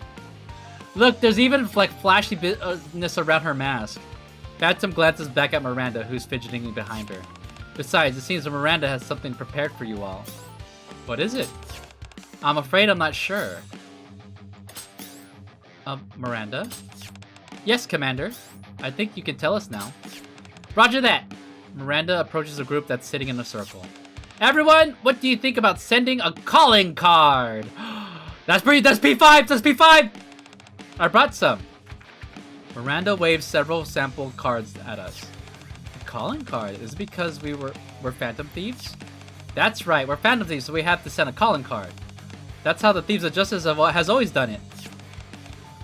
Look, there's even like flashiness around her mask. Phantom glances back at Miranda, who's fidgeting behind her. Besides, it seems that Miranda has something prepared for you all. What is it? I'm afraid I'm not sure. Miranda? Yes, Commander. I think you can tell us now. Roger that! Miranda approaches a group that's sitting in a circle. Everyone, what do you think about sending a calling card? That's P5! That's P5! I brought some. Miranda waves several sample cards at us. A calling card? Is it because we're phantom thieves? That's right, we're phantom thieves, so we have to send a calling card. That's how the Thieves of Justice has always done it.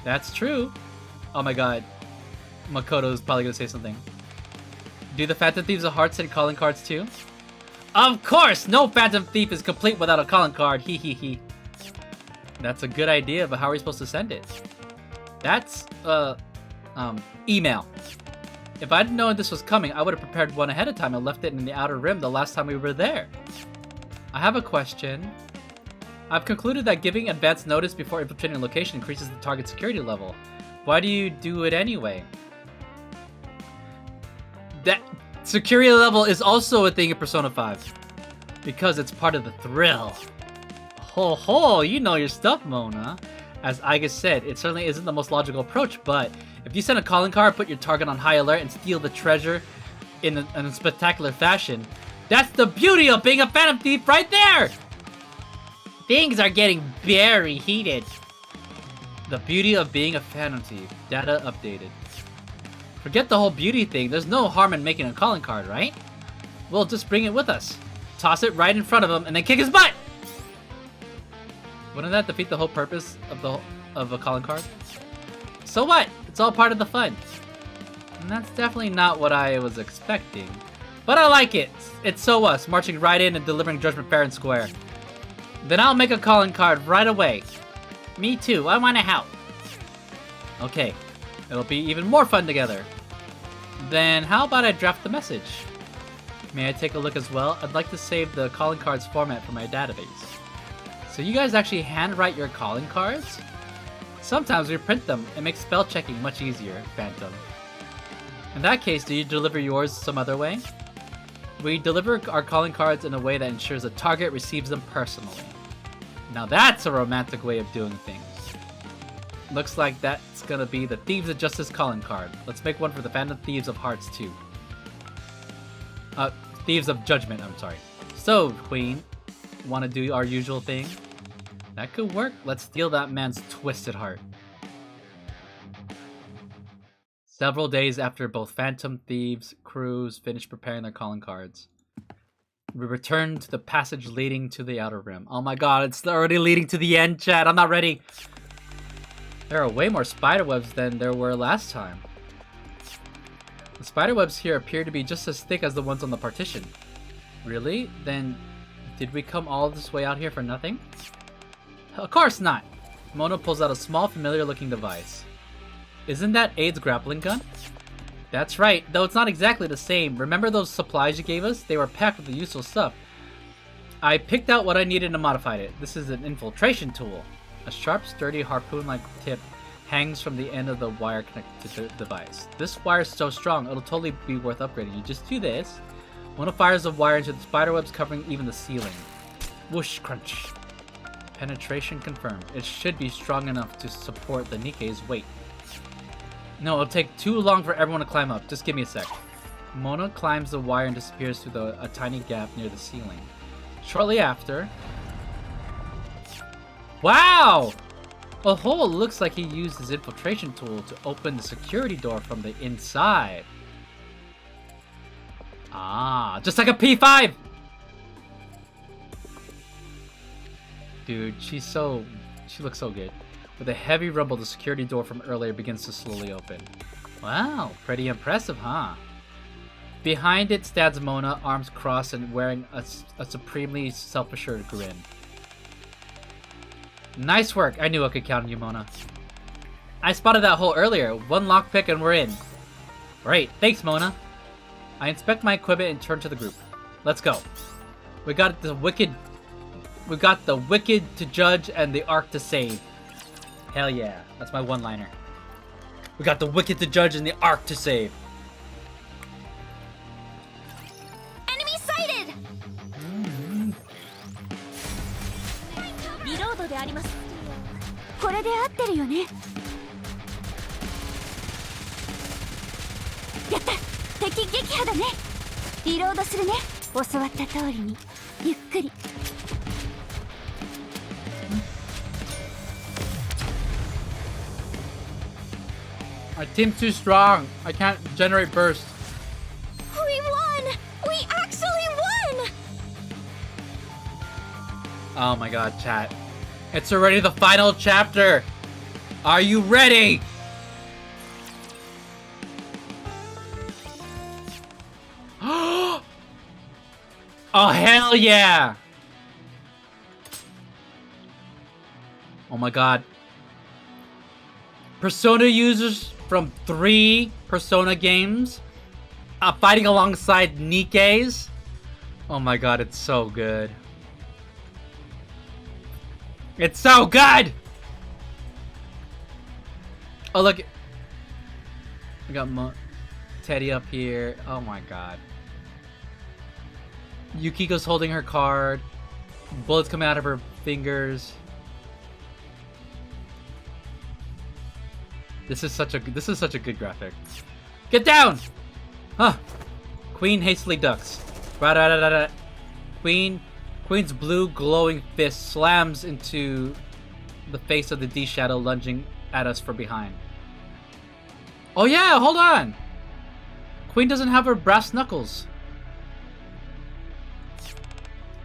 That's true. Oh my god. Makoto's probably gonna say something. Do the Phantom Thieves of Hearts send calling cards too? Of course! No Phantom Thief is complete without a calling card. Hee hee hee. That's a good idea, but how are we supposed to send it? That's, email. If I'd known this was coming, I would have prepared one ahead of time and left it in the outer rim the last time we were there. I have a question. I've concluded that giving advance notice before infiltrating a location increases the target security level. Why do you do it anyway? That security level is also a thing in Persona 5. Because it's part of the thrill. Ho ho, you know your stuff, Mona. As Iga said, it certainly isn't the most logical approach, but if you send a calling card, put your target on high alert, and steal the treasure in a spectacular fashion, that's the beauty of being a Phantom Thief right there! Things are getting very heated. The beauty of being a Phantom Thief. Data updated. Forget the whole beauty thing. There's no harm in making a calling card, right? We'll just bring it with us. Toss it right in front of him and then kick his butt! Wouldn't that defeat the whole purpose of a calling card? So what? It's all part of the fun. And that's definitely not what I was expecting. But I like it. It's so us, marching right in and delivering judgment fair and square. Then I'll make a calling card right away. Me too, I want to help. Okay, it'll be even more fun together. Then how about I draft the message? May I take a look as well? I'd like to save the calling cards format for my database. So you guys actually handwrite your calling cards? Sometimes we print them. It makes spell checking much easier, Phantom. In that case, do you deliver yours some other way? We deliver our calling cards in a way that ensures the target receives them personally. Now that's a romantic way of doing things. Looks like that's gonna be the Thieves of Justice calling card. Let's make one for the Phantom Thieves of Hearts too. Thieves of Judgment, I'm sorry. So, Queen, wanna do our usual thing? That could work. Let's steal that man's twisted heart. Several days after both Phantom Thieves crews finish preparing their calling cards, we return to the passage leading to the Outer Rim. Oh my god, it's already leading to the end, chat. I'm not ready. There are way more spiderwebs than there were last time. The spiderwebs here appear to be just as thick as the ones on the partition. Really? Then, did we come all this way out here for nothing? Of course not! Mona pulls out a small, familiar-looking device. Isn't that Aid's grappling gun? That's right, though it's not exactly the same. Remember those supplies you gave us? They were packed with the useful stuff. I picked out what I needed and modified it. This is an infiltration tool. A sharp, sturdy, harpoon-like tip hangs from the end of the wire connected to the device. This wire is so strong, it'll totally be worth upgrading. You just do this. Mona fires the wire into the spiderwebs covering even the ceiling. Whoosh, crunch. Penetration confirmed. It should be strong enough to support the Nikke's weight. No, it'll take too long for everyone to climb up. Just give me a sec. Mona climbs the wire and disappears through a tiny gap near the ceiling. Shortly after... Wow! Oh, looks like he used his infiltration tool to open the security door from the inside. Ah, just like a P5! Dude, she looks so good. With a heavy rumble, the security door from earlier begins to slowly open. Wow, pretty impressive, huh? Behind it stands Mona, arms crossed and wearing a supremely self-assured grin. Nice work. I knew I could count on you, Mona. I spotted that hole earlier. One lockpick and we're in. Great. Thanks, Mona. I inspect my equipment and turn to the group. Let's go. We got the wicked to judge and the arc to save. Hell yeah. That's my one-liner. We got the wicked to judge and the arc to save. Enemy sighted! Reload であります。これで合ってるよね。やった！敵撃破だね。リロードするね。教わった通りにゆっくり。My team's too strong. I can't generate burst. We won! We actually won! Oh my god, chat. It's already the final chapter. Are you ready? Oh, hell yeah! Oh my god. Persona users from 3 Persona games fighting alongside Nikke's. Oh my god, it's so good. It's so good! Oh look, I got Teddy up here. Oh my god. Yukiko's holding her card. Bullets coming out of her fingers. This is such a good graphic. Get down! Huh. Queen hastily ducks. Queen's blue glowing fist slams into the face of the D-Shadow lunging at us from behind. Oh yeah, hold on! Queen doesn't have her brass knuckles.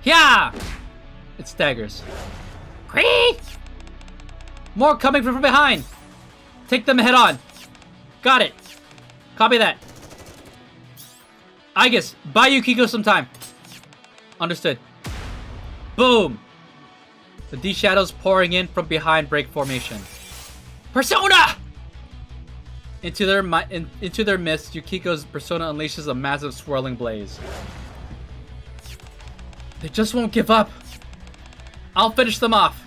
Yeah! It staggers. Queen! More coming from behind! Take them head on! Got it! Copy that. I guess. Buy Yukiko some time. Understood. Boom. The D shadows pouring in from behind break formation. Persona! Into their midst, Yukiko's persona unleashes a massive swirling blaze. They just won't give up. I'll finish them off.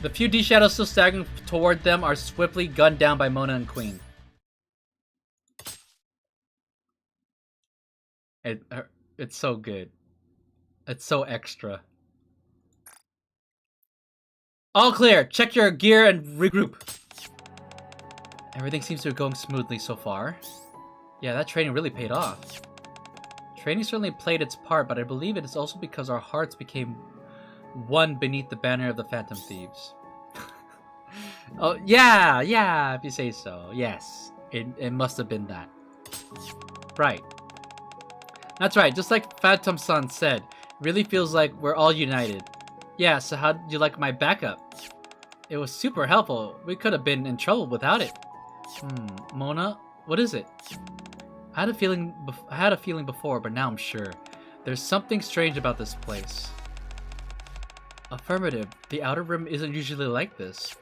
The few D shadows still staggering toward them are swiftly gunned down by Mona and Queen. It's so good. It's so extra. All clear. Check your gear and regroup. Everything seems to be going smoothly so far. Yeah, that training really paid off. Training certainly played its part, but I believe it is also because our hearts became one beneath the banner of the Phantom Thieves. Oh, yeah, if you say so. Yes, it must have been that. Right. That's right, just like Phantom-san said, really feels like we're all united. Yeah, so how'd you like my backup? It was super helpful. We could have been in trouble without it. Mona, what is it? I had a feeling before, but now I'm sure. There's something strange about this place. Affirmative. The Outer Rim isn't usually like this.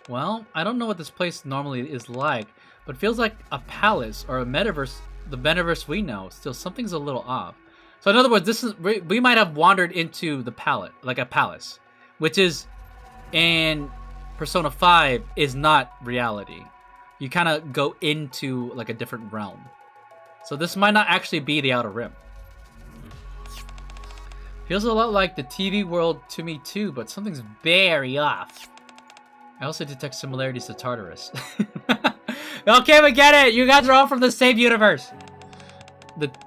Well, I don't know what this place normally is like, but it feels like a palace or a metaverse, the metaverse we know. Still, something's a little off. So in other words, we might have wandered into the palace, like a palace, which is in Persona 5 is not reality. You kind of go into like a different realm. So this might not actually be the Outer Rim. Feels a lot like the TV world to me too, but something's very off. I also detect similarities to Tartarus. Okay, we get it! You guys are all from the same universe!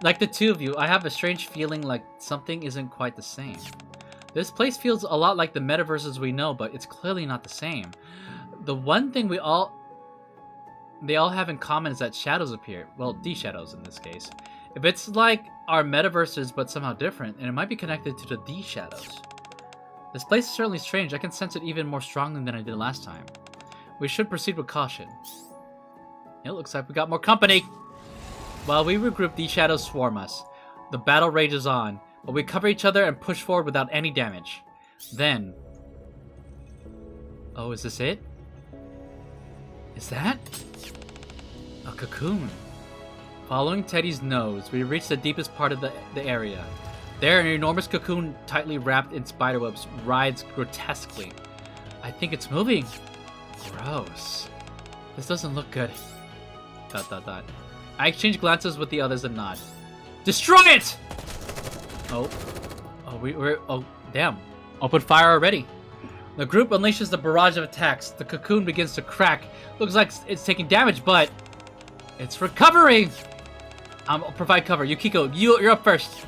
Like the two of you, I have a strange feeling like something isn't quite the same. This place feels a lot like the metaverses we know, but it's clearly not the same. The one thing they all have in common is that shadows appear. Well, D-shadows in this case. If it's like our metaverses but somehow different, and it might be connected to the D-shadows. This place is certainly strange. I can sense it even more strongly than I did last time. We should proceed with caution. It looks like we got more company! While we regroup, D-shadows swarm us. The battle rages on, but we cover each other and push forward without any damage. Then... Oh, is this it? Is that? A cocoon. Following Teddy's nose, we reach the deepest part of the area. There, an enormous cocoon tightly wrapped in spiderwebs writhes grotesquely. I think it's moving. Gross. This doesn't look good. ... I exchange glances with the others and nod. Destroy it! Oh, damn. Open fire already. The group unleashes the barrage of attacks. The cocoon begins to crack. Looks like it's taking damage, but it's recovering. I'll provide cover. Yukiko, you're up first.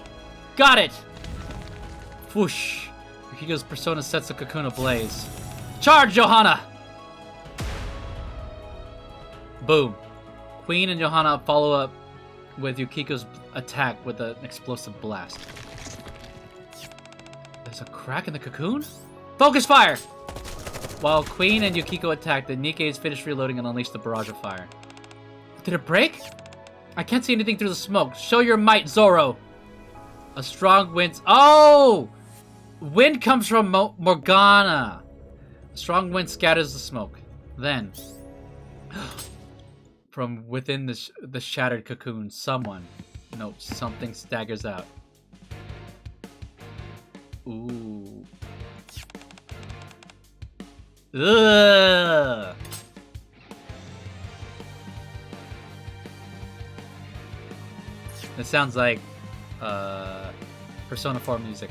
Got it. Whoosh. Yukiko's persona sets the cocoon ablaze. Charge, Johanna! Boom. Queen and Johanna follow up with Yukiko's attack with an explosive blast. There's a crack in the cocoon? Focus fire! While Queen and Yukiko attack, the NIKKE is finished reloading and unleashed the barrage of fire. Did it break? I can't see anything through the smoke. Show your might, Zoro! A strong wind... Oh! Wind comes from Morgana. A strong wind scatters the smoke. Then... from within the shattered cocoon, something staggers out. Ooh. Ugh. It sounds like Persona 4 music.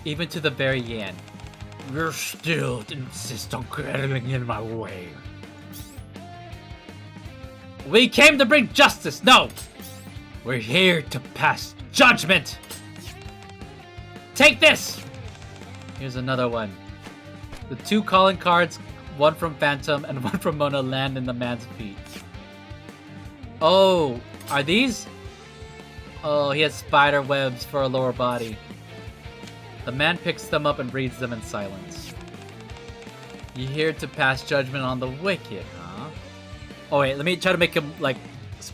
Even to the very end. You still insist on getting in my way. We came to bring justice! No! We're here to pass judgment! Take this! Here's another one. The two calling cards, one from Phantom and one from Mona, land in the man's feet. Oh, are these? Oh, he has spider webs for a lower body. The man picks them up and reads them in silence. You're here to pass judgment on the wicked, huh? Oh wait, let me try to make him, like,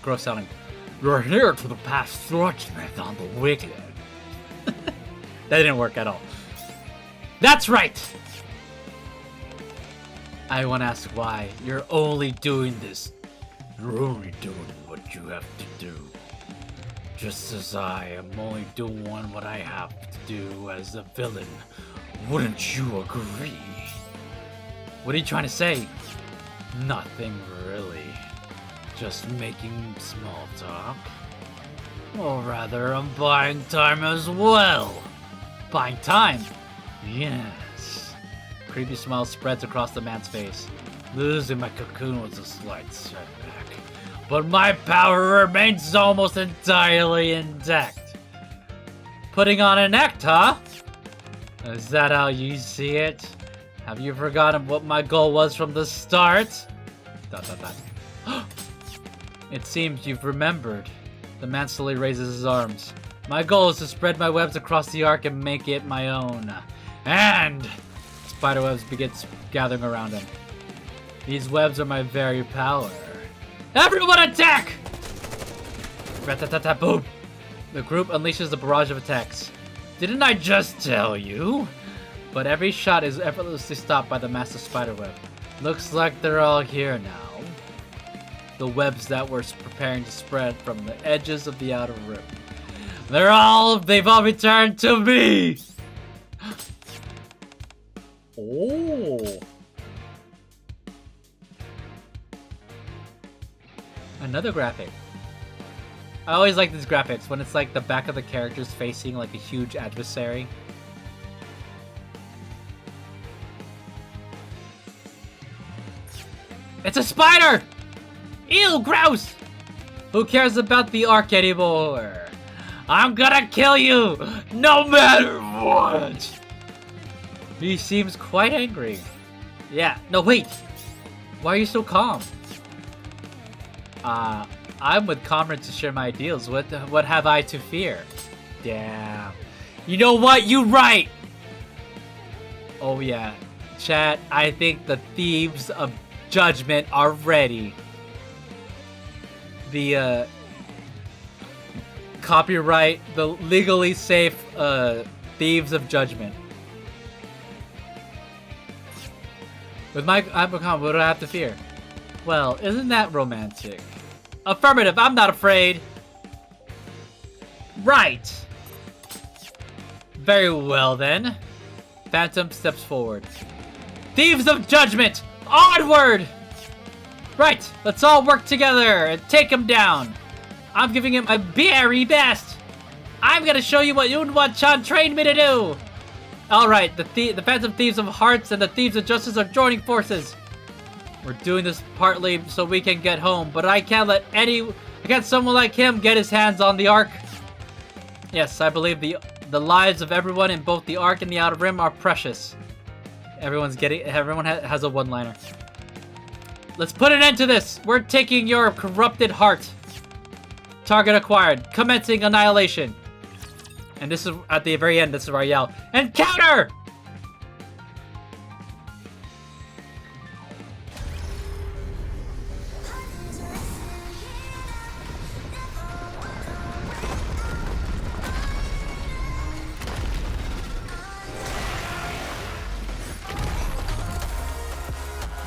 gross sounding. You're here to the past judgment on the wicked. That didn't work at all. That's right! I want to ask why you're only doing this. You're only doing what you have to do. Just as I am only doing what I have to do as a villain. Wouldn't you agree? What are you trying to say? Nothing really. Just making small talk. Or rather, I'm buying time as well. Buying time? Yes. Creepy smile spreads across the man's face. Losing my cocoon was a slight setback, but my power remains almost entirely intact. Putting on an act, huh? Is that how you see it? Have you forgotten what my goal was from the start? ... It seems you've remembered. The man slowly raises his arms. My goal is to spread my webs across the arc and make it my own. And spiderwebs begins gathering around him. These webs are my very power. Everyone attack! Rat-tat-tat-tat, boom! The group unleashes a barrage of attacks. Didn't I just tell you? But every shot is effortlessly stopped by the massive spiderweb. Looks like they're all here now. The webs that were preparing to spread from the edges of the outer rim. They've all returned to me! Oh. Another graphic. I always like these graphics when it's like the back of the characters facing like a huge adversary. It's a spider! Ew, gross! Who cares about the arc anymore? I'm gonna kill you, no matter what! He seems quite angry. Yeah, no wait! Why are you so calm? I'm with comrades to share my ideals. What have I to fear? Damn. You know what? You're right! Oh yeah. Chat, I think the Thieves of Judgment are ready. The, copyright, the legally safe, Thieves of Judgment. With my Icon, what do I have to fear? Well, isn't that romantic? Affirmative, I'm not afraid. Right. Very well then. Phantom steps forward. Thieves of Judgment, onward! Right, let's all work together and take him down. I'm giving him my very best. I'm gonna show you what Yunhwa-chan trained me to do. Alright, the Phantom Thieves of Hearts and the Thieves of Justice are joining forces. We're doing this partly so we can get home, but I can't let someone like him get his hands on the Ark. Yes, I believe the lives of everyone in both the Ark and the Outer Rim are precious. Everyone has a one-liner. Let's put an end to this. We're taking your corrupted heart. Target acquired. Commencing annihilation. And this is at the very end. This is where I yell, encounter!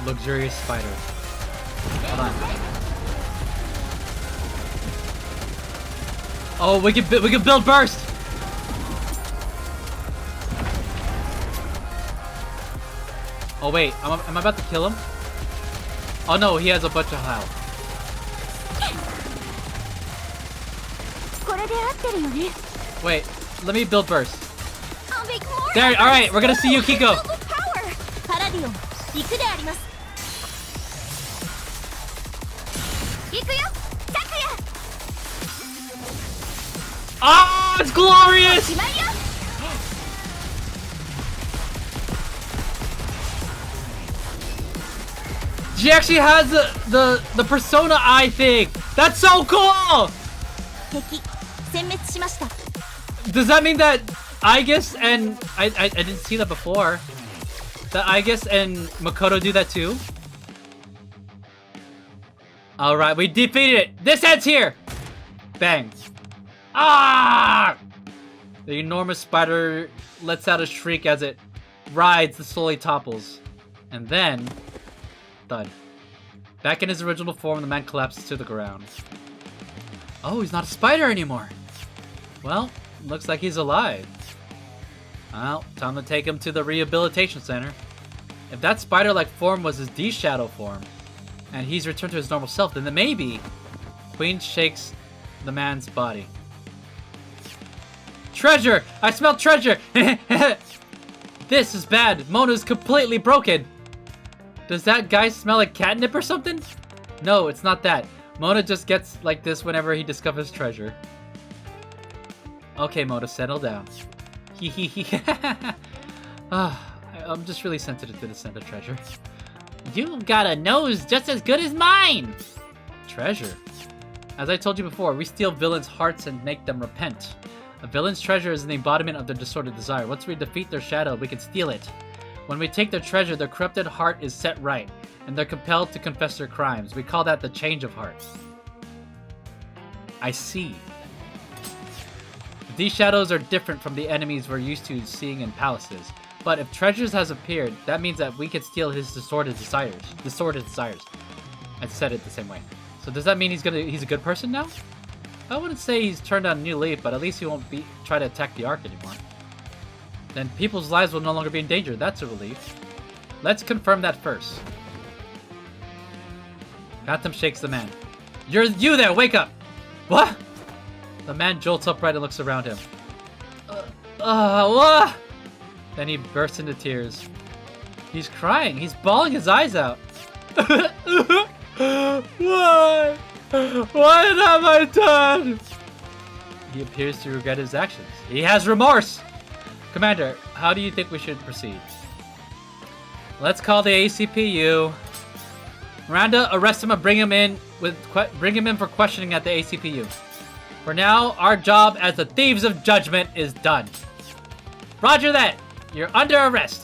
Luxurious spider. Hold on. Oh, we can build burst. Oh wait, am I about to kill him? Oh no, he has a bunch of health. Wait, let me build burst. There, all right, we're gonna see Yukiko. Oh, it's glorious! She actually has the persona eye thing. That's so cool! Does that mean that Aegis and I didn't see that before. That Aegis and Makoto do that too? Alright, we defeated it! This ends here! Bang! Ah! The enormous spider lets out a shriek as it rides and slowly topples. And then... thud. Back in his original form, the man collapses to the ground. Oh, he's not a spider anymore! Well, looks like he's alive. Well, time to take him to the rehabilitation center. If that spider-like form was his D-Shadow form, and he's returned to his normal self, then maybe... Queen shakes the man's body. Treasure! I smell treasure! This is bad. Mona's completely broken. Does that guy smell like catnip or something? No, it's not that. Mona just gets like this whenever he discovers treasure. Okay, Mona, settle down. I'm just really sensitive to the scent of treasure. You've got a nose just as good as mine! Treasure? As I told you before, we steal villains' hearts and make them repent. A villain's treasure is the embodiment of their distorted desire. Once we defeat their shadow, we can steal it. When we take their treasure, their corrupted heart is set right, and they're compelled to confess their crimes. We call that the change of heart. I see. These shadows are different from the enemies we're used to seeing in palaces. But if treasures has appeared, that means that we can steal his distorted desires. I said it the same way. So does that mean he's a good person now? I wouldn't say he's turned on a new leaf, but at least he won't try to attack the Ark anymore. Then people's lives will no longer be in danger. That's a relief. Let's confirm that first. Gotham shakes the man. You there! Wake up! What? The man jolts upright and looks around him. What? Then he bursts into tears. He's crying. He's bawling his eyes out. Why? What have I done? He appears to regret his actions. He has remorse! Commander, how do you think we should proceed? Let's call the ACPU. Miranda, arrest him and bring him in for questioning at the ACPU. For now, our job as the Thieves of Judgment is done. Roger that! You're under arrest!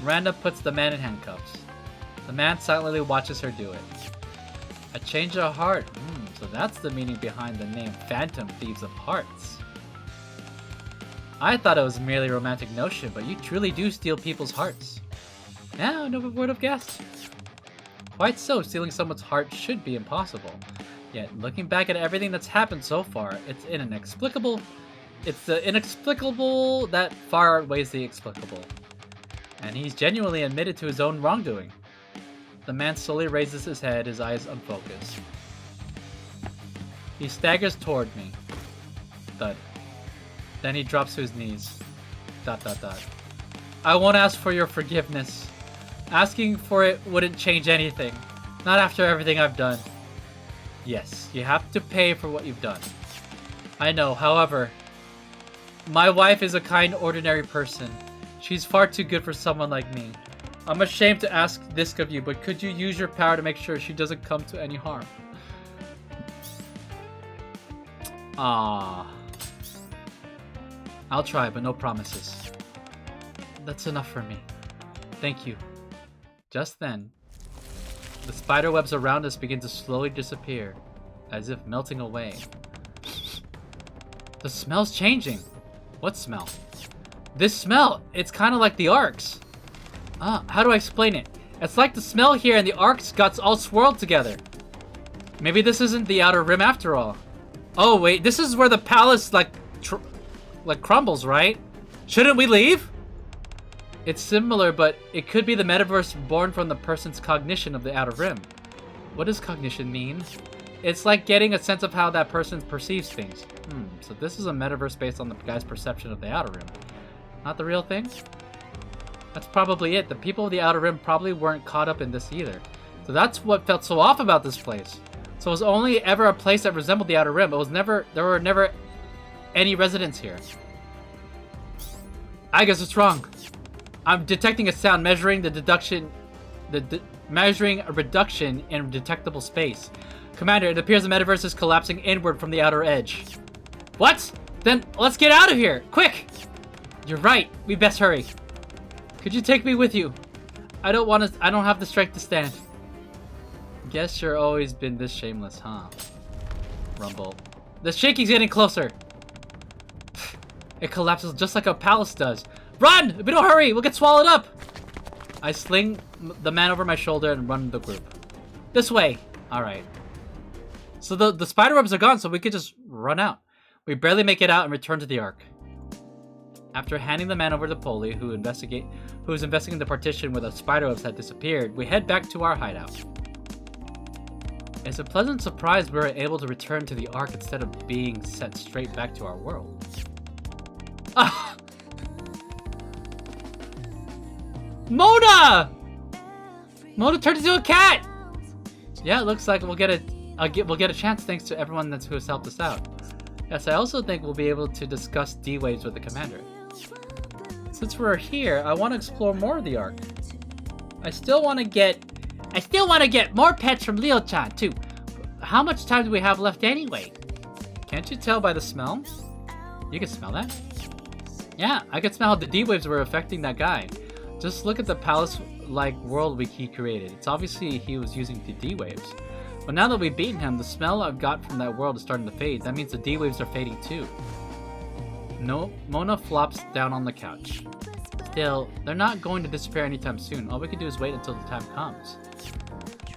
Miranda puts the man in handcuffs. The man silently watches her do it. A change of heart. So that's the meaning behind the name Phantom Thieves of Hearts. I thought it was merely a romantic notion, but you truly do steal people's hearts. Yeah, never would have guessed. Quite so, stealing someone's heart should be impossible. Yet, looking back at everything that's happened so far, it's the inexplicable that far outweighs the explicable. And he's genuinely admitted to his own wrongdoing. The man slowly raises his head, his eyes unfocused. He staggers toward me. Thud. Then he drops to his knees. ... I won't ask for your forgiveness. Asking for it wouldn't change anything. Not after everything I've done. Yes, you have to pay for what you've done. I know, however, my wife is a kind, ordinary person. She's far too good for someone like me. I'm ashamed to ask this of you, but could you use your power to make sure she doesn't come to any harm? Ah. I'll try, but no promises. That's enough for me. Thank you. Just then, the spider webs around us begin to slowly disappear, as if melting away. The smell's changing. What smell? This smell! It's kind of like the Ark's. How do I explain it? It's like the smell here and the Ark's guts all swirled together. Maybe this isn't the Outer Rim after all. Oh wait, this is where the palace like crumbles, right? Shouldn't we leave? It's similar, but it could be the metaverse born from the person's cognition of the Outer Rim. What does cognition mean? It's like getting a sense of how that person perceives things. So this is a metaverse based on the guy's perception of the Outer Rim. Not the real thing? That's probably it. The people of the Outer Rim probably weren't caught up in this either. So that's what felt so off about this place. So it was only ever a place that resembled the Outer Rim. There were never any residents here. I guess it's wrong. I'm detecting a sound measuring measuring a reduction in detectable space. Commander, it appears the metaverse is collapsing inward from the outer edge. What? Then let's get out of here, quick! You're right, we best hurry. Could you take me with you? I don't have the strength to stand. Guess you're always been this shameless, huh? Rumble. The shaking's getting closer. It collapses just like a palace does. Run! If we don't hurry, we'll get swallowed up! I sling the man over my shoulder and run the group. This way! Alright. So the spider webs are gone, so we could just run out. We barely make it out and return to the Ark. After handing the man over to Polly, who was investigating the partition where the spider webs had disappeared, we head back to our hideout. It's a pleasant surprise we were able to return to the Ark instead of being sent straight back to our world. Ah! Mona! Mona turned into a cat! Yeah, it looks like we'll get a chance thanks to everyone who has helped us out. Yes, I also think we'll be able to discuss D-Waves with the commander. Since we're here, I want to explore more of the Ark. I still want to get more pets from Leo-chan too. How much time do we have left anyway? Can't you tell by the smell? You can smell that? Yeah, I can smell how the D-Waves were affecting that guy. Just look at the palace-like world he created. It's obviously he was using the D-Waves. But now that we've beaten him, the smell I've got from that world is starting to fade. That means the D-Waves are fading too. No, Mona flops down on the couch. Still, they're not going to disappear anytime soon. All we can do is wait until the time comes.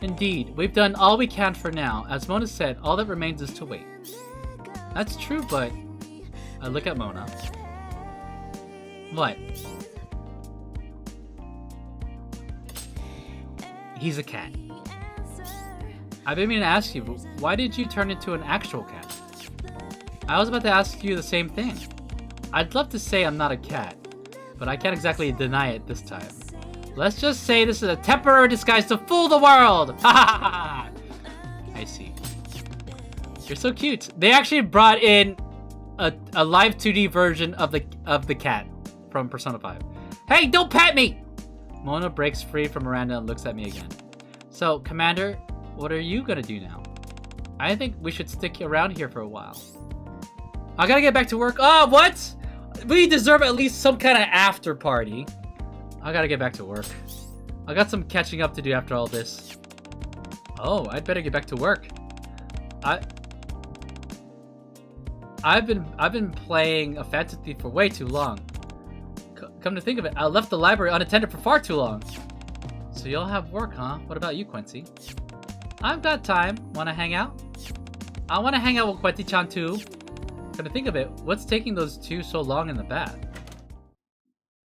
Indeed, we've done all we can for now. As Mona said, all that remains is to wait. That's true, but... I look at Mona. What? He's a cat. I've been meaning to ask you, why did you turn into an actual cat? I was about to ask you the same thing. I'd love to say I'm not a cat, but I can't exactly deny it this time. Let's just say this is a temporary disguise to fool the world! Ha ha ha! I see. You're so cute. They actually brought in a live 2D version of the cat from Persona 5. Hey, don't pet me! Mona breaks free from Miranda and looks at me again. So, Commander, what are you gonna do now? I think we should stick around here for a while. I gotta get back to work. Oh, what? We deserve at least some kind of after party. I gotta get back to work. I got some catching up to do after all this. Oh, I'd better get back to work. I've been playing a Phantom Thief for way too long. Come to think of it, I left the library unattended for far too long. So you'll have work, huh? What about you, Quincy? I've got time. Wanna hang out? I wanna hang out with Quincy-chan too. Come to think of it, what's taking those two so long in the bath?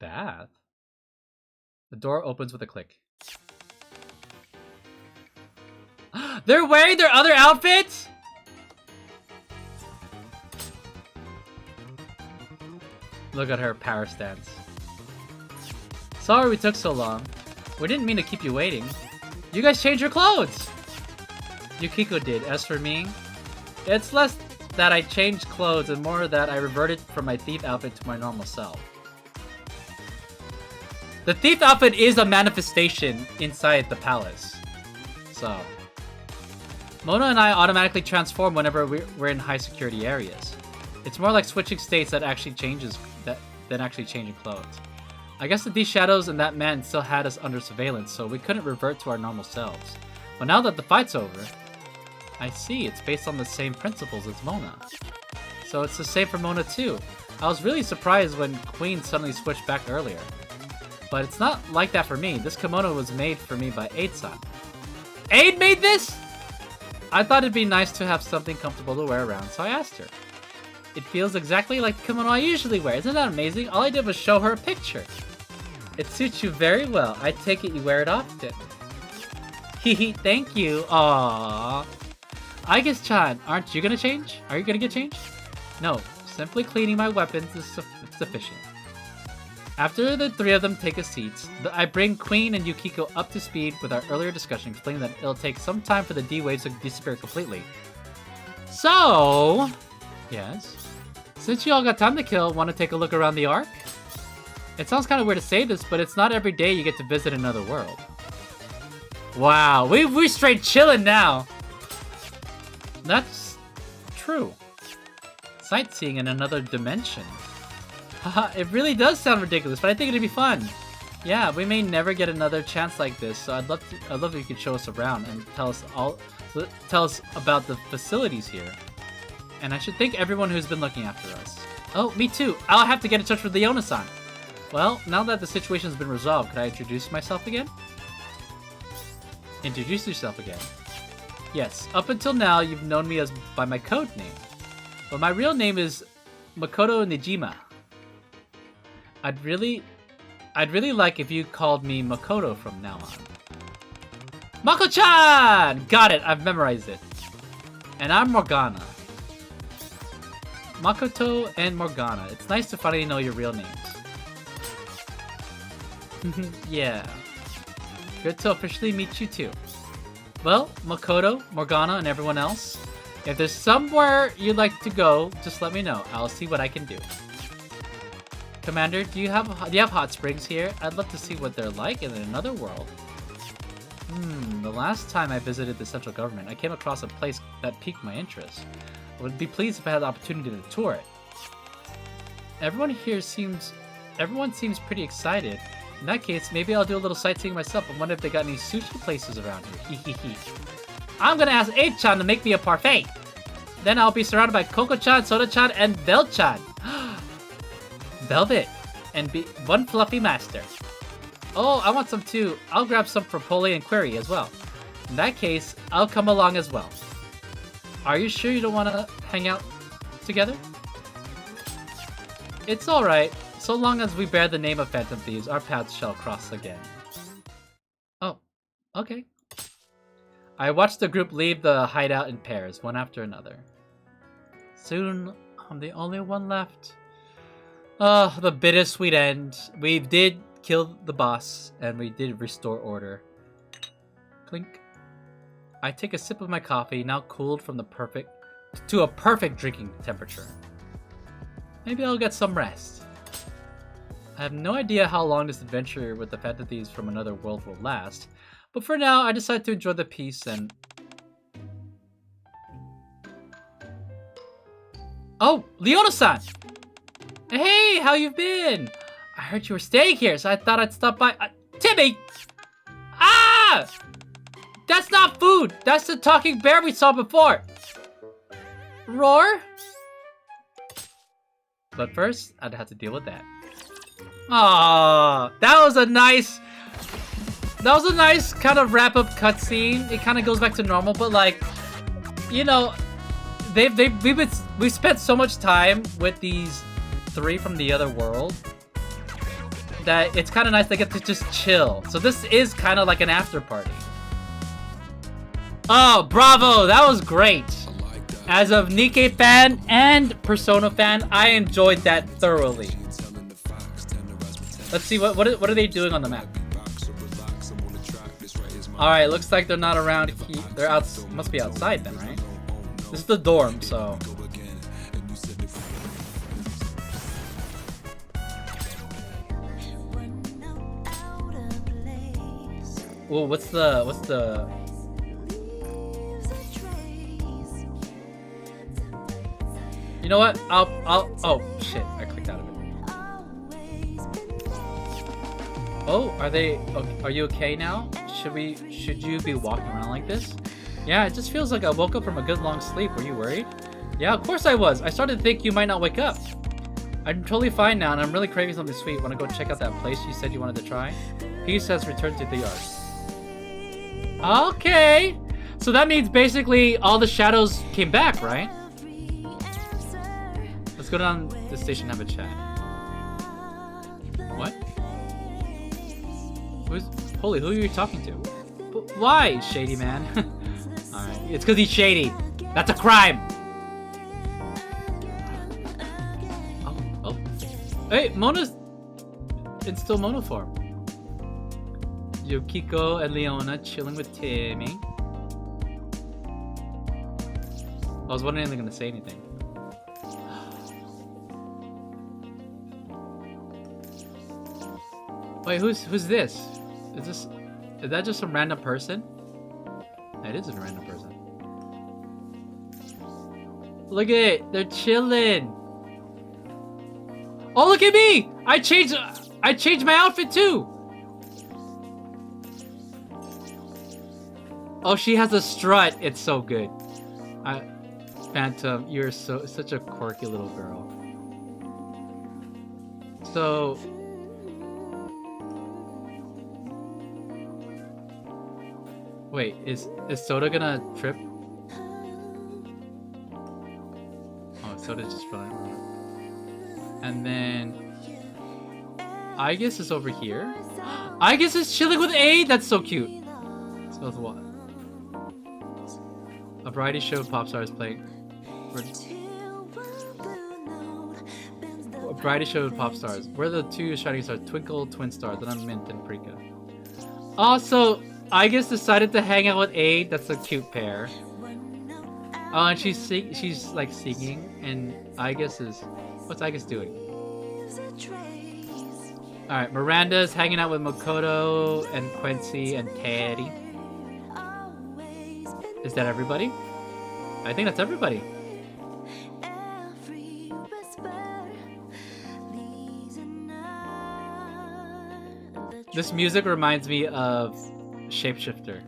Bath? The door opens with a click. They're wearing their other outfits?! Look at her power stance. Sorry we took so long. We didn't mean to keep you waiting. You guys changed your clothes! Yukiko did. As for me, it's less that I changed clothes and more that I reverted from my thief outfit to my normal self. The thief outfit is a manifestation inside the palace. So, Mona and I automatically transform whenever we're in high security areas. It's more like switching states than actually changing clothes. I guess that these shadows and that man still had us under surveillance, so we couldn't revert to our normal selves. But now that the fight's over, I see it's based on the same principles as Mona. So it's the same for Mona too. I was really surprised when Queen suddenly switched back earlier. But it's not like that for me. This kimono was made for me by Aid-san. Aid made this?! I thought it'd be nice to have something comfortable to wear around, so I asked her. It feels exactly like the kimono I usually wear. Isn't that amazing? All I did was show her a picture. It suits you very well. I take it you wear it often. Hehe, thank you. Aww. I guess, Chan, aren't you gonna change? Are you gonna get changed? No, simply cleaning my weapons is sufficient. After the three of them take a seat, I bring Queen and Yukiko up to speed with our earlier discussion, explaining that it'll take some time for the D-Waves to disappear completely. So... Yes? Since you all got time to kill, want to take a look around the Ark? It sounds kind of weird to say this, but it's not every day you get to visit another world. Wow, we straight chillin' now! That's... true. Sightseeing in another dimension. Haha, it really does sound ridiculous, but I think it'd be fun. Yeah, we may never get another chance like this, so I'd love if you could show us around and tell us about the facilities here. And I should thank everyone who's been looking after us. Oh, me too. I'll have to get in touch with Leona-san. Well, now that the situation's been resolved, could I introduce myself again? Introduce yourself again. Yes, up until now, you've known me as by my code name. But my real name is Makoto Nijima. I'd really like if you called me Makoto from now on. Mako-chan! Got it, I've memorized it. And I'm Morgana. Makoto and Morgana. It's nice to finally know your real names. Yeah. Good to officially meet you too. Well, Makoto, Morgana, and everyone else, if there's somewhere you'd like to go, just let me know. I'll see what I can do. Commander, do you have hot springs here? I'd love to see what they're like in another world. The last time I visited the central government, I came across a place that piqued my interest. I would be pleased if I had the opportunity to tour it. Everyone seems pretty excited. In that case, maybe I'll do a little sightseeing myself and wonder if they got any sushi places around here. I'm gonna ask 8-chan to make me a parfait. Then I'll be surrounded by Coco-chan, Soda-chan, and Bell-chan. Velvet. And be one fluffy master. Oh, I want some too. I'll grab some for Pole and Query as well. In that case, I'll come along as well. Are you sure you don't want to hang out together? It's alright. So long as we bear the name of Phantom Thieves, our paths shall cross again. Oh, okay. I watched the group leave the hideout in pairs, one after another. Soon, I'm the only one left. Oh, the bittersweet end. We did kill the boss, and we did restore order. Clink. I take a sip of my coffee, now cooled from a perfect drinking temperature. Maybe I'll get some rest. I have no idea how long this adventure with the Phantom Thieves from another world will last, but for now, I decide to enjoy the peace and... Oh, Leona-san! Hey, how you been? I heard you were staying here, so I thought I'd stop by. Timmy! Ah! That's not food! That's the talking bear we saw before! Roar? But first, I'd have to deal with that. Aww, that was a nice kind of wrap-up cutscene. It kind of goes back to normal, but like, you know, we've spent so much time with these three from the other world that it's kind of nice they get to just chill. So this is kind of like an after party. Oh, bravo! That was great. As a NIKKE fan and Persona fan, I enjoyed that thoroughly. Let's see, what are they doing on the map? Alright, looks like they're not around here. They're out, must be outside then, right? This is the dorm, so... Whoa, what's the... You know what? Oh, shit. I clicked out of it. Oh, are you okay now? Should you be walking around like this? Yeah, it just feels like I woke up from a good long sleep. Were you worried? Yeah, of course I was. I started to think you might not wake up. I'm totally fine now, and I'm really craving something sweet. Want to go check out that place you said you wanted to try? Peace has returned to the arts. Okay. So that means basically all the shadows came back, right? Let's go down the station and have a chat. What? Who are you talking to? But why, shady man? Alright, it's because he's shady. That's a crime! Oh. Hey, Mona's in still Mona form. Yukiko and Leona chilling with Timmy. I was wondering if they're gonna say anything. Wait, who's this? Is that just some random person? It is a random person. Look at it, they're chilling. Oh, look at me! I changed my outfit too. Oh, she has a strut. It's so good. Phantom, you're such a quirky little girl. So wait, is Soda gonna trip? Oh, Soda's just running. And then I guess it's over here. I guess it's chilling with A. That's so cute. Smells what? A variety show with pop stars playing. A variety show with pop stars. We're the two shining stars, Twinkle, Twin Stars, and I'm Mint and Prika. Also, I guess decided to hang out with A. That's a cute pair. Oh, and she's like singing, and I guess what's I guess doing? All right, Miranda's hanging out with Makoto and Quincy and Teddy. Is that everybody? I think that's everybody. This music reminds me of Shapeshifter.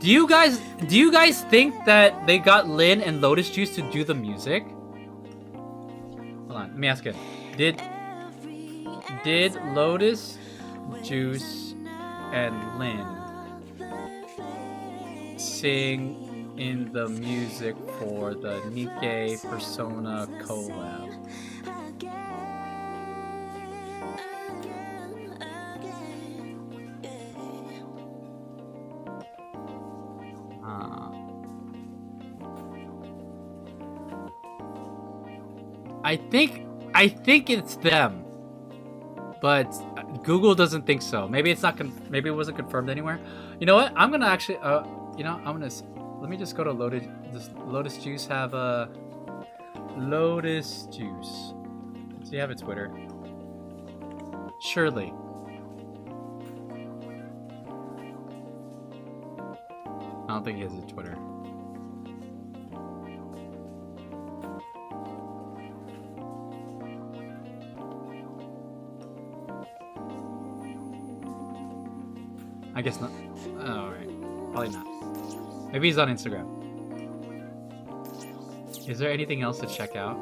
Do you guys think that they got Lin and Lotus Juice to do the music? Hold on, let me ask it. Did Lotus Juice and Lin sing in the music for the NIKKE Persona collab? I think it's them, but Google doesn't think so. Maybe it's not. Maybe it wasn't confirmed anywhere. You know what? I'm gonna actually. Let me just go to Lotus. Does Lotus Juice have a Lotus Juice? Does he have a Twitter? Surely. I don't think he has a Twitter. I guess not. Oh, alright. Probably not. Maybe he's on Instagram. Is there anything else to check out?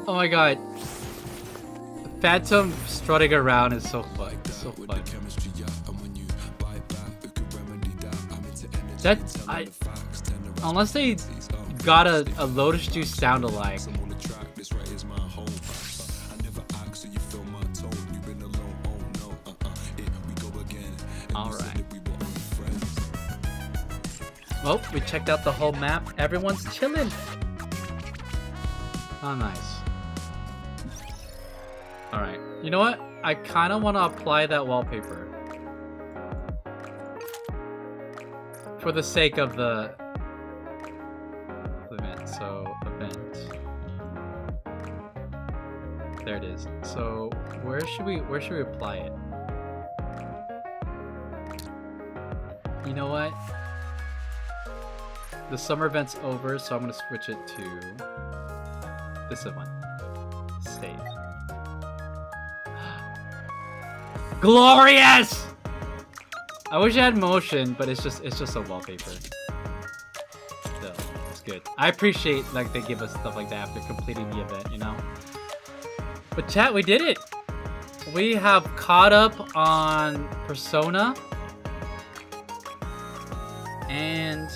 Oh my god. Phantom strutting around is so fun. It's so fun. Unless they got a Lotus Juice sound alike. Alright. Oh, we checked out the whole map. Everyone's chilling. Oh, nice. Alright. You know what? I kind of want to apply that wallpaper. For the sake of the event. So, event. There it is. So, where should we apply it? You know what? The summer event's over, so I'm gonna switch it to this one. Save. Glorious! I wish I had motion, but it's just a wallpaper. Still, it's good. I appreciate like they give us stuff like that after completing the event, you know? But chat, we did it! We have caught up on Persona. And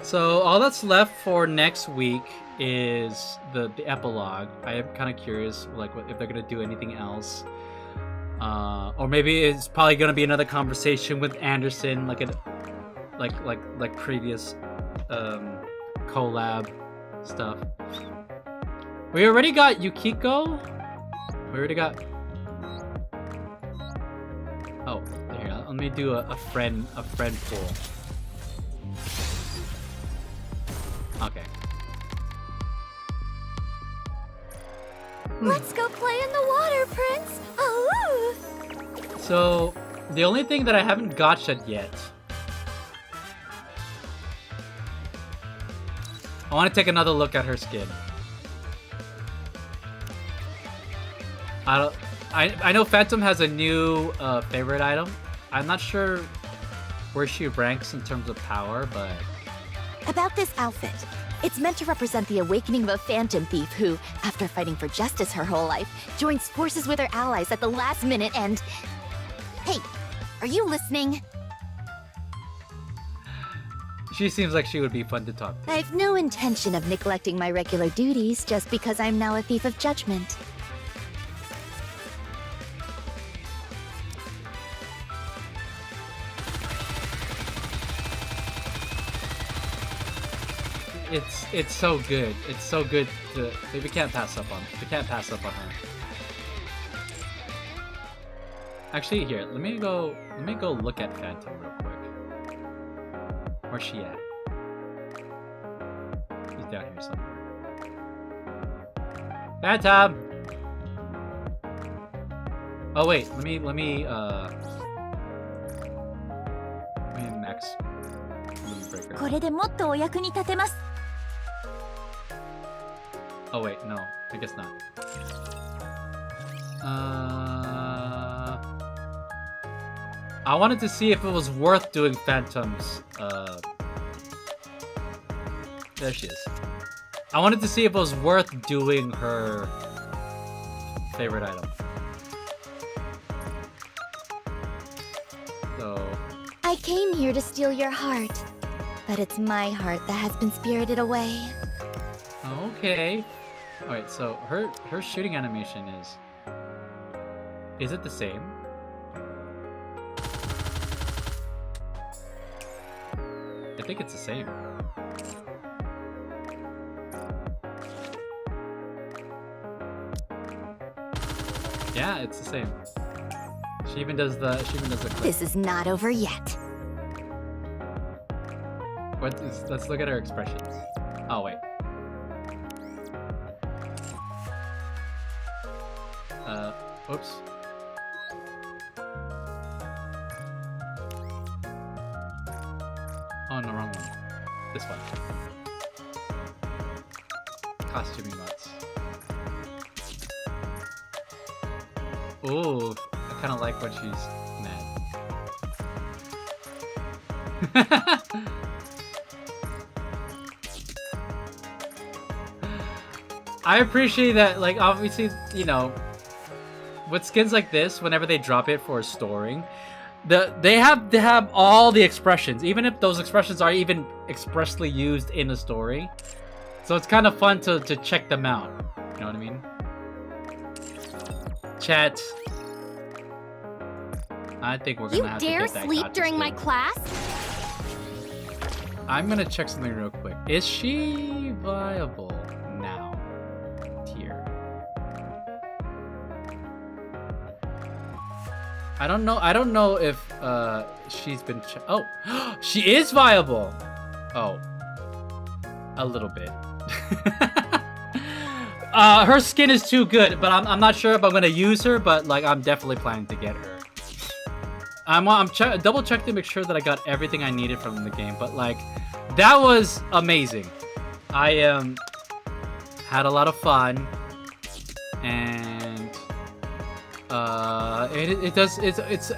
so all that's left for next week is the epilogue. I am kind of curious, like, if they're gonna do anything else, or maybe it's probably gonna be another conversation with Anderson, like previous collab stuff. We already got Yukiko. We already got. Oh, here. Let me do a friend pool. Okay. Let's go play in the water, Prince! Oh! So, the only thing that I haven't gotcha'd yet... I want to take another look at her skin. I know Phantom has a new favorite item. I'm not sure where she ranks in terms of power, but About this outfit. It's meant to represent the awakening of a phantom thief who, after fighting for justice her whole life, joins forces with her allies at the last minute and... Hey, are you listening? she seems like she would be fun to talk to. I've no intention of neglecting my regular duties just because I'm now a thief of judgment. It's so good. It's so good to we can't pass up on her. Actually, here, let me go look at Phantom real quick. Where's she at? He's down here somewhere. Phantom! Oh wait, let me max limit breaker. これでもっとお役に立てます。 Oh wait, no, I guess not. I wanted to see if it was worth doing Phantom's, there she is. I wanted to see if it was worth doing her favorite item. So... I came here to steal your heart, but it's my heart that has been spirited away. Okay. Alright, so her shooting animation is it the same? I think it's the same. Yeah, it's the same. She even does the clip. This is not over yet. Let's look at her expressions. Oh wait. Oops. Oh, no, wrong one. This one. Costuming nuts. Ooh, I kind of like when she's mad. I appreciate that, like, obviously, you know, with skins like this, whenever they drop it for a story, they have all the expressions, even if those expressions are even expressly used in the story. So it's kind of fun to check them out. You know what I mean? Chat. I think we're gonna have to get that. You dare sleep during my class? I'm gonna check something real quick. Is she viable now? Tier. I don't know if she's been oh, she is viable. Oh. A little bit. Her skin is too good, but I'm not sure if I'm gonna use her, but like I'm definitely planning to get her. I'm double check to make sure that I got everything I needed from the game, but like that was amazing. I had a lot of fun, and it's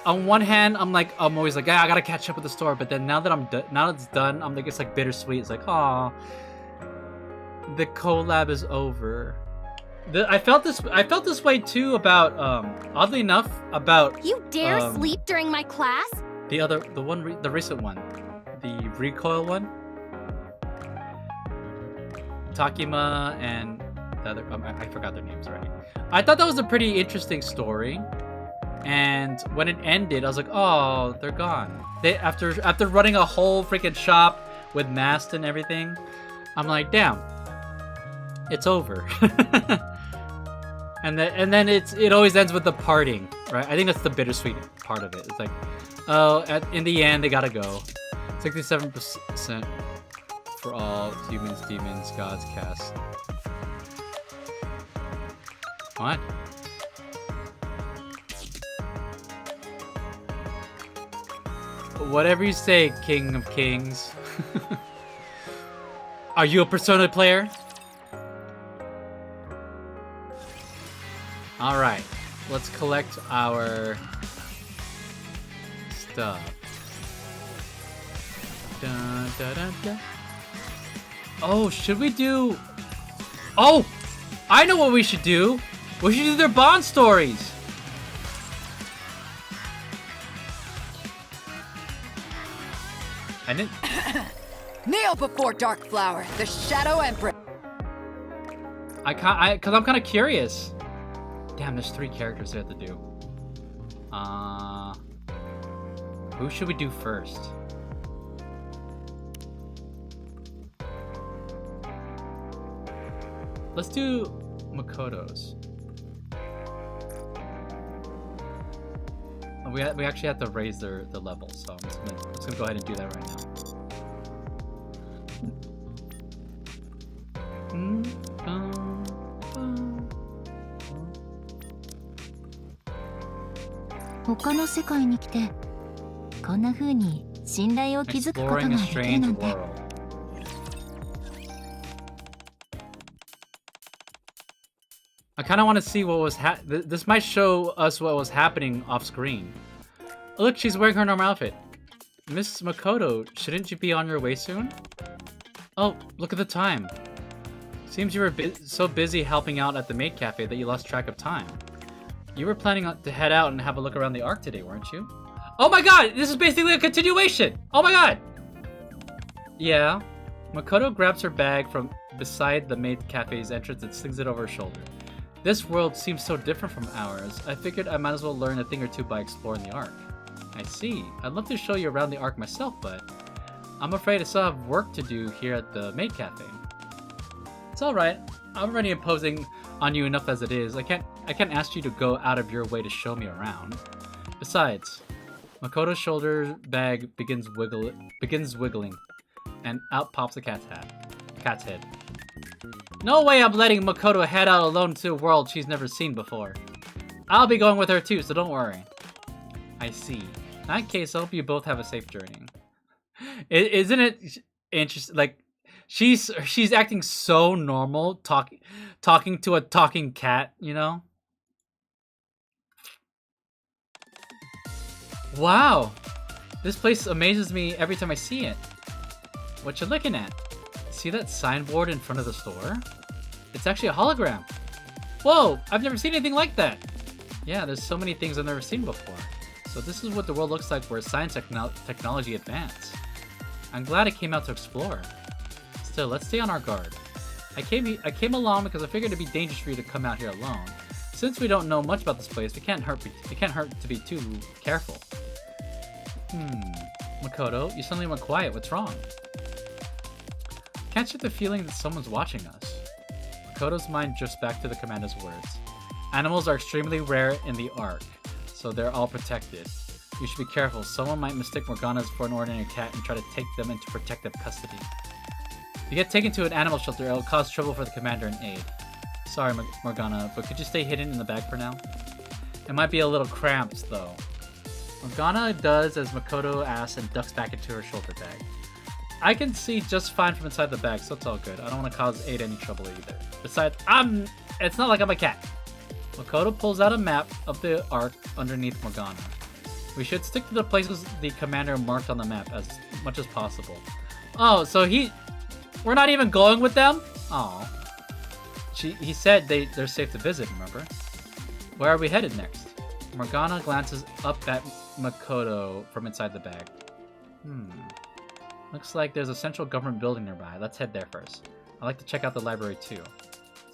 on one hand I'm always like, I gotta catch up with the story, but then now that it's done, I'm like, it's like bittersweet. It's like, aw, the collab is over. I felt this way too about oddly enough about You dare sleep during my class? the recent one, the recoil one, Takima and the other, I forgot their names already. I thought that was a pretty interesting story, and when it ended I was like, oh, they're gone. They after running a whole freaking shop with masks and everything, I'm like, damn, it's over. And then it always ends with the parting, right? I think that's the bittersweet part of it. It's like, oh, in the end they gotta go. 67% for all humans, demons, gods, casts. What? Whatever you say, King of Kings. Are you a Persona player? Alright, let's collect our stuff. Dun, dun, dun, dun. Oh, should we do... Oh! I know what we should do! We should do their Bond stories! I didn't... Kneel before Dark Flower, the Shadow Emperor. Cause I'm kind of curious. Damn, there's 3 characters there to do. Who should we do first? Let's do Makoto's. We actually have to raise the level, so I'm just gonna go ahead and do that right now. 他の世界に来てこんな風に信頼を築くことが Exploring で a きる strange なんて world. I kind of want to see what was this might show us what was happening off screen. Look, she's wearing her normal outfit. Miss Makoto, shouldn't you be on your way soon? Oh, look at the time. Seems you were so busy helping out at the maid cafe that you lost track of time. You were planning to head out and have a look around the Ark today, weren't you? Oh my god! This is basically a continuation! Oh my god! Yeah. Makoto grabs her bag from beside the maid cafe's entrance and slings it over her shoulder. This world seems so different from ours. I figured I might as well learn a thing or two by exploring the Ark. I see. I'd love to show you around the Ark myself, but I'm afraid I still have work to do here at the maid cafe. It's alright. I'm already imposing on you enough as it is. I can't ask you to go out of your way to show me around. Besides, Makoto's shoulder bag begins wiggling, and out pops a cat's head. No way I'm letting Makoto head out alone to a world she's never seen before. I'll be going with her too, so don't worry. I see. In that case, I hope you both have a safe journey. Isn't it interesting? Like, she's acting so normal, talking to a talking cat, you know? Wow, this place amazes me every time I see it. What you looking at? See that signboard in front of the store? It's actually a hologram. Whoa, I've never seen anything like that. Yeah, there's so many things I've never seen before. So this is what the world looks like where science technology advance. I'm glad I came out to explore. Still, let's stay on our guard. I came along because I figured it'd be dangerous for you to come out here alone. Since we don't know much about this place, it can't hurt to be too careful. Makoto, you suddenly went quiet. What's wrong? Can't shake the feeling that someone's watching us. Makoto's mind drifts back to the commander's words. Animals are extremely rare in the Ark, so they're all protected. You should be careful. Someone might mistake Morgana's for an ordinary cat and try to take them into protective custody. If you get taken to an animal shelter, it'll cause trouble for the commander and aide. Sorry, Morgana, but could you stay hidden in the bag for now? It might be a little cramped, though. Morgana does as Makoto asks and ducks back into her shoulder bag. I can see just fine from inside the bag, so it's all good. I don't want to cause Aide any trouble either. Besides, it's not like I'm a cat. Makoto pulls out a map of the Ark underneath Morgana. We should stick to the places the commander marked on the map as much as possible. Oh, so we're not even going with them? Oh. He said they're safe to visit, remember? Where are we headed next? Morgana glances up at Makoto from inside the bag. Looks like there's a central government building nearby. Let's head there first. I'd like to check out the library too.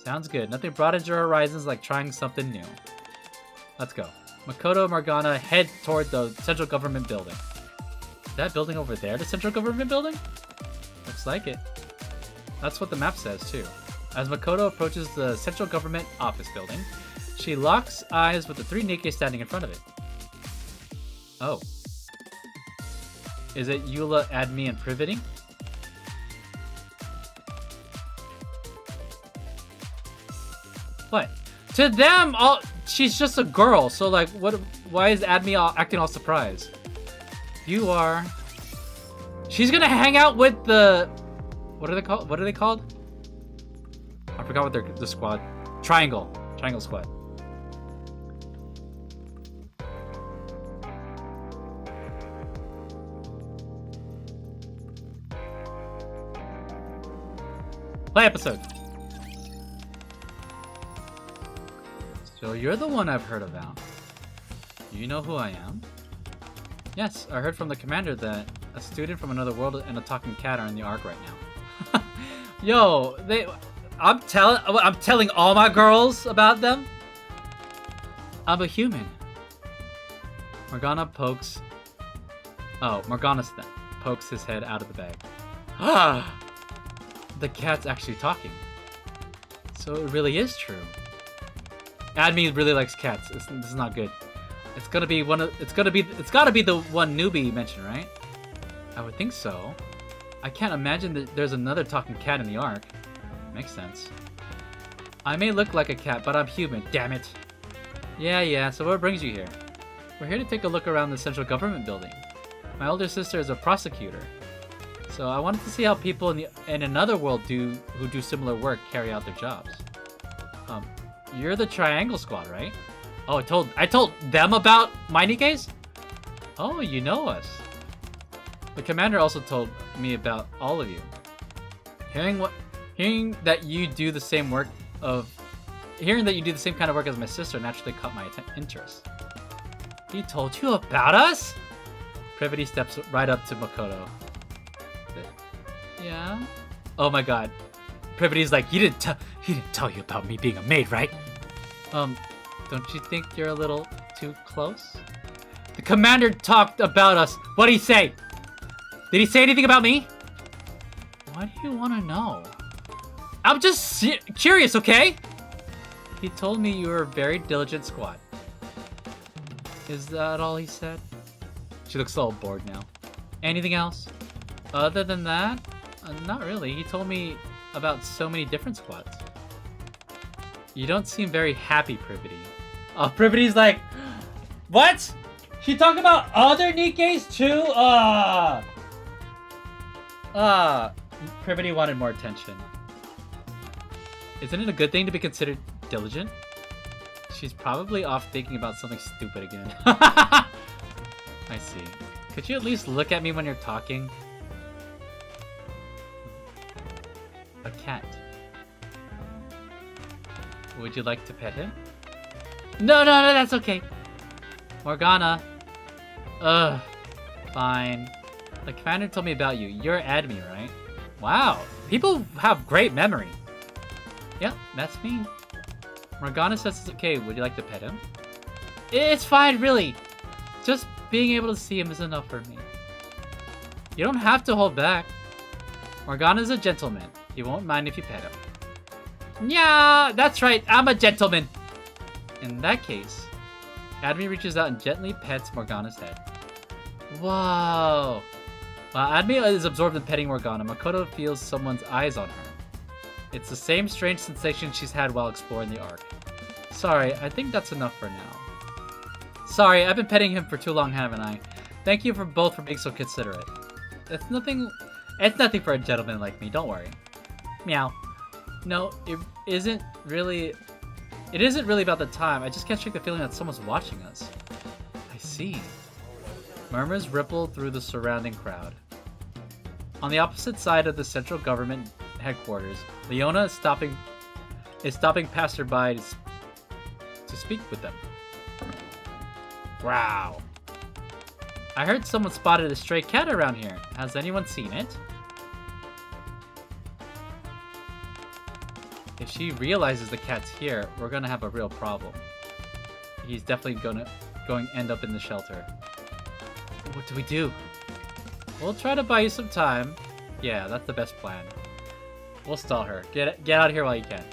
Sounds good. Nothing broadens your horizons like trying something new. Let's go. Makoto and Morgana head toward the central government building. Is that building over there the central government building? Looks like it. That's what the map says too. As Makoto approaches the central government office building, she locks eyes with the 3 NIKKE standing in front of it. Oh. Is it Eula, Admi, and Privity? What? To them, she's just a girl, so like, why is Admi acting all surprised? You are... She's gonna hang out with the... What are they called? What are they called? I forgot what the squad. Triangle squad. Play episode. So you're the one I've heard about. Do you know who I am? Yes, I heard from the commander that a student from another world and a talking cat are in the Ark right now. Yo, I'm telling all my girls about them. I'm a human. Morgana pokes his head out of the bag. Ah! The cat's actually talking. So it really is true. Admi really likes cats. This is not good. It's gotta be the one newbie you mentioned, right? I would think so. I can't imagine that there's another talking cat in the Ark. Makes sense. I may look like a cat, but I'm human, damn it. Yeah, so what brings you here? We're here to take a look around the central government building. My older sister is a prosecutor. So I wanted to see how people in another world who do similar work carry out their jobs. You're the Triangle Squad, right? Oh, I told them about my NIKKEs? Oh, you know us. The commander also told me about all of you. Hearing that you do the same kind of work as my sister naturally caught my interest. He told you about us? Privity steps right up to Makoto. Yeah? Oh my god. Privity's like, he didn't tell you about me being a maid, right? Don't you think you're a little too close? The commander talked about us. What'd he say? Did he say anything about me? Why do you want to know? I'm just curious, okay? He told me you were a very diligent squad. Is that all he said? She looks all bored now. Anything else? Other than that? Not really. He told me about so many different squads. You don't seem very happy, Privity. Oh, Privity's like, what? She talking about other NIKKEs too? Privity wanted more attention. Isn't it a good thing to be considered diligent? She's probably off thinking about something stupid again. I see. Could you at least look at me when you're talking? A cat. Would you like to pet him? No, that's okay. Morgana. Ugh. Fine. The commander told me about you. You're Admi, right? Wow. People have great memory. Yep, that's me. Morgana says it's okay. Would you like to pet him? It's fine, really. Just being able to see him is enough for me. You don't have to hold back. Morgana's a gentleman. He won't mind if you pet him. Yeah, that's right. I'm a gentleman. In that case, Admi reaches out and gently pets Morgana's head. Whoa. While Admi is absorbed in petting Morgana, Makoto feels someone's eyes on her. It's the same strange sensation she's had while exploring the Ark. Sorry, I think that's enough for now. Sorry, I've been petting him for too long, haven't I? Thank you for being so considerate. It's nothing for a gentleman like me, don't worry. Meow. No, it isn't really about the time. I just can't shake the feeling that someone's watching us. I see. Murmurs ripple through the surrounding crowd. On the opposite side of the central government headquarters, Leona is stopping passerby to speak with them. Wow. I heard someone spotted a stray cat around here. Has anyone seen it? If she realizes the cat's here, we're gonna have a real problem. He's definitely going to end up in the shelter. What do we do? We'll try to buy you some time. Yeah, that's the best plan. We'll stall her. Get out of here while you can.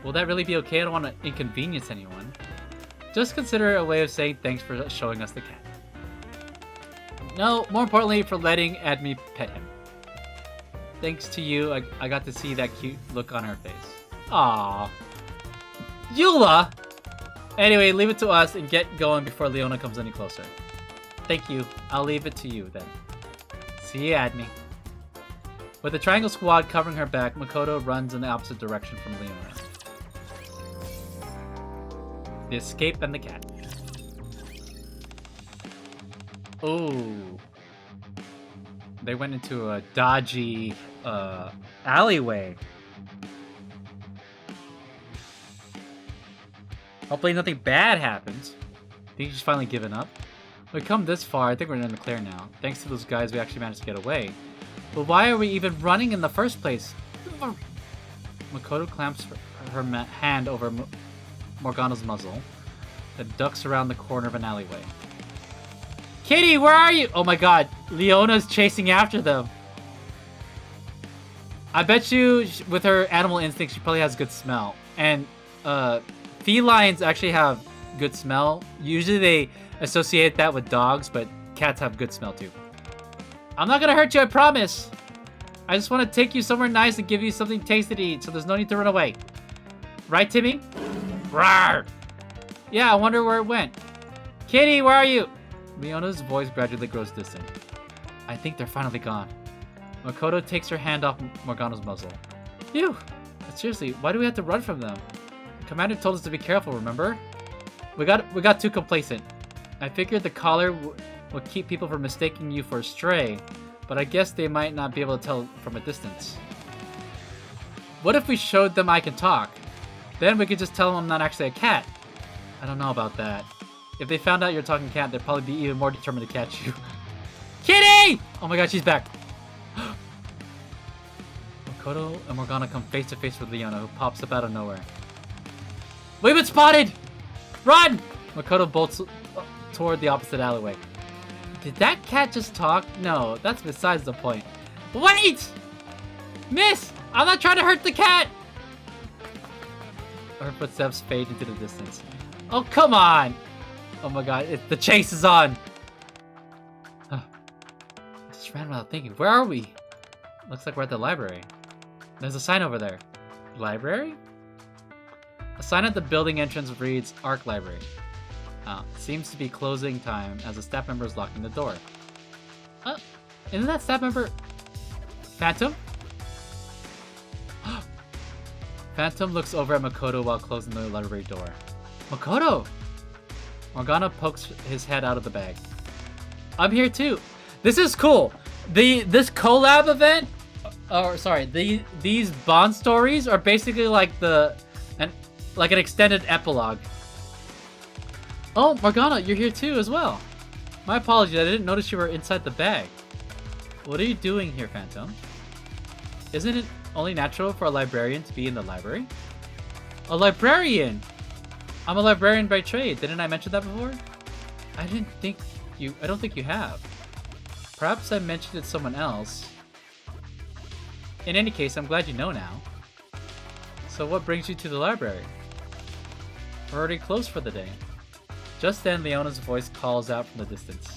Will that really be okay? I don't want to inconvenience anyone. Just consider it a way of saying thanks for showing us the cat. No, more importantly, for letting Admi pet him. Thanks to you, I got to see that cute look on her face. Aww. Eula! Anyway, leave it to us and get going before Leona comes any closer. Thank you. I'll leave it to you then. See you, Admi. With the Triangle Squad covering her back, Makoto runs in the opposite direction from Leona. The escape and the cat. Ooh. They went into a dodgy alleyway. Hopefully nothing bad happens. I think he's finally given up. We've come this far, I think we're in the clear now. Thanks to those guys, we actually managed to get away. But why are we even running in the first place? Makoto clamps her hand over Morgana's muzzle, then ducks around the corner of an alleyway. Kitty, where are you? Oh my god, Leona's chasing after them. I bet you, with her animal instinct, she probably has good smell. And felines actually have good smell. Usually they associate that with dogs, but cats have good smell too. I'm not gonna hurt you, I promise. I just want to take you somewhere nice and give you something tasty to eat, so there's no need to run away. Right, Timmy? Rawr! Yeah, I wonder where it went. Kitty, where are you? Leona's voice gradually grows distant. I think they're finally gone. Makoto takes her hand off Morgana's muzzle. Phew! But seriously, why do we have to run from them? The commander told us to be careful, remember? We got too complacent. I figured the collar would keep people from mistaking you for a stray, but I guess they might not be able to tell from a distance. What if we showed them I can talk? Then we could just tell them I'm not actually a cat. I don't know about that. If they found out you're a talking cat, they'd probably be even more determined to catch you. Kitty! Oh my god, she's back. Makoto and Morgana come face to face with Leona, who pops up out of nowhere. We've been spotted! Run! Makoto bolts toward the opposite alleyway. Did that cat just talk? No, that's besides the point. Wait! Miss! I'm not trying to hurt the cat! Her footsteps fade into the distance. Oh, come on! Oh my god, the chase is on! I just ran without thinking. Where are we? Looks like we're at the library. There's a sign over there. Library? A sign at the building entrance reads Arc Library. Seems to be closing time as a staff member is locking the door. Isn't that staff member Phantom? Phantom looks over at Makoto while closing the library door. Makoto! Morgana pokes his head out of the bag. I'm here too. This is cool. This collab event, or sorry, these Bond stories are basically like an extended epilogue. Oh, Morgana, you're here too as well. My apologies, I didn't notice you were inside the bag. What are you doing here, Phantom? Isn't it only natural for a librarian to be in the library? A librarian! I'm a librarian by trade. Didn't I mention that before? I don't think you have. Perhaps I mentioned it to someone else. In any case, I'm glad you know now. So what brings you to the library? We're already closed for the day. Just then, Leona's voice calls out from the distance.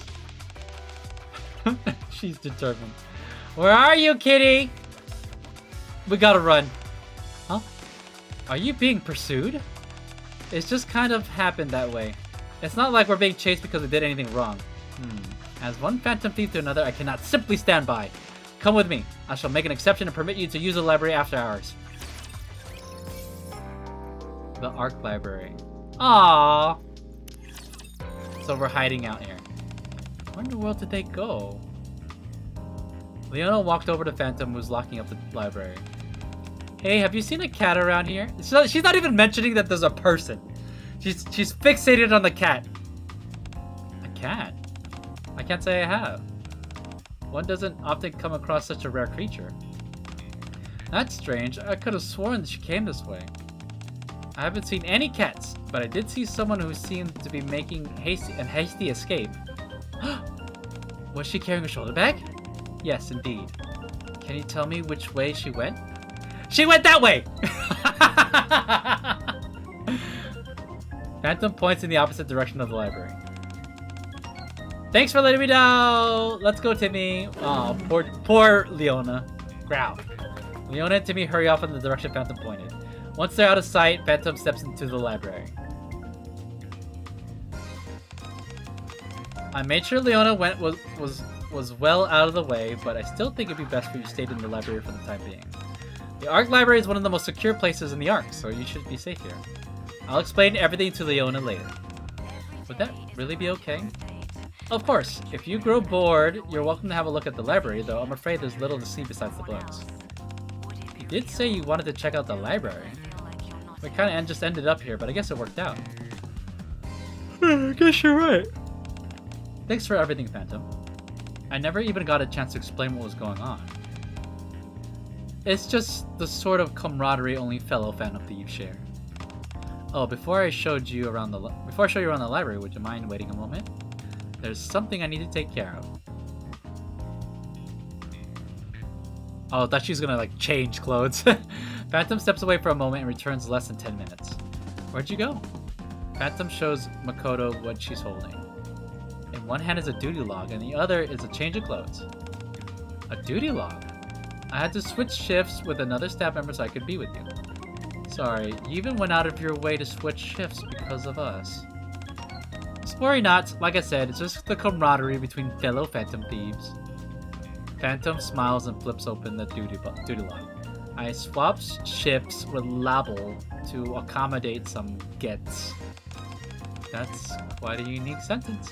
She's determined. Where are you, kitty? We gotta run. Huh? Are you being pursued? It's just kind of happened that way. It's not like we're being chased because we did anything wrong. As one phantom thief to another, I cannot simply stand by. Come with me. I shall make an exception and permit you to use the library after hours. The Arc Library. Aww. So we're hiding out here. Where in the world did they go? Leona walked over to Phantom, who's locking up the library. Hey, have you seen a cat around here? She's not even mentioning that there's a person. She's fixated on the cat. A cat? I can't say I have. One doesn't often come across such a rare creature. That's strange. I could have sworn that she came this way. I haven't seen any cats, but I did see someone who seemed to be making a hasty escape. Was she carrying a shoulder bag? Yes, indeed. Can you tell me which way she went? She went that way! Phantom points in the opposite direction of the library. Thanks for letting me know! Let's go, Timmy! Oh, poor Leona. Growl. Leona and Timmy hurry off in the direction Phantom pointed. Once they're out of sight, Phantom steps into the library. I made sure Leona was well out of the way, but I still think it'd be best for you to stay in the library for the time being. The Arc Library is one of the most secure places in the Arc, so you should be safe here. I'll explain everything to Leona later. Would that really be okay? Of course, if you grow bored, you're welcome to have a look at the library, though I'm afraid there's little to see besides the books. You did say you wanted to check out the library. We kind of just ended up here, but I guess it worked out. I guess you're right. Thanks for everything, Phantom. I never even got a chance to explain what was going on. It's just the sort of camaraderie only fellow Phantom thieves share. Oh, before I show you around the library, would you mind waiting a moment? There's something I need to take care of. Oh, I thought she was gonna like change clothes. Phantom steps away for a moment and returns less than 10 minutes. Where'd you go? Phantom shows Makoto what she's holding. In one hand is a duty log, and the other is a change of clothes. A duty log? I had to switch shifts with another staff member so I could be with you. Sorry, you even went out of your way to switch shifts because of us. Worry not, like I said, it's just the camaraderie between fellow Phantom thieves. Phantom smiles and flips open the duty log. I swapped shifts with Label to accommodate some gets. That's quite a unique sentence.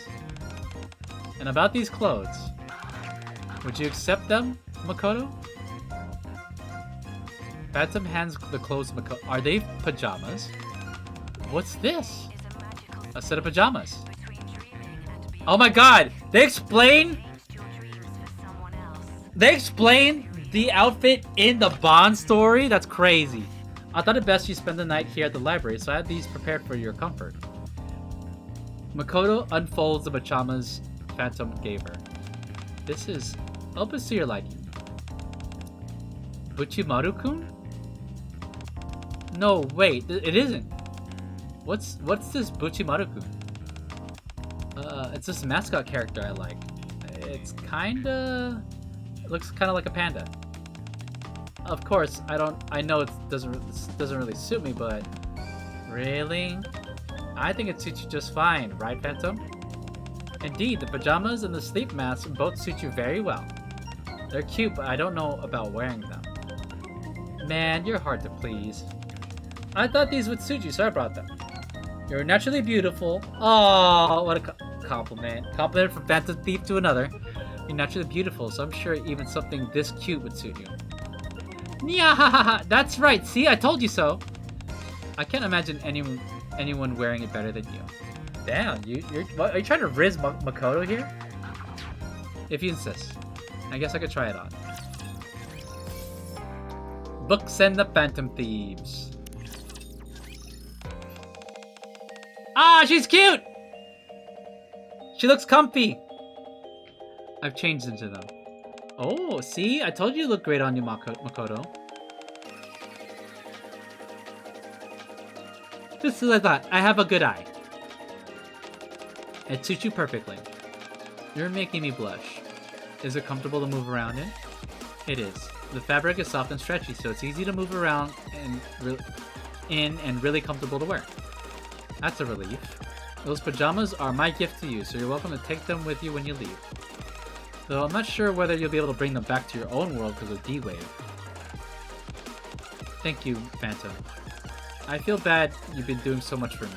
And about these clothes, would you accept them, Makoto? Phantom hands the clothes to Makoto. Are they pajamas? What's this? A set of pajamas. Oh my god! They explain the outfit in the Bond story? That's crazy. I thought it best you spend the night here at the library, so I had these prepared for your comfort. Makoto unfolds the pajamas Phantom gave her. This is opens to your liking. Buchimaru-kun? No, wait, it isn't. What's this Buchimaru-kun? It's this mascot character I like. It's looks kinda like a panda. Of course, I know it doesn't really suit me, but really? I think it suits you just fine, right, Phantom? Indeed, the pajamas and the sleep mask both suit you very well. They're cute, but I don't know about wearing them. Man, you're hard to please. I thought these would suit you, so I brought them. You're naturally beautiful. Oh, what a compliment. Compliment from Phantom Thief to another. You're naturally beautiful, so I'm sure even something this cute would suit you. Nyahahaha, that's right, see, I told you so. I can't imagine anyone wearing it better than you. Damn, are you trying to riz Makoto here? If you insist. I guess I could try it on. Books and the Phantom Thieves. Ah, she's cute! She looks comfy. I've changed into them. Oh, see? I told you look great on you, Makoto. Just as I thought, I have a good eye. It suits you perfectly. You're making me blush. Is it comfortable to move around in? It is. The fabric is soft and stretchy, so it's easy to move around and really comfortable to wear. That's a relief. Those pajamas are my gift to you, so you're welcome to take them with you when you leave. Though I'm not sure whether you'll be able to bring them back to your own world because of D-Wave. Thank you, Phantom. I feel bad you've been doing so much for me.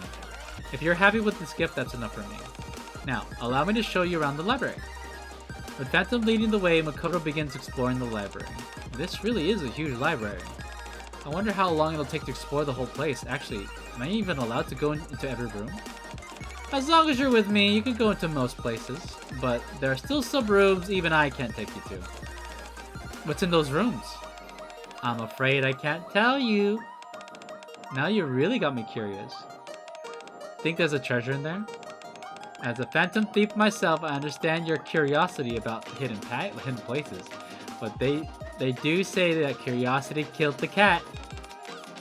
If you're happy with this gift, that's enough for me. Now, allow me to show you around the library. With Phantom leading the way, Makoto begins exploring the library. This really is a huge library. I wonder how long it'll take to explore the whole place. Actually, am I even allowed to go into every room? As long as you're with me, you can go into most places, but there are still some rooms even I can't take you to. What's in those rooms? I'm afraid I can't tell you. Now you really got me curious. Think there's a treasure in there? As a Phantom Thief myself, I understand your curiosity about hidden places, but they do say that curiosity killed the cat.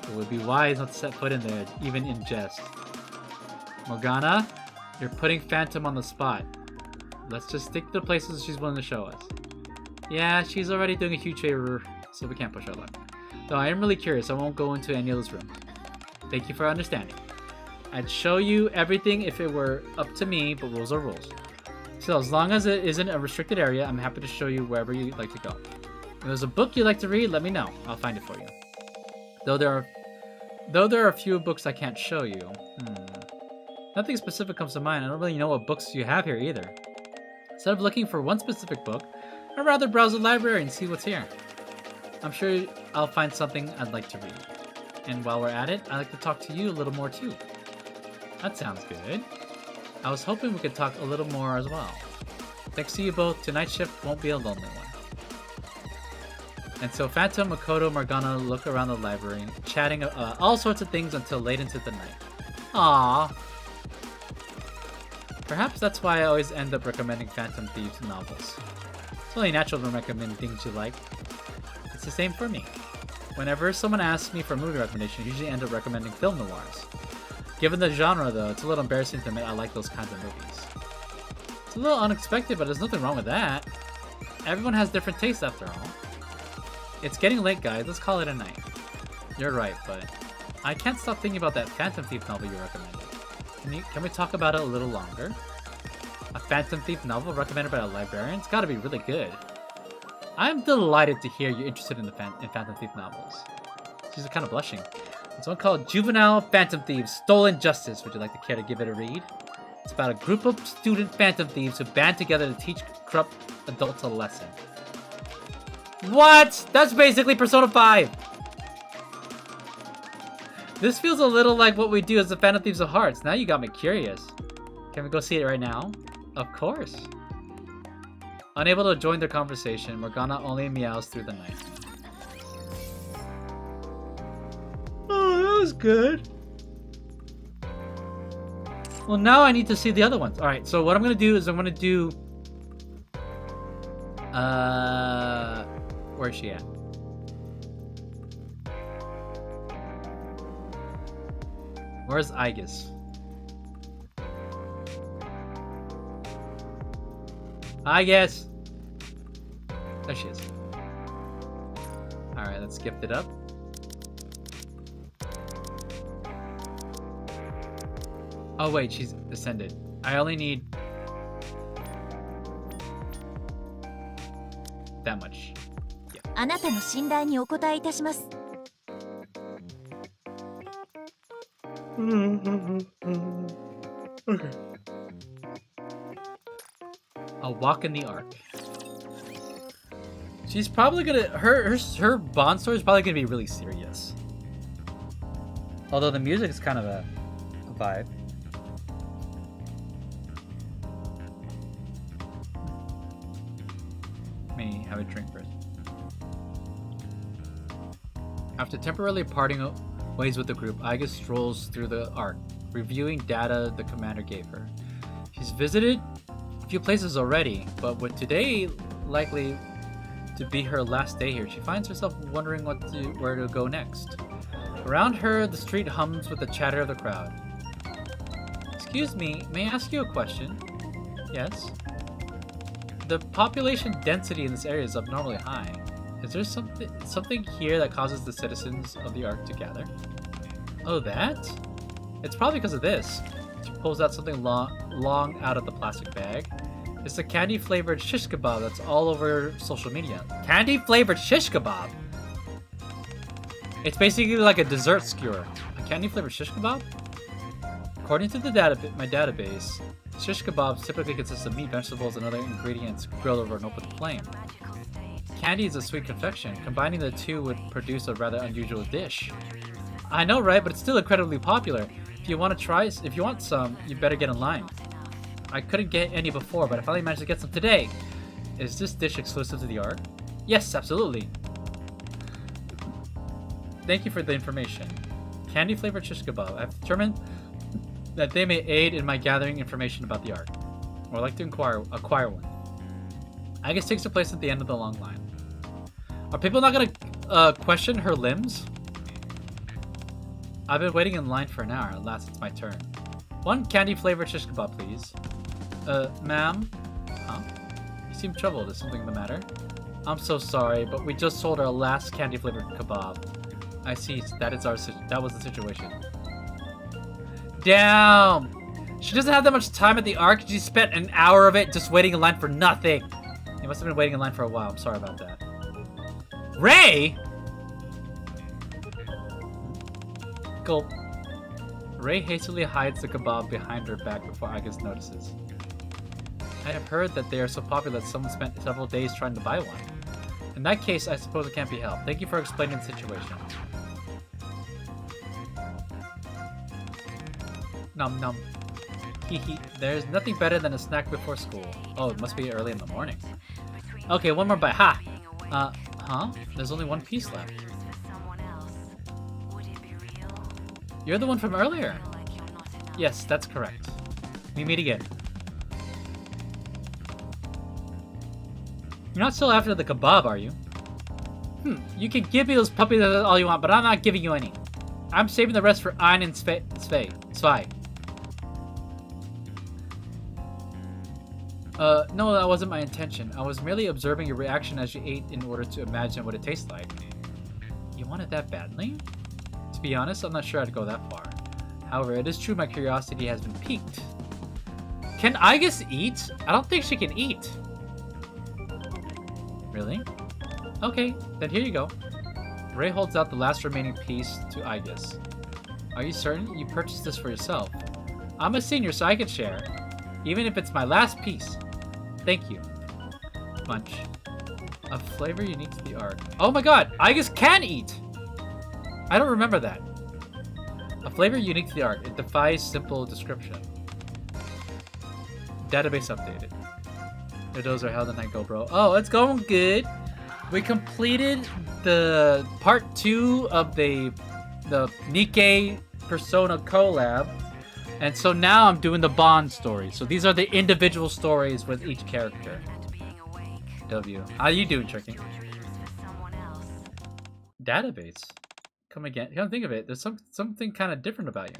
It would be wise not to set foot in there, even in jest. Morgana, you're putting Phantom on the spot. Let's just stick to the places she's willing to show us. Yeah, she's already doing a huge favor, so we can't push her luck. Though I am really curious, I won't go into any of those rooms. Thank you for understanding. I'd show you everything if it were up to me, but rules are rules. So as long as it isn't a restricted area, I'm happy to show you wherever you'd like to go. If there's a book you'd like to read, let me know. I'll find it for you. Though there are a few books I can't show you. Nothing specific comes to mind. I don't really know what books you have here either. Instead of looking for one specific book, I'd rather browse the library and see what's here. I'm I'll find something I'd like to read. And while we're at it, I'd like to talk to you a little more too. That sounds good. I was hoping we could talk a little more as well. Thanks to you both, tonight's shift won't be a lonely one. And so Phantom, Makoto, and Morgana look around the library, chatting all sorts of things until late into the night. Aww. Perhaps that's why I always end up recommending Phantom Thieves novels. It's only natural to recommend things you like. It's the same for me. Whenever someone asks me for a movie recommendation, I usually end up recommending film noirs. Given the genre though, it's a little embarrassing to admit I like those kinds of movies. It's a little unexpected, but there's nothing wrong with that. Everyone has different tastes after all. It's getting late, guys. Let's call it a night. You're right, but I can't stop thinking about that Phantom Thief novel you recommended. Can we talk about it a little longer? A Phantom Thief novel recommended by a librarian? It's gotta be really good. I'm delighted to hear you're interested in Phantom Thief novels. She's kind of blushing. It's one called Juvenile Phantom Thieves Stolen Justice. Would you like to care to give it a read? It's about a group of student phantom thieves who band together to teach corrupt adults a lesson. What? That's basically Persona 5! This feels a little like what we do as the Phantom Thieves of Hearts. Now you got me curious. Can we go see it right now? Of course. Unable to join their conversation, Morgana only meows through the night. Oh, that was good. Well, now I need to see the other ones. Alright, so what I'm gonna do is I'm gonna do... where's she at? Where's Aegis? Aegis! There she is. Alright, let's gift it up. Oh wait, she's ascended. I only need... that much. Yeah. あなたの信頼にお答えいたします。 Okay. A walk in the arc. She's probably gonna... Her Bond story is probably gonna be really serious. Although the music is kind of a vibe. Let me have a drink first. After temporarily parting ways with the group, Aegis strolls through the arc, reviewing data the commander gave her. She's visited a few places already, but with today likely to be her last day here, she finds herself wondering where to go next. Around her, the street hums with the chatter of the crowd. Excuse me, may I ask you a question? Yes? The population density in this area is abnormally high. Is there something here that causes the citizens of the Ark to gather? Oh, that? It's probably because of this. She pulls out something long out of the plastic bag. It's the candy-flavored shish kebab that's all over social media. Candy-flavored shish kebab? It's basically like a dessert skewer. A candy-flavored shish kebab? According to my database, shish kebabs typically consist of meat, vegetables, and other ingredients grilled over an open flame. Candy is a sweet confection. Combining the two would produce a rather unusual dish. I know, right? But it's still incredibly popular. If you want some, you better get in line. I couldn't get any before, but I finally managed to get some today. Is this dish exclusive to the Ark? Yes, absolutely. Thank you for the information. Candy-flavored shish kebab. I've determined that they may aid in my gathering information about the Ark. Or I'd like to acquire one. I guess takes a place at the end of the long line. Are people not gonna question her limbs? I've been waiting in line for an hour. At last, it's my turn. One candy-flavored shish kebab, please. Ma'am? Huh? You seem troubled. Is something the matter? I'm so sorry, but we just sold our last candy-flavored kebab. I see. That was the situation. Damn! She doesn't have that much time at the Ark. She spent an hour of it just waiting in line for nothing. You must have been waiting in line for a while. I'm sorry about that. Ray? Gulp. Ray hastily hides the kebab behind her back before Aegis notices. I have heard that they are so popular that someone spent several days trying to buy one. In that case, I suppose it can't be helped. Thank you for explaining the situation. Nom nom. Hehe. There's nothing better than a snack before school. Oh, it must be early in the morning. Okay, one more bite. Ha! Huh? There's only one piece left. You're the one from earlier. Yes, that's correct. We meet again. You're not still after the kebab, are you? You can give me those puppies all you want, but I'm not giving you any. I'm saving the rest for Ein and Zwei. No, that wasn't my intention. I was merely observing your reaction as you ate in order to imagine what it tastes like. You want it that badly? To be honest, I'm not sure I'd go that far. However, it is true my curiosity has been piqued. Can Aigis eat? I don't think she can eat. Really? Okay, then here you go. Ray holds out the last remaining piece to Aigis. Are you certain you purchased this for yourself? I'm a senior, so I can share. Even if it's my last piece. Thank you. Munch. A flavor unique to the art. Oh my god! Aigis can eat! I don't remember that. A flavor unique to the art. It defies simple description. Database updated. Those are how the night go, bro. Oh, it's going good. We completed the part 2 of the NIKKE Persona collab. And so now I'm doing the Bond story. So these are the individual stories with each character. W. How you doing, Tricky? Database? Come again. Come think of it. There's something kind of different about you.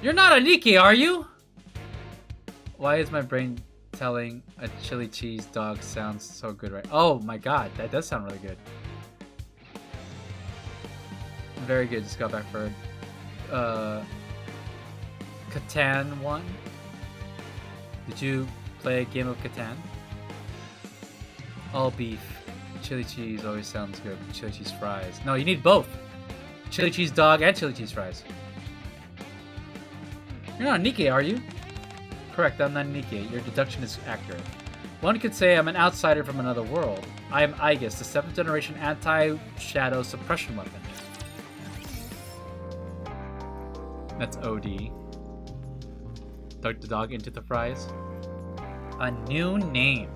You're not a NIKKE, are you? Why is my brain telling a chili cheese dog sounds so good right? Oh my god, that does sound really good. Very good. Just got back for Catan 1. Did you play a game of Catan? All beef. Chili cheese always sounds good. Chili cheese fries. No, you need both. Chili cheese dog and chili cheese fries. You're not a NIKKE, are you? Correct, I'm not a NIKKE. Your deduction is accurate. One could say I'm an outsider from another world. I am Aigis, the 7th generation anti-shadow suppression weapon. That's OD. Dug the dog into the fries. A new name.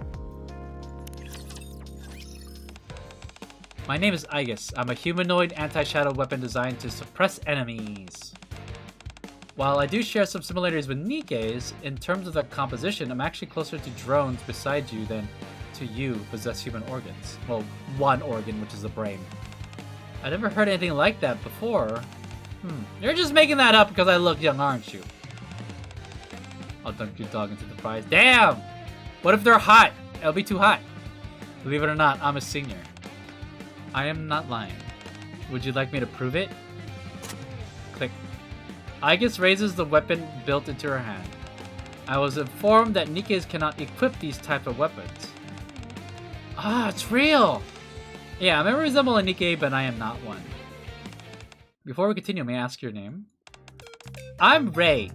My name is Aigis. I'm a humanoid anti-shadow weapon designed to suppress enemies. While I do share some similarities with NIKKE's, in terms of their composition, I'm actually closer to drones beside you than to you who possess human organs. Well, one organ, which is the brain. I never heard anything like that before. You're just making that up because I look young, aren't you? I'll dunk your dog into the fries. Damn! What if they're hot? It'll be too hot. Believe it or not, I'm a senior. I am not lying. Would you like me to prove it? Click. Aigis raises the weapon built into her hand. I was informed that NIKKE's cannot equip these type of weapons. Ah, it's real! Yeah, I may resemble a NIKKE, but I am not one. Before we continue, may I ask your name? I'm Ray.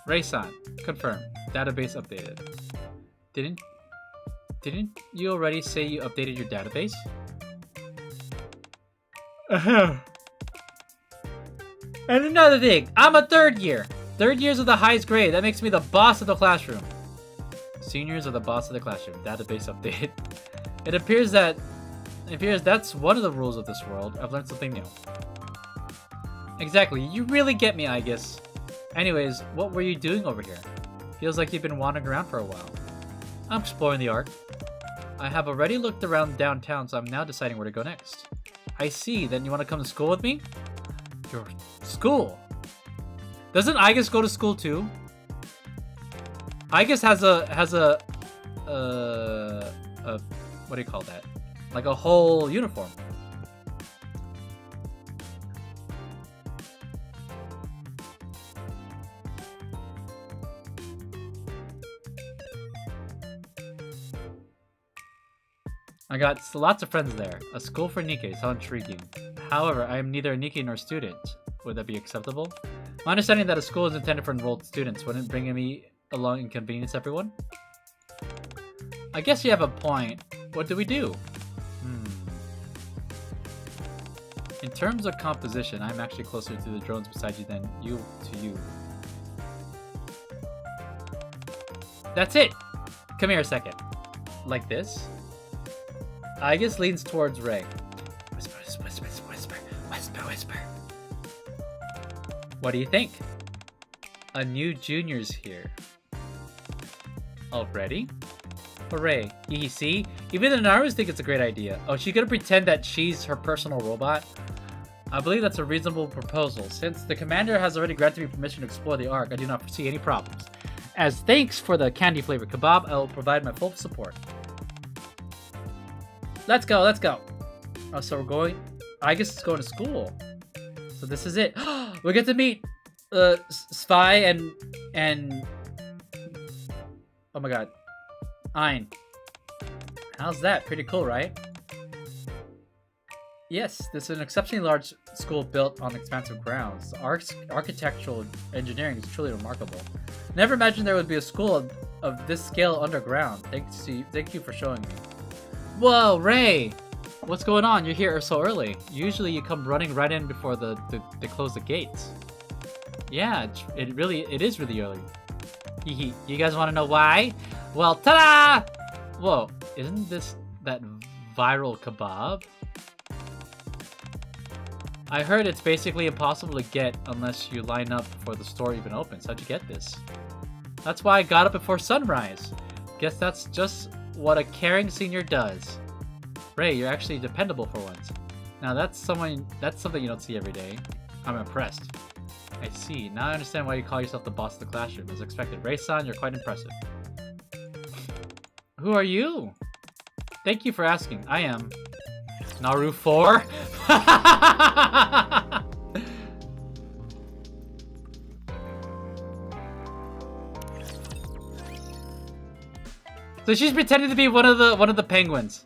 Ray-san. Confirm. Database updated. Didn't you already say you updated your database? And another thing, I'm a third year. Third years are the highest grade. That makes me the boss of the classroom. Seniors are the boss of the classroom. Database update. It appears that's one of the rules of this world. I've learned something new. Exactly. You really get me, Aigis. Anyways, what were you doing over here? Feels like you've been wandering around for a while. I'm exploring the art. I have already looked around downtown, so I'm now deciding where to go next. I see. Then you want to come to school with me? Your school? Doesn't Aigis go to school too? Aigis has a what do you call that? Like a whole uniform. I got lots of friends there. A school for NIKKEs, how intriguing. However, I am neither a NIKKE nor a student. Would that be acceptable? My understanding that a school is intended for enrolled students wouldn't bring me along inconvenience everyone? I guess you have a point. What do we do? In terms of composition, I'm actually closer to the drones beside you than you to you. That's it! Come here a second. Like this? I guess leans towards Ray. Whisper, whisper, whisper, whisper, whisper, whisper. What do you think? A new junior's here. Already? Hooray. You see? Even the Narus think it's a great idea. Oh, she's gonna pretend that she's her personal robot? I believe that's a reasonable proposal. Since the commander has already granted me permission to explore the Ark, I do not foresee any problems. As thanks for the candy-flavored kebab, I will provide my full support. Let's go, let's go. Oh, so we're going... I guess it's going to school. So this is it. We get to meet Spy and... Oh my god. Ein. How's that? Pretty cool, right? Yes, this is an exceptionally large school built on expansive grounds. The architectural engineering is truly remarkable. Never imagined there would be a school of this scale underground. Thank you for showing me. Whoa, Ray! What's going on? You're here so early. Usually you come running right in before they close the gates. Yeah, it is really early. You guys want to know why? Well, ta-da! Whoa, isn't this that viral kebab? I heard it's basically impossible to get unless you line up before the store even opens. How'd you get this? That's why I got up before sunrise. Guess that's just what a caring senior does. Ray, you're actually dependable for once. Now that's something you don't see every day. I'm impressed. I see. Now I understand why you call yourself the boss of the classroom. As expected. Ray-san, you're quite impressive. Who are you? Thank you for asking. I am... Naru 4? So she's pretending to be one of the penguins.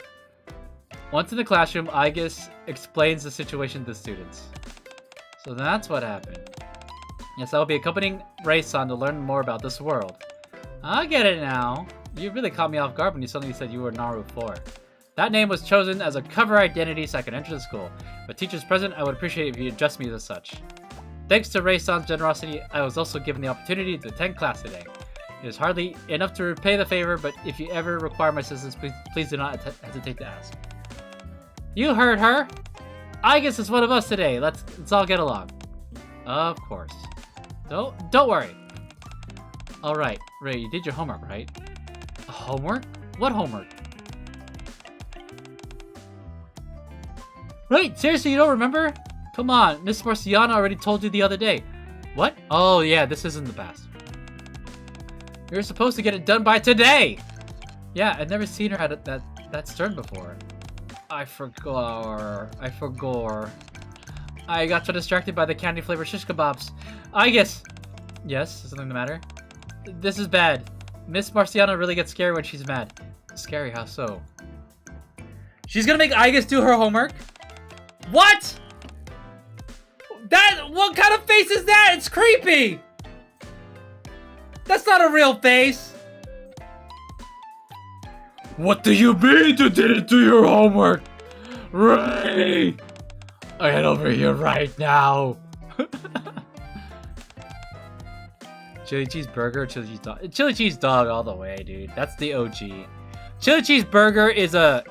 Once in the classroom, Aigis explains the situation to the students. So that's what happened. Yes, I will be accompanying Ray-san to learn more about this world. I get it now. You really caught me off guard when you suddenly said you were Naru 4. That name was chosen as a cover identity so I could enter the school. But teachers present, I would appreciate if you address me as such. Thanks to Ray-san's generosity, I was also given the opportunity to attend class today. It is hardly enough to repay the favor, but if you ever require my assistance, please do not hesitate to ask. You heard her! I guess it's one of us today. Let's all get along. Of course. Don't worry. Alright, Ray, you did your homework, right? Homework? What homework? Wait, seriously, you don't remember? Come on, Miss Marciana already told you the other day. What? Oh yeah, this isn't the past. You're supposed to get it done by today! Yeah, I've never seen her at that stern before. I forgot. I got so distracted by the candy-flavored shish kebabs. I guess... Yes, is something the matter? This is bad. Miss Marciana really gets scary when she's mad. Scary, how so? She's gonna make Aigis do her homework? What? What kind of face is that? It's creepy! That's not a real face! What do you mean you didn't do your homework? Ray! I head over here right now. Chili cheese burger, chili cheese dog. Chili cheese dog all the way, dude. That's the OG. Chili cheese burger is a...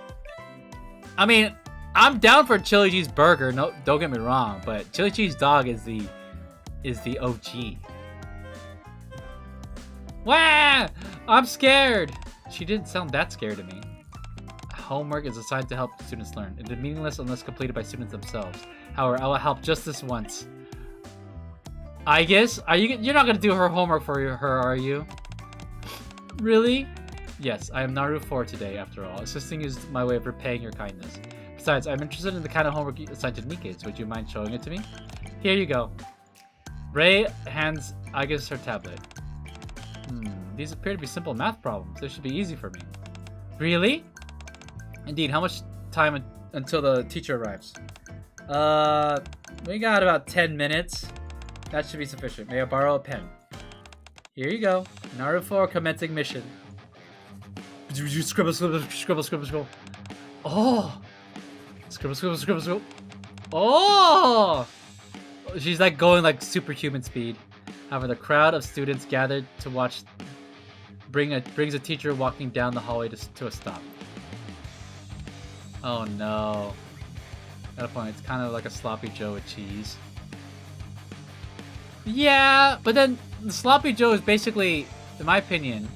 I mean, I'm down for chili cheese burger. No, don't get me wrong, but chili cheese dog is the OG. Wah! I'm scared. She didn't sound that scared to me. Homework is assigned to help students learn. It is meaningless unless completed by students themselves. However, I will help just this once. I guess? You're not gonna do her homework for her, are you? Really? Yes, I am Naru 4 today, after all. Assisting is my way of repaying your kindness. Besides, I'm interested in the kind of homework assigned to NIKKE. Would you mind showing it to me? Here you go. Ray hands Aigis her tablet. These appear to be simple math problems. They should be easy for me. Really? Indeed, how much time until the teacher arrives? We got about 10 minutes. That should be sufficient. May I borrow a pen? Here you go. Naru 4 commencing mission. Scribble, scribble, scribble, scribble, scribble. Oh! Scribble, scribble, scribble, scribble. Oh! She's like going like superhuman speed. However, the crowd of students gathered to watch brings a teacher walking down the hallway to a stop. Oh no. Got a point. It's kind of like a sloppy Joe with cheese. Yeah, but then the sloppy Joe is basically, in my opinion.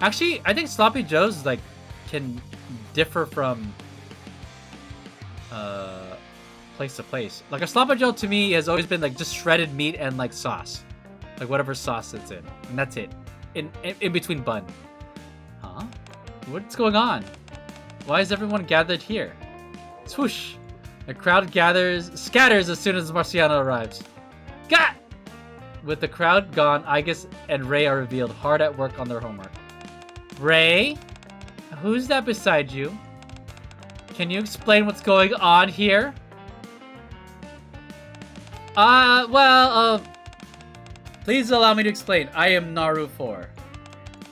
Actually, I think sloppy Joes like can differ from place to place. Like a sloppy Joe to me has always been like just shredded meat and like sauce, like whatever sauce it's in, and that's it. In between bun. Huh? What's going on? Why is everyone gathered here? Swoosh! The crowd scatters as soon as Marciano arrives. Got! With the crowd gone, Aigis and Ray are revealed, hard at work on their homework. Ray? Who's that beside you? Can you explain what's going on here? Please allow me to explain. I am Naru 4.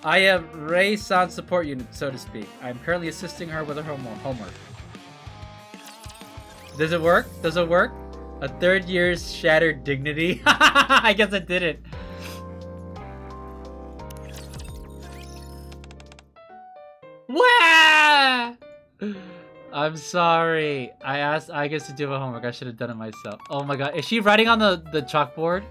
I am Ray-san's support unit, so to speak. I am currently assisting her with her homework. Does it work? Does it work? A third year's shattered dignity? I guess it didn't. Wah! I'm sorry. I asked Aigis to do my homework. I should have done it myself. Oh my god. Is she writing on the chalkboard?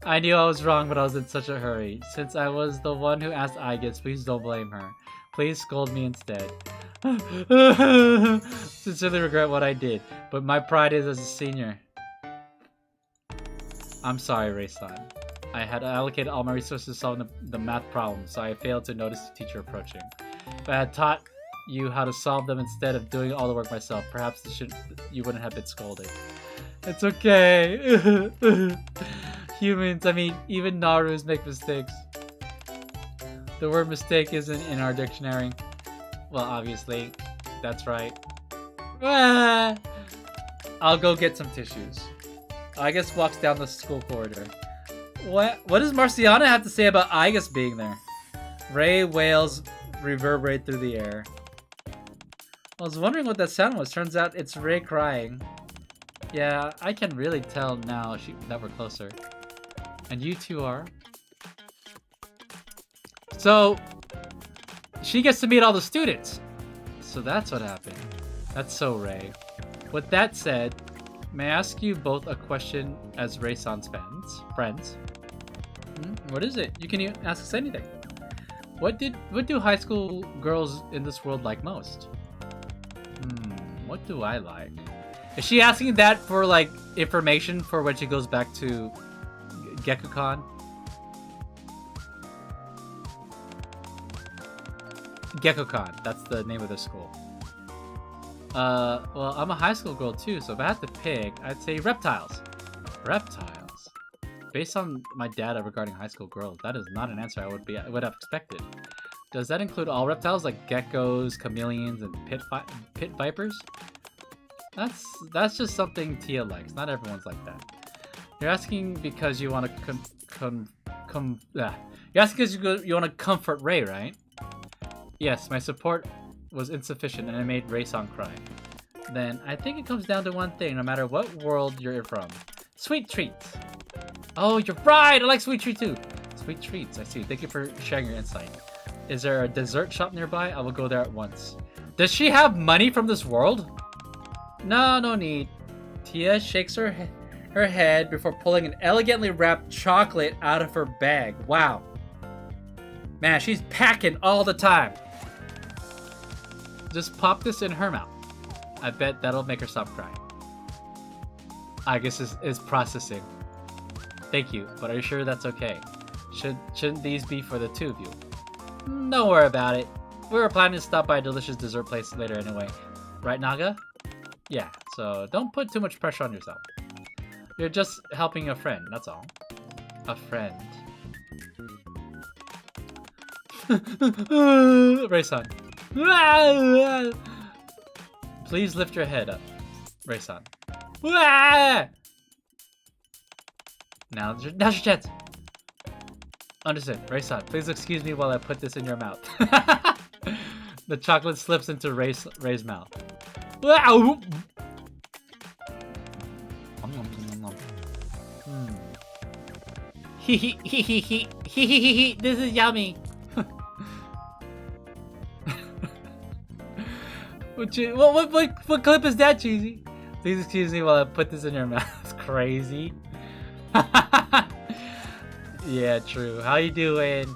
I knew I was wrong, but I was in such a hurry. Since I was the one who asked Aigis, please don't blame her. Please scold me instead. Sincerely regret what I did, but my pride is as a senior. I'm sorry, Ray-san. I had allocated all my resources to solve the math problem, so I failed to notice the teacher approaching. If I had taught you how to solve them instead of doing all the work myself, perhaps you wouldn't have been scolded. It's okay. Humans, I mean, even Narus make mistakes. The word mistake isn't in our dictionary. Well, obviously, that's right. Ah! I'll go get some tissues. Aigis walks down the school corridor. What does Marciana have to say about Aigis being there? Ray wails reverberate through the air. I was wondering what that sound was. Turns out it's Ray crying. Yeah, I can really tell now that we're closer. And you two are. So, she gets to meet all the students. So that's what happened. That's so Ray. With that said, may I ask you both a question as Ray-san's friends? What is it? You can ask us anything. What do high school girls in this world like most? What do I like? Is she asking that for like information for when she goes back to Gekko-kan? Gekko-kan, that's the name of the school. Well, I'm a high school girl too, so if I had to pick, I'd say reptiles. Reptiles. Based on my data regarding high school girls, that is not an answer I would have expected. Does that include all reptiles like geckos, chameleons, and pit vipers? That's just something Tia likes. Not everyone's like that. You're asking because you want to You're asking because you want to comfort Ray, right? Yes, my support was insufficient and it made Ray-san cry. Then I think it comes down to one thing, no matter what world you're from. Sweet treats. Oh, you're right! I like sweet treats too. Sweet treats, I see. Thank you for sharing your insight. Is there a dessert shop nearby? I will go there at once. Does she have money from this world? No need. Tia shakes her head before pulling an elegantly wrapped chocolate out of her bag. Wow. Man, she's packing all the time. Just pop this in her mouth. I bet that'll make her stop crying. Aigis is processing. Thank you, but are you sure that's okay? Shouldn't these be for the two of you? Don't worry about it. We were planning to stop by a delicious dessert place later anyway. Right, Naga? Yeah, so don't put too much pressure on yourself. You're just helping a friend, that's all. A friend. Ray-san. Please lift your head up, Ray-san. Now's your chance. Understood. Rayson, please excuse me while I put this in your mouth. The chocolate slips into Ray's mouth. Wow! This is yummy. What clip is that, Cheesy? Please excuse me while I put this in your mouth. It's crazy. Yeah, true. How you doing?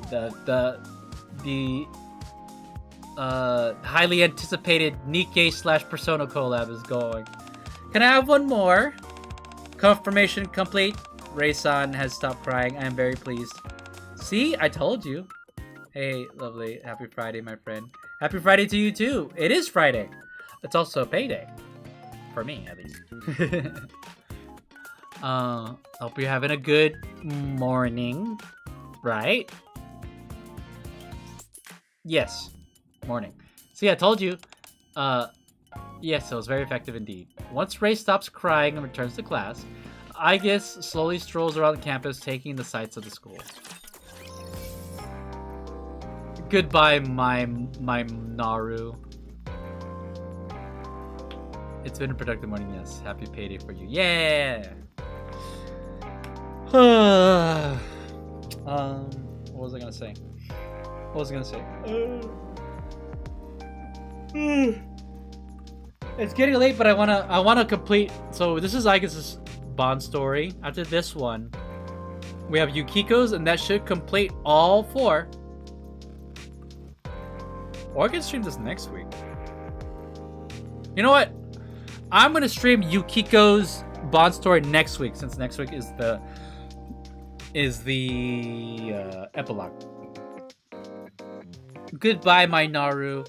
The highly anticipated NIKKE / Persona collab is going. Can I have one more? Confirmation complete. Ray-san has stopped crying. I am very pleased. See? I told you. Hey, lovely. Happy Friday, my friend. Happy Friday to you, too. It is Friday. It's also a payday. For me, at least. Hope you're having a good morning. Right? Yes. Morning. See, I told you. Yes, it was very effective indeed. Once Ray stops crying and returns to class, I guess slowly strolls around campus taking the sights of the school. Goodbye, my Naru. It's been a productive morning, yes. Happy payday for you. Yeah! What was I gonna say? It's getting late, but I wanna complete. So this is, I guess, Bond story. After this one, we have Yukiko's, and that should complete all 4. Or I can stream this next week. You know what? I'm gonna stream Yukiko's Bond story next week, since next week is the epilogue. Goodbye, my Naru.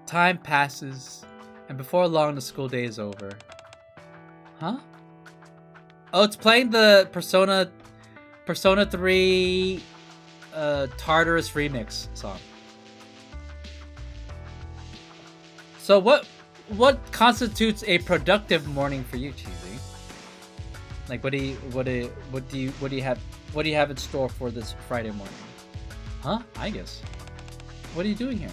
Time passes, and before long, the school day is over. Huh? Oh, it's playing the Persona 3 Tartarus remix song. So what constitutes a productive morning for you, Cheesy? Like, what do you have in store for this Friday morning? Huh? I guess. What are you doing here?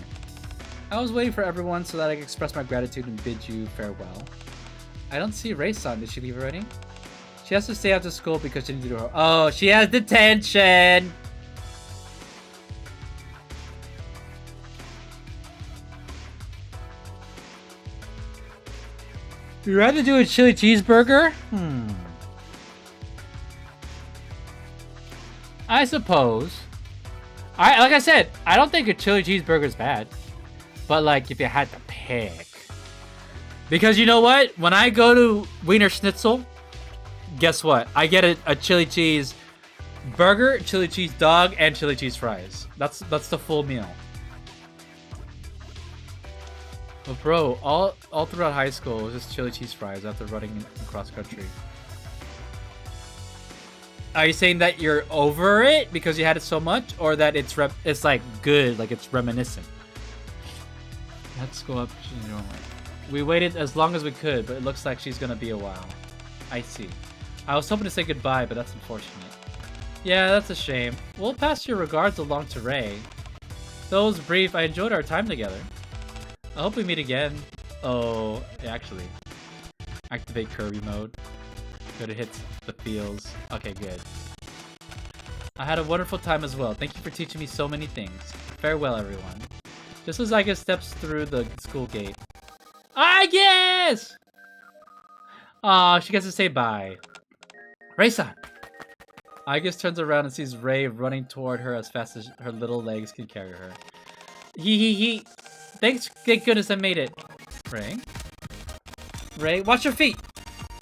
I was waiting for everyone so that I could express my gratitude and bid you farewell. I don't see Ray-san. Did she leave already? She has to stay after school because she needs to do her. Oh, she has detention. You'd rather do a chili cheeseburger? I suppose. Like I said, I don't think a chili cheeseburger is bad. But like, if you had to pick. Because you know what? When I go to Wiener Schnitzel, guess what? I get a chili cheese burger, chili cheese dog, and chili cheese fries. That's the full meal. But bro, all throughout high school, it was just chili cheese fries after running across country. Are you saying that you're over it because you had it so much, or that it's like good, like it's reminiscent? Let's go up. We waited as long as we could, but it looks like she's gonna be a while. I see. I was hoping to say goodbye, but that's unfortunate. Yeah, that's a shame. We'll pass your regards along to Ray. Though it was brief, I enjoyed our time together. I hope we meet again. Oh, actually. Activate Kirby mode. Go to hit the feels. Okay, good. I had a wonderful time as well. Thank you for teaching me so many things. Farewell, everyone. Just as Aigus steps through the school gate. Aigus! Aw, she gets to say bye. Ray-san! Aigus turns around and sees Ray running toward her as fast as her little legs can carry her. Hee. Thanks, thank goodness I made it. Ray? Ray, watch your feet!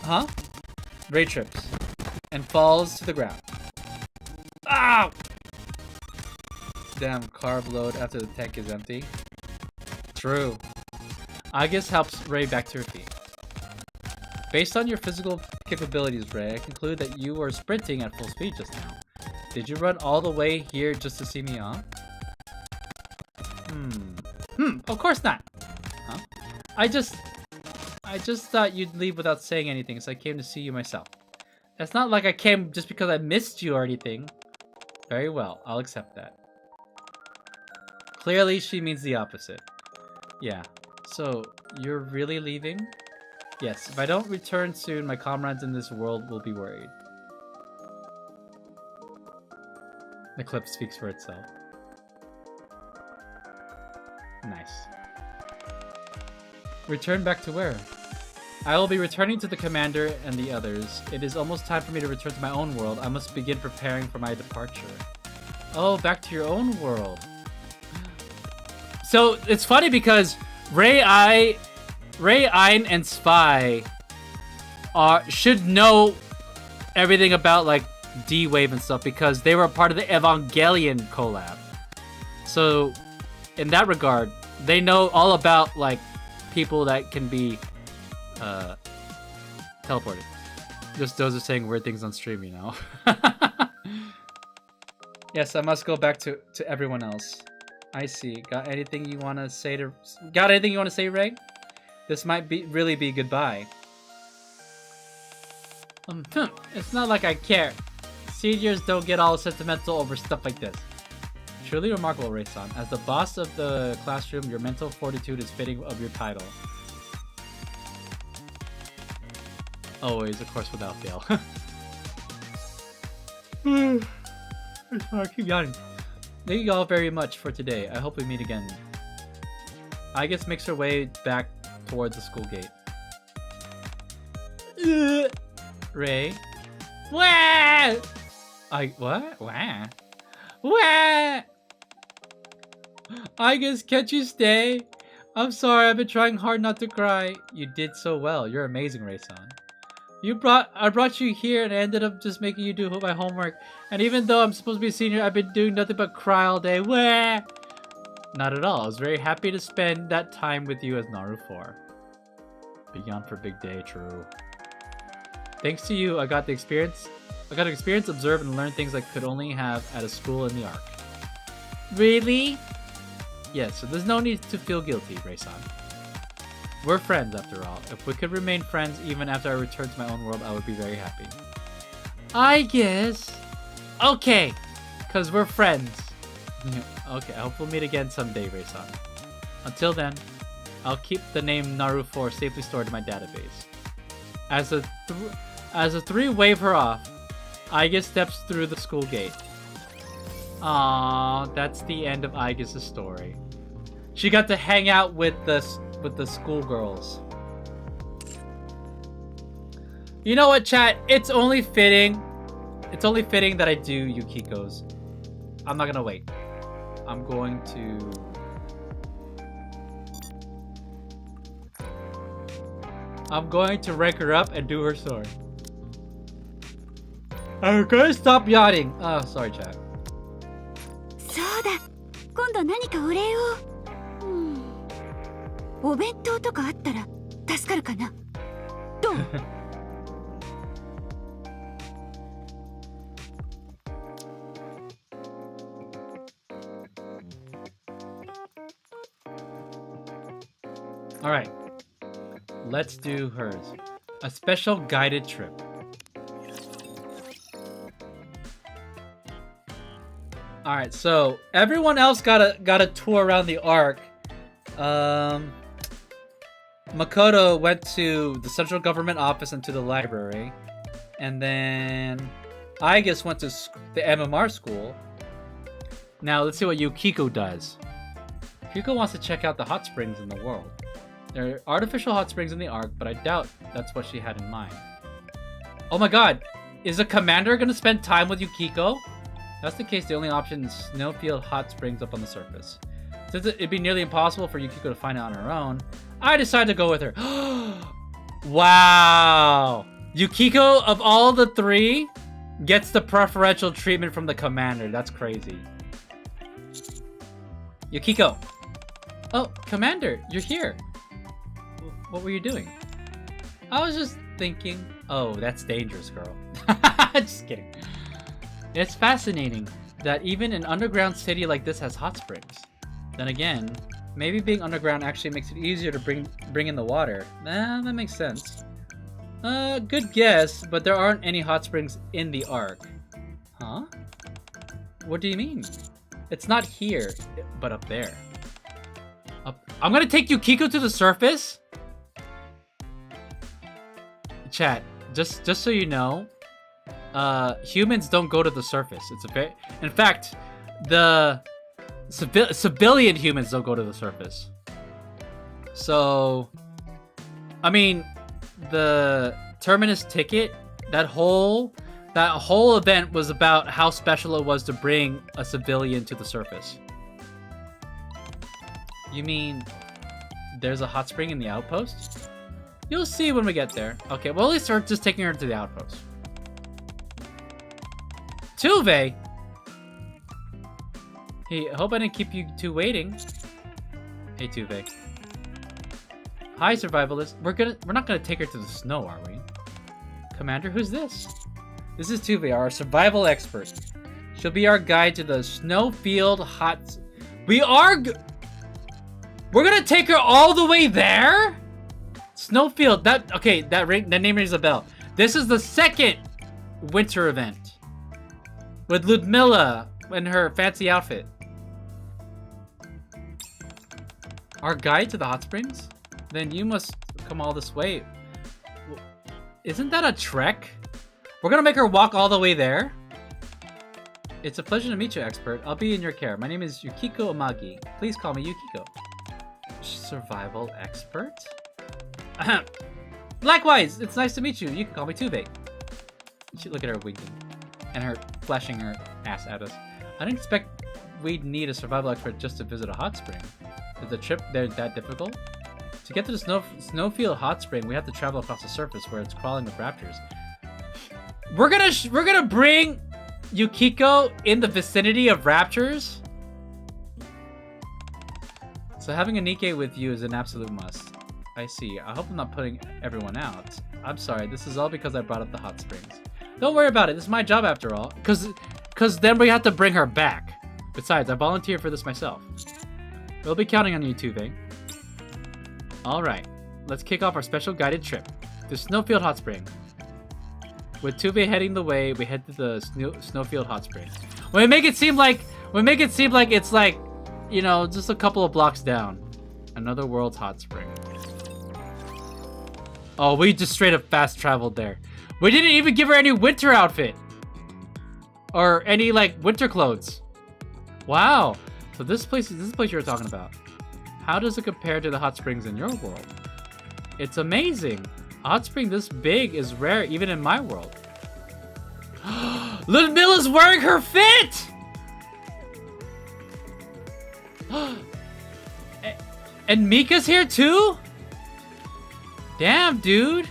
Huh? Ray trips and falls to the ground. Ow! Damn, carb load after the tank is empty. True. Aigus helps Ray back to her feet. Based on your physical capabilities, Ray, I conclude that you were sprinting at full speed just now. Did you run all the way here just to see me off? Of course not. Huh? I just thought you'd leave without saying anything, so I came to see you myself. It's not like I came just because I missed you or anything. Very well, I'll accept that. Clearly, she means the opposite. Yeah. So, you're really leaving? Yes, if I don't return soon, my comrades in this world will be worried. The clip speaks for itself. Nice. Return back to where? I will be returning to the commander and the others. It is almost time for me to return to my own world. I must begin preparing for my departure. Oh, back to your own world. So, it's funny because Ray, Ein, and Spy should know everything about, like, D-Wave and stuff because they were a part of the Evangelion collab. So, in that regard, they know all about, like, people that can be teleported. Just those are saying weird things on stream, you know. Yes, I must go back to everyone else. I see. Got anything you want to say Ray? This might really be goodbye. It's not like I care. Seniors don't get all sentimental over stuff like this. Truly remarkable, Ray-san. As the boss of the classroom, your mental fortitude is fitting of your title. Always, of course, without fail. I keep yawning. Thank you all very much for today. I hope we meet again. I guess makes her way back towards the school gate. Ray? Wah! What? Wah? Wah! I guess, can't you stay? I'm sorry, I've been trying hard not to cry. You did so well. You're amazing, Ray-san. I brought you here and I ended up just making you do my homework. And even though I'm supposed to be a senior, I've been doing nothing but cry all day. Wah! Not at all. I was very happy to spend that time with you as Naru 4. Beyond for big day, true. Thanks to you, I got to experience, observe, and learn things I could only have at a school in the Ark. Really? Yes, so there's no need to feel guilty, Ray-san. We're friends, after all. If we could remain friends even after I return to my own world, I would be very happy. I guess. Okay, because we're friends. Okay, I hope we'll meet again someday, Ray-san. Until then, I'll keep the name Naru 4 safely stored in my database. As the three wave her off, Aiga steps through the school gate. Aww, that's the end of Aiga's story. She got to hang out with the schoolgirls. You know what, chat? It's only fitting that I do Yukiko's. I'm not gonna wait. I'm going to rank her up and do her story. I'm gonna stop yawning. Oh, sorry, chat. そうだ。今度何かお礼を。お弁当とかあったら助かるかな。どう？ All right. Let's do hers. A special guided trip. All right, so everyone else got a tour around the Ark. Makoto went to the central government office and to the library, and then I guess went to the MMR school. Now let's see what Yukiko does. Yukiko wants to check out the hot springs in the world. There are artificial hot springs in the Ark, but I doubt that's what she had in mind. Oh my god! Is the commander gonna spend time with Yukiko? If that's the case, the only option is snowfield hot springs up on the surface. Since it'd be nearly impossible for Yukiko to find it on her own, I decided to go with her. Wow! Yukiko, of all the three, gets the preferential treatment from the commander. That's crazy. Yukiko! Oh, Commander, you're here. What were you doing? I was just thinking... Oh, that's dangerous, girl. Just kidding. It's fascinating that even an underground city like this has hot springs. Then again, maybe being underground actually makes it easier to bring in the water. That makes sense. Good guess, but there aren't any hot springs in the arc. Huh? What do you mean? It's not here, but up there. I'm gonna take Yukiko to the surface? Chat, just so you know, humans don't go to the surface. It's a very... In fact, the civilian humans don't go to the surface. So, I mean, the Terminus ticket, that whole event was about how special it was to bring a civilian to the surface. You mean there's a hot spring in the outpost? You'll see when we get there. Okay, well, at least we're just taking her to the outpost. Tuve! Hey, I hope I didn't keep you two waiting. Hey, Tuve. Hi, survivalist. We're not gonna take her to the snow, are we? Commander, who's this? This is Tuve, our survival expert. She'll be our guide to the snowfield hot... We're gonna take her all the way there? Snowfield, that name rings a bell. This is the second winter event. With Ludmilla in her fancy outfit. Our guide to the hot springs? Then you must come all this way. Isn't that a trek? We're gonna make her walk all the way there? It's a pleasure to meet you, expert. I'll be in your care. My name is Yukiko Amagi. Please call me Yukiko. Survival expert? Likewise, it's nice to meet you. You can call me Tuve. Look at her winking. And her flashing her ass at us. I didn't expect we'd need a survival expert just to visit a hot spring. Is the trip there that difficult? To get to the snowfield hot spring, we have to travel across the surface where it's crawling with raptors. We're gonna bring Yukiko in the vicinity of raptors? So having a Nikke with you is an absolute must. I see. I hope I'm not putting everyone out. I'm sorry, this is all because I brought up the hot springs. Don't worry about it, this is my job after all. Cause then we have to bring her back. Besides, I volunteered for this myself. We'll be counting on you, Tuve. Alright, let's kick off our special guided trip to Snowfield Hot Spring. With Tuve heading the way, we head to the Snowfield Hot Spring. We make it seem like it's like, you know, just a couple of blocks down. Another world's hot spring. Oh, we just straight up fast traveled there. We didn't even give her any winter outfit. Or any, like, winter clothes. Wow. So this place you were talking about. How does it compare to the hot springs in your world? It's amazing. A hot spring this big is rare even in my world. Ludmilla's wearing her fit! And Mika's here too? Damn, dude.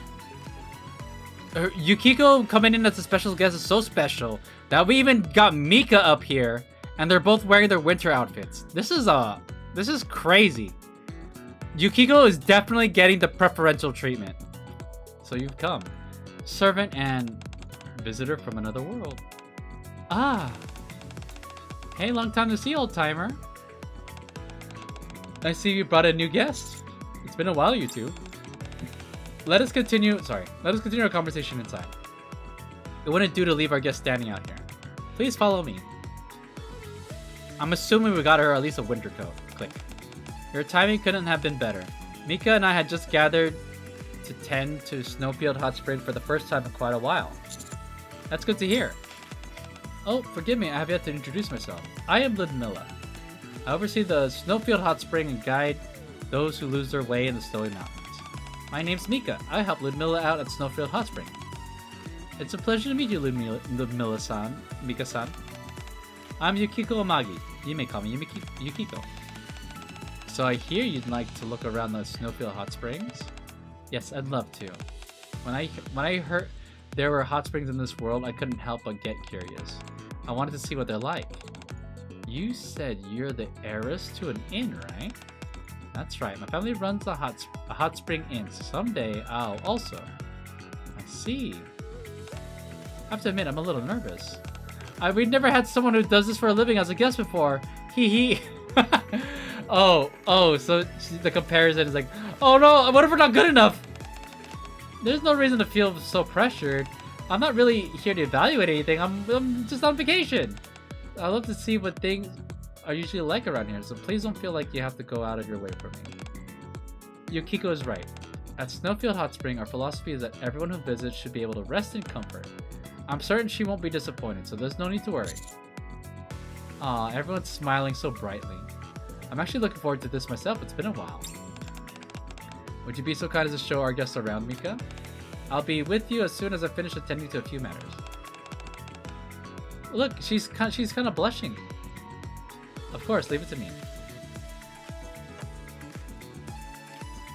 Yukiko coming in as a special guest is so special that we even got Mika up here and they're both wearing their winter outfits. This is crazy. Yukiko is definitely getting the preferential treatment. So you've come. Servant and visitor from another world. Ah. Hey, long time to see, old timer. I see you brought a new guest. It's been a while, you two. Let us continue our conversation inside. It wouldn't do to leave our guest standing out here. Please follow me. I'm assuming we got her at least a winter coat. Click. Your timing couldn't have been better. Mika and I had just gathered to tend to Snowfield Hot Spring for the first time in quite a while. That's good to hear. Oh, forgive me, I have yet to introduce myself. I am Ludmilla. I oversee the Snowfield Hot Spring and guide those who lose their way in the snowy mountains. My name's Mika. I help Ludmilla out at Snowfield Hot Spring. It's a pleasure to meet you, Ludmilla-san. Mika-san. I'm Yukiko Amagi. You may call me Yukiko. So I hear you'd like to look around the Snowfield Hot Springs? Yes, I'd love to. When I heard there were hot springs in this world, I couldn't help but get curious. I wanted to see what they're like. You said you're the heiress to an inn, right? That's right. My family runs a hot spring inn. Someday I'll also. I see. I have to admit, I'm a little nervous. We've never had someone who does this for a living as a guest before. Hee hee. Oh, so the comparison is like, oh no, what if we're not good enough? There's no reason to feel so pressured. I'm not really here to evaluate anything. I'm just on vacation. I love to see what things are usually like around here, so please don't feel like you have to go out of your way for me. Yukiko is right. At Snowfield Hot Spring, our philosophy is that everyone who visits should be able to rest in comfort. I'm certain she won't be disappointed, so there's no need to worry. Aw, everyone's smiling so brightly. I'm actually looking forward to this myself. It's been a while. Would you be so kind as to show our guests around, Mika? I'll be with you as soon as I finish attending to a few matters. Look, she's kind of blushing. Of course, leave it to me.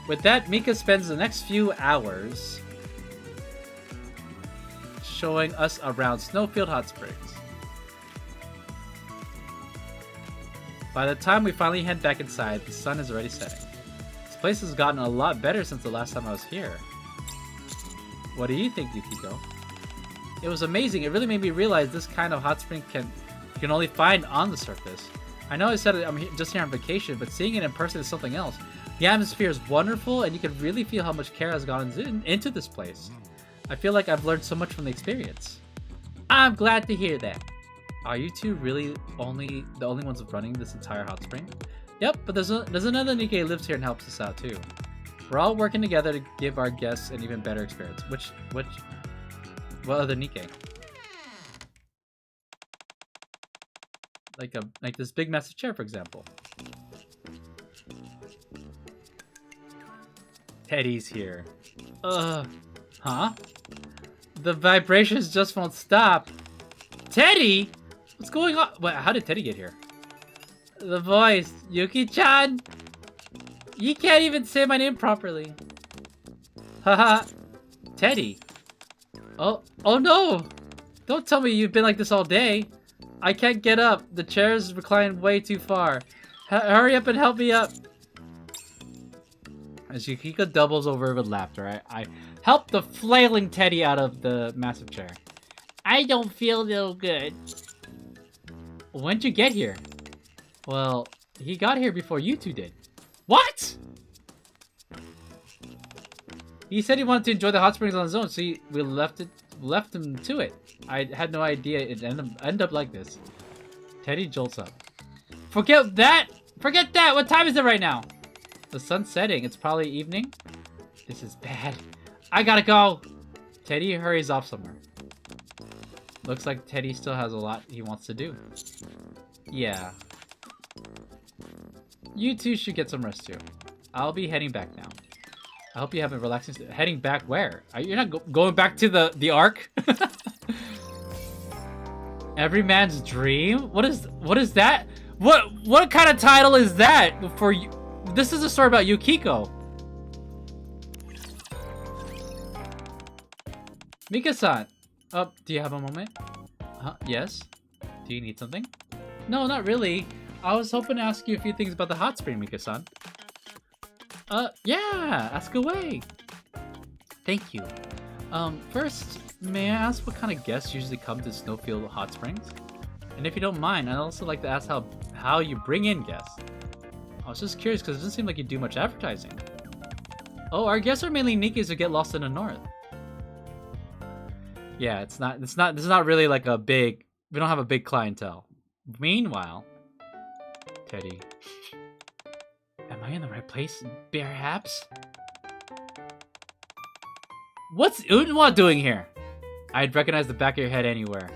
With that, Mika spends the next few hours showing us around Snowfield Hot Springs. By the time we finally head back inside, the sun is already setting. This place has gotten a lot better since the last time I was here. What do you think, Yukiko? It was amazing. It really made me realize this kind of hot spring you can only find on the surface. I know I said I'm just here on vacation, but seeing it in person is something else. The atmosphere is wonderful, and you can really feel how much care has gone into this place. I feel like I've learned so much from the experience. I'm glad to hear that. Are you two really the only ones running this entire hot spring? Yep, but there's another NIKKE lives here and helps us out too. We're all working together to give our guests an even better experience. What other NIKKE? Like this big massive chair, for example. Teddy's here. Huh? The vibrations just won't stop. Teddy? What's going on? Wait, how did Teddy get here? The voice. Yuki-chan? You can't even say my name properly. Haha. Teddy. Oh no! Don't tell me you've been like this all day. I can't get up. The chair's reclined way too far. Hurry up and help me up. As Yukiko doubles over with laughter, I help the flailing Teddy out of the massive chair. I don't feel no good. When'd you get here? Well, he got here before you two did. What? He said he wanted to enjoy the hot springs on his own, so we left him to it. I had no idea it'd end up like this. Teddy jolts up. Forget that! Forget that! What time is it right now? The sun's setting. It's probably evening. This is bad. I gotta go! Teddy hurries off somewhere. Looks like Teddy still has a lot he wants to do. Yeah. You two should get some rest too. I'll be heading back now. I hope you have a relaxing... Heading back where? You're not going back to the Ark? Every man's dream? What is that? What kind of title is that for you? This is a story about Yukiko. Mika-san. Do you have a moment? Yes. Do you need something? No, not really. I was hoping to ask you a few things about the hot spring, Mika-san. Yeah, ask away. Thank you. First, may I ask what kind of guests usually come to Snowfield Hot Springs? And if you don't mind, I'd also like to ask how you bring in guests. I was just curious because it doesn't seem like you do much advertising. Oh, our guests are mainly NIKKEs who get lost in the north. Yeah, it's not really like a big... We don't have a big clientele. Meanwhile... Teddy... Am I in the right place? Perhaps? What's Unwa doing here? I'd recognize the back of your head anywhere.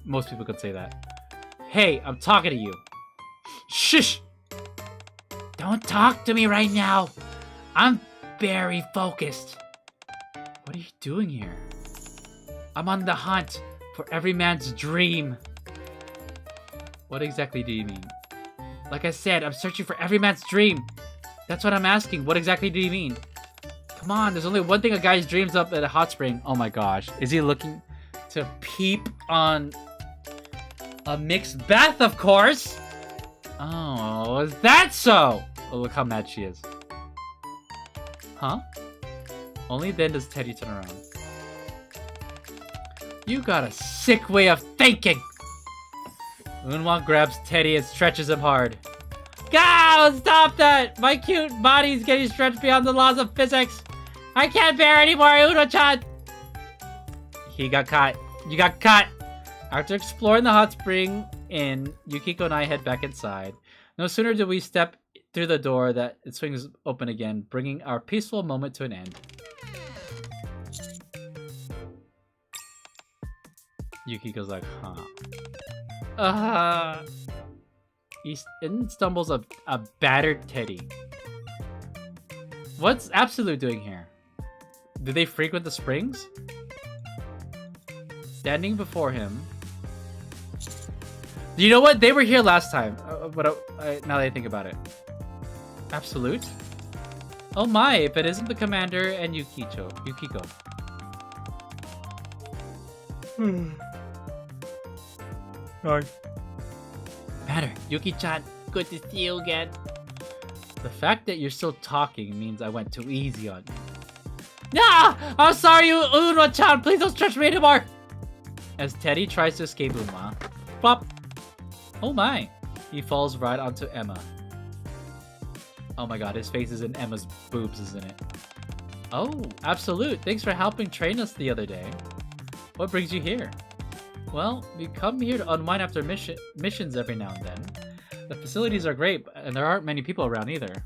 Most people could say that. Hey, I'm talking to you. Shush! Don't talk to me right now. I'm very focused. What are you doing here? I'm on the hunt for every man's dream. What exactly do you mean? Like I said, I'm searching for every man's dream. That's what I'm asking. What exactly do you mean? Come on, there's only one thing a guy's dreams up at a hot spring. Oh my gosh. Is he looking to peep on a mixed bath, of course? Oh, is that so? Oh, look how mad she is. Huh? Only then does Teddy turn around. You got a sick way of thinking! Unwa grabs Teddy and stretches him hard. God, stop that! My cute body's getting stretched beyond the laws of physics! I can't bear anymore, Uno-chan! He got caught. You got caught! After exploring the hot spring inn, Yukiko and I head back inside. No sooner do we step through the door that it swings open again, bringing our peaceful moment to an end. Yukiko's like, huh. He stumbles a battered Teddy. What's Absolute doing here? Did they frequent the springs? Standing before him. You know what? They were here last time. Now that I think about it. Absolute? Oh my, if it isn't the commander and Yukiko. Hi. Matter, Yuki-chan, good to see you again. The fact that you're still talking means I went too easy on you. Nah! I'm sorry, Uno-chan, please don't stretch me anymore! As Teddy tries to escape Uma. Pop! Oh my! He falls right onto Emma. Oh my god, his face is in Emma's boobs, isn't it? Oh, Absolute, thanks for helping train us the other day. What brings you here? Well, we come here to unwind after missions every now and then. The facilities are great, and there aren't many people around either.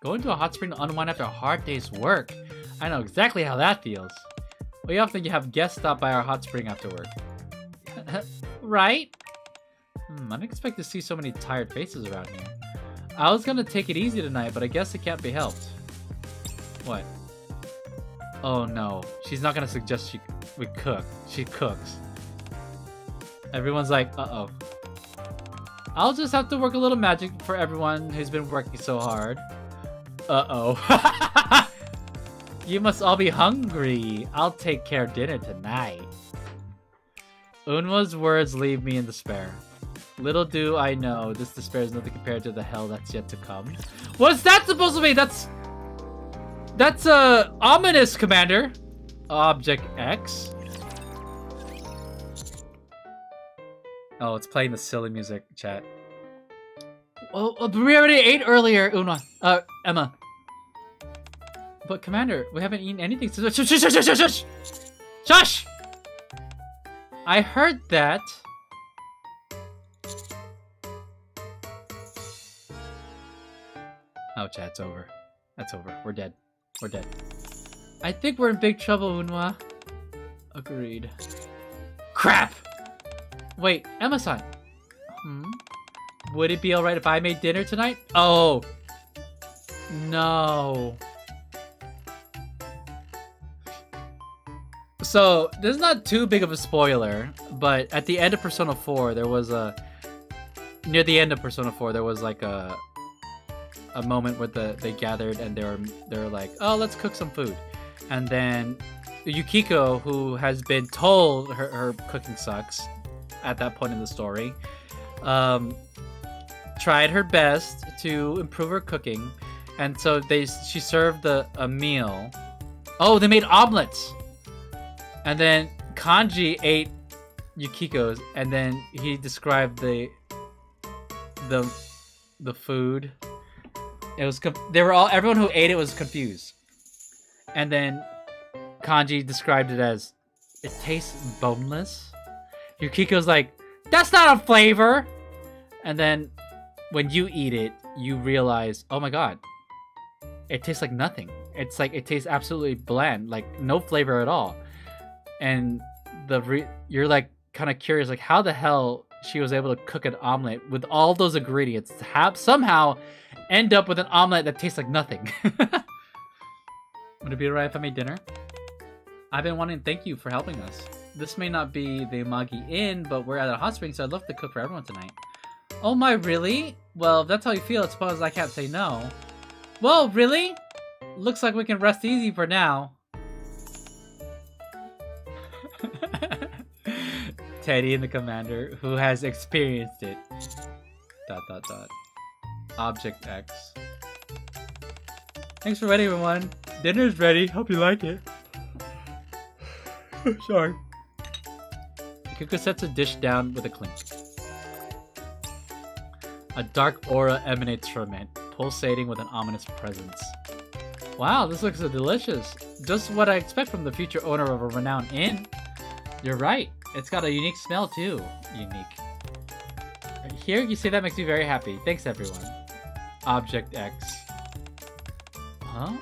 Going to a hot spring to unwind after a hard day's work. I know exactly how that feels. We often have guests stop by our hot spring after work. Right? I didn't expect to see so many tired faces around here. I was gonna take it easy tonight, but I guess it can't be helped. What? Oh no, she's not gonna suggest we cook. She cooks. Everyone's like, uh-oh. I'll just have to work a little magic for everyone who's been working so hard. Uh-oh. You must all be hungry. I'll take care of dinner tonight. Unwa's words leave me in despair. Little do I know, this despair is nothing compared to the hell that's yet to come. What's that supposed to be? That's ominous, Commander. Object X. Oh, it's playing the silly music, chat. Oh, we already ate earlier, Emma. But Commander, we haven't eaten anything since. Shush! Shush! I heard that. Oh, chat, it's over. That's over. We're dead. We're dead. I think we're in big trouble, Unwa. Agreed. Crap! Wait, Emma-san. Would it be alright if I made dinner tonight? Oh. No. So, this is not too big of a spoiler, but at the end of Persona 4, there was near the end of Persona 4, there was like a moment where they gathered and they were like, oh, let's cook some food. And then Yukiko, who has been told her cooking sucks at that point in the story, tried her best to improve her cooking, and so she served a meal. Oh, they made omelets, and then Kanji ate Yukiko's, and then he described the food. It was everyone who ate it was confused, and then Kanji described it as, it tastes boneless. Yukiko's like, that's not a flavor. And then when you eat it, you realize, oh my god, it tastes like nothing. It's like, it tastes absolutely bland, like no flavor at all. And you're like kind of curious, like how the hell she was able to cook an omelet with all those ingredients to somehow end up with an omelet that tastes like nothing. Would it be alright if I made dinner? I've been wanting to thank you for helping us. This may not be the Magi Inn, but we're at a hot spring, so I'd love to cook for everyone tonight. Oh my, really? Well, if that's how you feel, I suppose I can't say no. Well, really? Looks like we can rest easy for now. Teddy and the commander, who has experienced it. ... Object X. Thanks for waiting, everyone. Dinner's ready. Hope you like it. Sorry. Yukiko sets a dish down with a clink. A dark aura emanates from it, pulsating with an ominous presence. Wow, this looks so delicious. Just what I expect from the future owner of a renowned inn. You're right. It's got a unique smell too. Unique. Here, you say that makes me very happy. Thanks, everyone. Object X. Huh?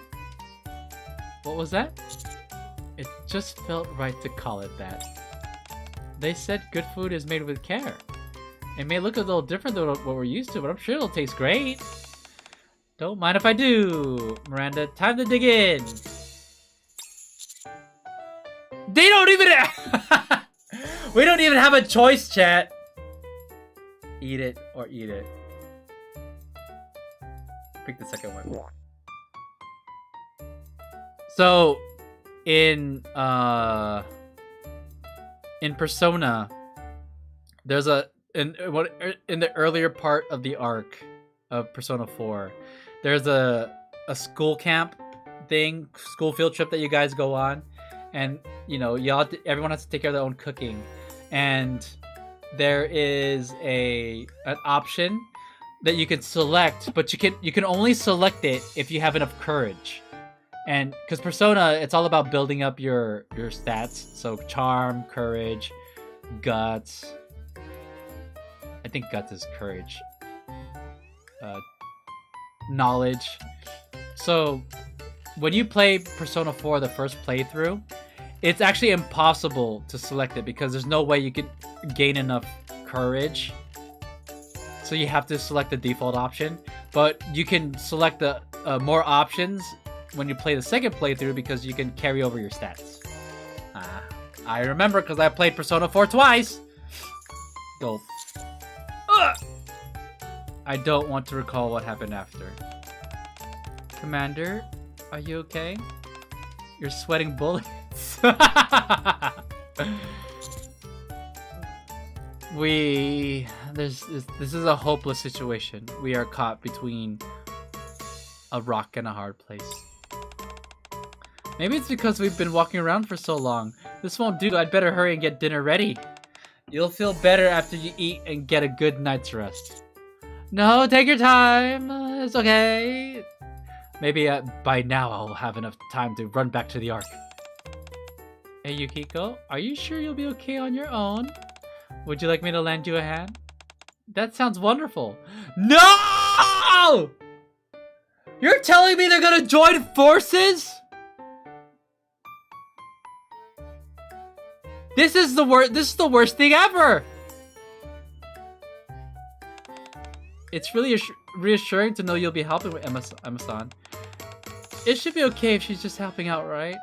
What was that? It just felt right to call it that. They said good food is made with care. It may look a little different than what we're used to, but I'm sure it'll taste great. Don't mind if I do. Miranda, time to dig in. They don't even have... We don't even have a choice, chat. Eat it or eat it. Pick the second one. So, in Persona, there's in the earlier part of the arc of Persona 4, there's a school camp thing, school field trip that you guys go on, and you know everyone has to take care of their own cooking, and there is an option that you can select, but you can only select it if you have enough courage. And because Persona, it's all about building up your stats. So charm, courage, guts. I think guts is courage. Knowledge. So when you play Persona 4 the first playthrough, it's actually impossible to select it because there's no way you could gain enough courage. So you have to select the default option. But you can select the more options when you play the second playthrough because you can carry over your stats. I remember because I played Persona 4 twice. Go. I don't want to recall what happened after. Commander, are you okay? You're sweating bullets. This is a hopeless situation. We are caught between a rock and a hard place. Maybe it's because we've been walking around for so long. This won't do. I'd better hurry and get dinner ready. You'll feel better after you eat and get a good night's rest. No, take your time. It's okay. Maybe by now I'll have enough time to run back to the Ark. Hey Yukiko, are you sure you'll be okay on your own? Would you like me to lend you a hand? That sounds wonderful. No! You're telling me they're gonna join forces? This is the worst thing ever. It's really reassuring to know you'll be helping with Emma-san. It should be okay if she's just helping out, right?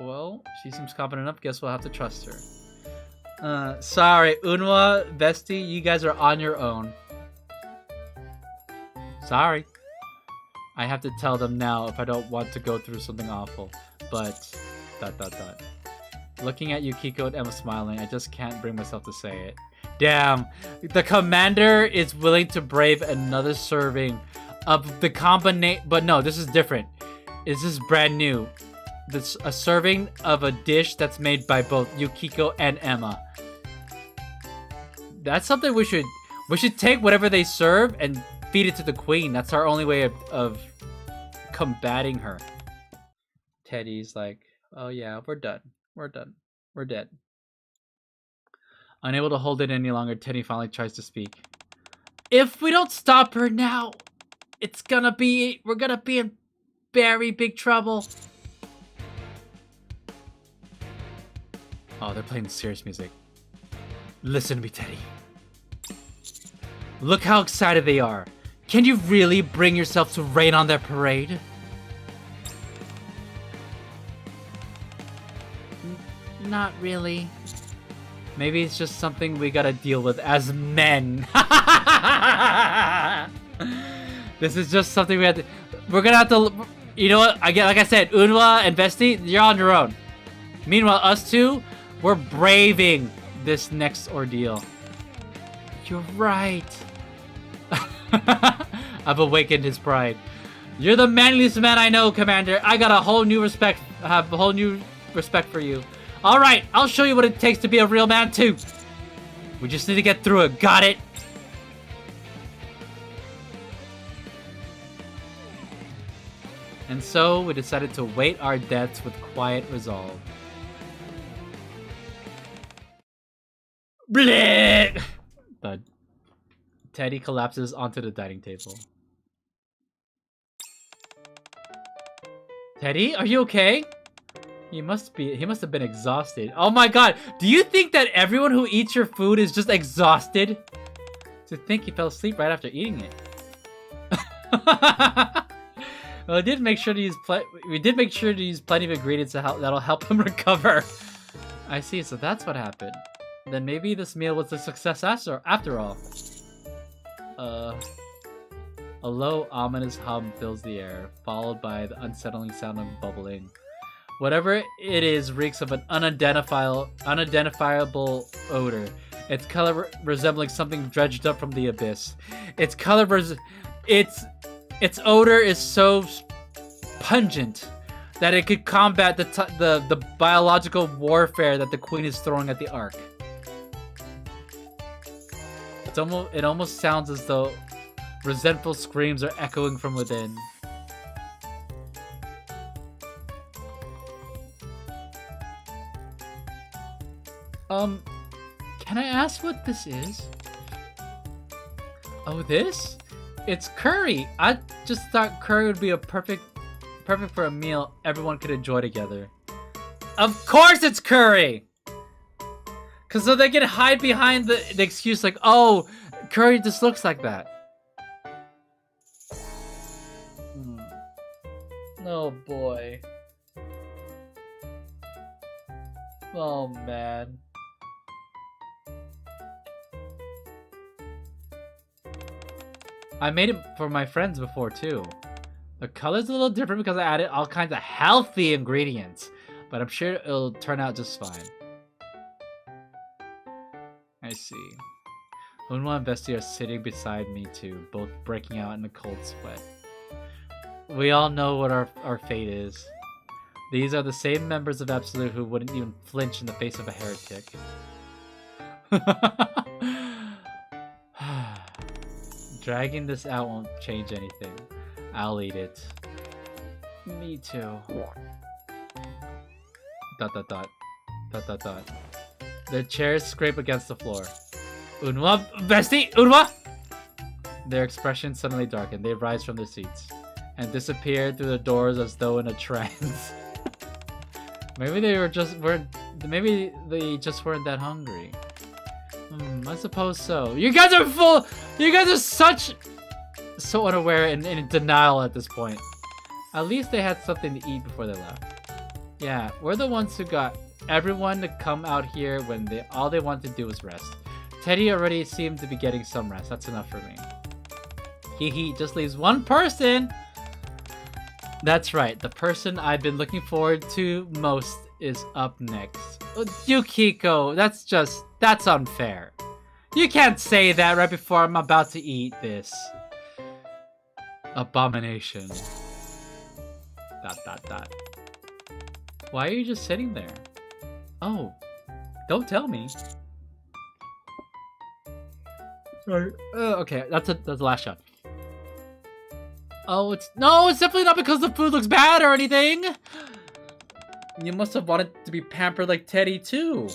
Well, she seems confident enough. Guess we'll have to trust her. Sorry, Unwa, Vesti, you guys are on your own. Sorry. I have to tell them now if I don't want to go through something awful. But... ... Looking at Yukiko and Emma smiling, I just can't bring myself to say it. Damn, the commander is willing to brave another serving of the combination. But no, this is different. This is brand new. This a serving of a dish that's made by both Yukiko and Emma. That's something we should take whatever they serve and feed it to the queen. That's our only way of combating her. Teddy's like, oh yeah, we're done. We're done. We're dead. Unable to hold it any longer, Teddy finally tries to speak. If we don't stop her now, we're gonna be in very big trouble. Oh, they're playing serious music. Listen to me, Teddy. Look how excited they are. Can you really bring yourself to rain on their parade? Not really. Maybe it's just something we gotta deal with as men. This is just something we're gonna have to, you know what, like I said, Unwa and Vesti, you're on your own. Meanwhile, us two, we're braving this next ordeal. You're right. I've awakened his pride. You're the manliest man I know, Commander. I got a whole new respect for you. Alright, I'll show you what it takes to be a real man too. We just need to get through it, got it? And so we decided to wait our deaths with quiet resolve. Bleh! Thud. Teddy collapses onto the dining table. Teddy, are you okay? He must have been exhausted. Oh my god, do you think that everyone who eats your food is just exhausted? To think he fell asleep right after eating it. Well, we did make sure to use plenty of ingredients that'll help him recover. I see, so that's what happened. Then maybe this meal was a success after all. A low, ominous hum fills the air, followed by the unsettling sound of bubbling. Whatever it is reeks of an unidentifiable odor. Its color resembling something dredged up from the abyss. Its odor is so pungent that it could combat the biological warfare that the Queen is throwing at the Ark. It almost sounds as though resentful screams are echoing from within. Can I ask what this is? Oh, this? It's curry! I just thought curry would be a perfect for a meal everyone could enjoy together. Of course it's curry! Cause so they can hide behind the excuse like, oh, curry just looks like that. Oh boy. Oh man. I made it for my friends before too. The color's a little different because I added all kinds of healthy ingredients, but I'm sure it'll turn out just fine. I see. Unwa and Bestie are sitting beside me too, both breaking out in a cold sweat. We all know what our fate is. These are the same members of Absolute who wouldn't even flinch in the face of a heretic. Dragging this out won't change anything. I'll eat it. Me too. ... Their chairs scrape against the floor. Unwa, Bestie, Unwa! Their expressions suddenly darken. They rise from their seats and disappear through the doors as though in a trance. Maybe they just weren't that hungry. I suppose so. You guys are full. You guys are so unaware and in denial at this point. At least they had something to eat before they left. Yeah, we're the ones who got everyone to come out here when all they wanted to do was rest. Teddy already seemed to be getting some rest. That's enough for me. He just leaves one person. That's right. The person I've been looking forward to most is up next. Yukiko, that's unfair. You can't say that right before I'm about to eat this abomination. ... Why are you just sitting there? Oh, don't tell me. Sorry. Okay, that's the last shot. Oh, it's definitely not because the food looks bad or anything. You must have wanted to be pampered like Teddy too.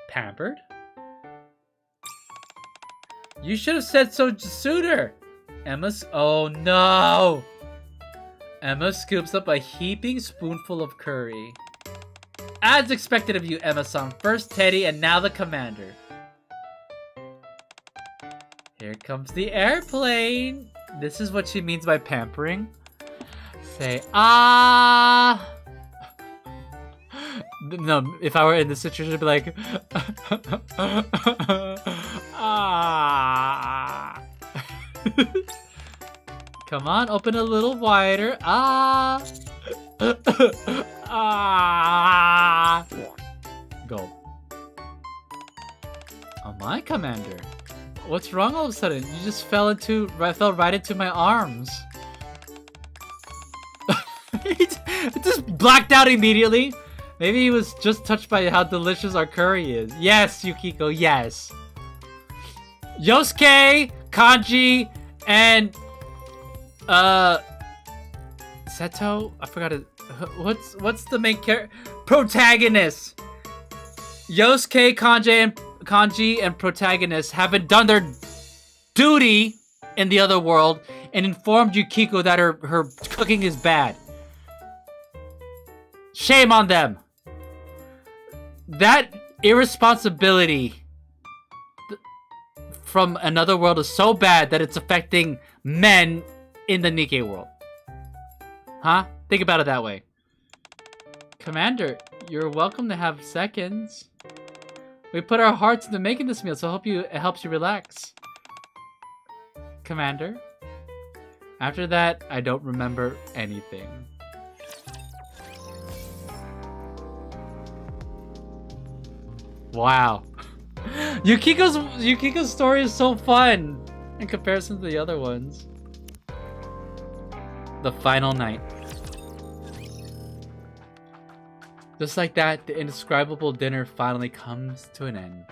Pampered? You should have said so sooner. Oh no! Emma scoops up a heaping spoonful of curry. As expected of you, Emma-san. First Teddy and now the commander. Here comes the airplane. This is what she means by pampering. Say, ah. No, if I were in this situation, I'd be like, ah. Come on, open a little wider. Ah. Ah. Go. Oh, my commander. What's wrong all of a sudden? You just fell right into my arms. It just blacked out immediately. Maybe he was just touched by how delicious our curry is. Yes, Yukiko, yes. Yosuke, Kanji, and Seto? I forgot it. What's the main character? Protagonist! Yosuke, Kanji, and protagonist haven't done their duty in the other world and informed Yukiko that her cooking is bad. Shame on them! That irresponsibility from another world is so bad that it's affecting men in the Nikke world. Huh? Think about it that way. Commander, you're welcome to have seconds. We put our hearts into making this meal, so it helps you relax. Commander? After that, I don't remember anything. Wow. Yukiko's story is so fun in comparison to the other ones. The final night. Just like that, the indescribable dinner finally comes to an end.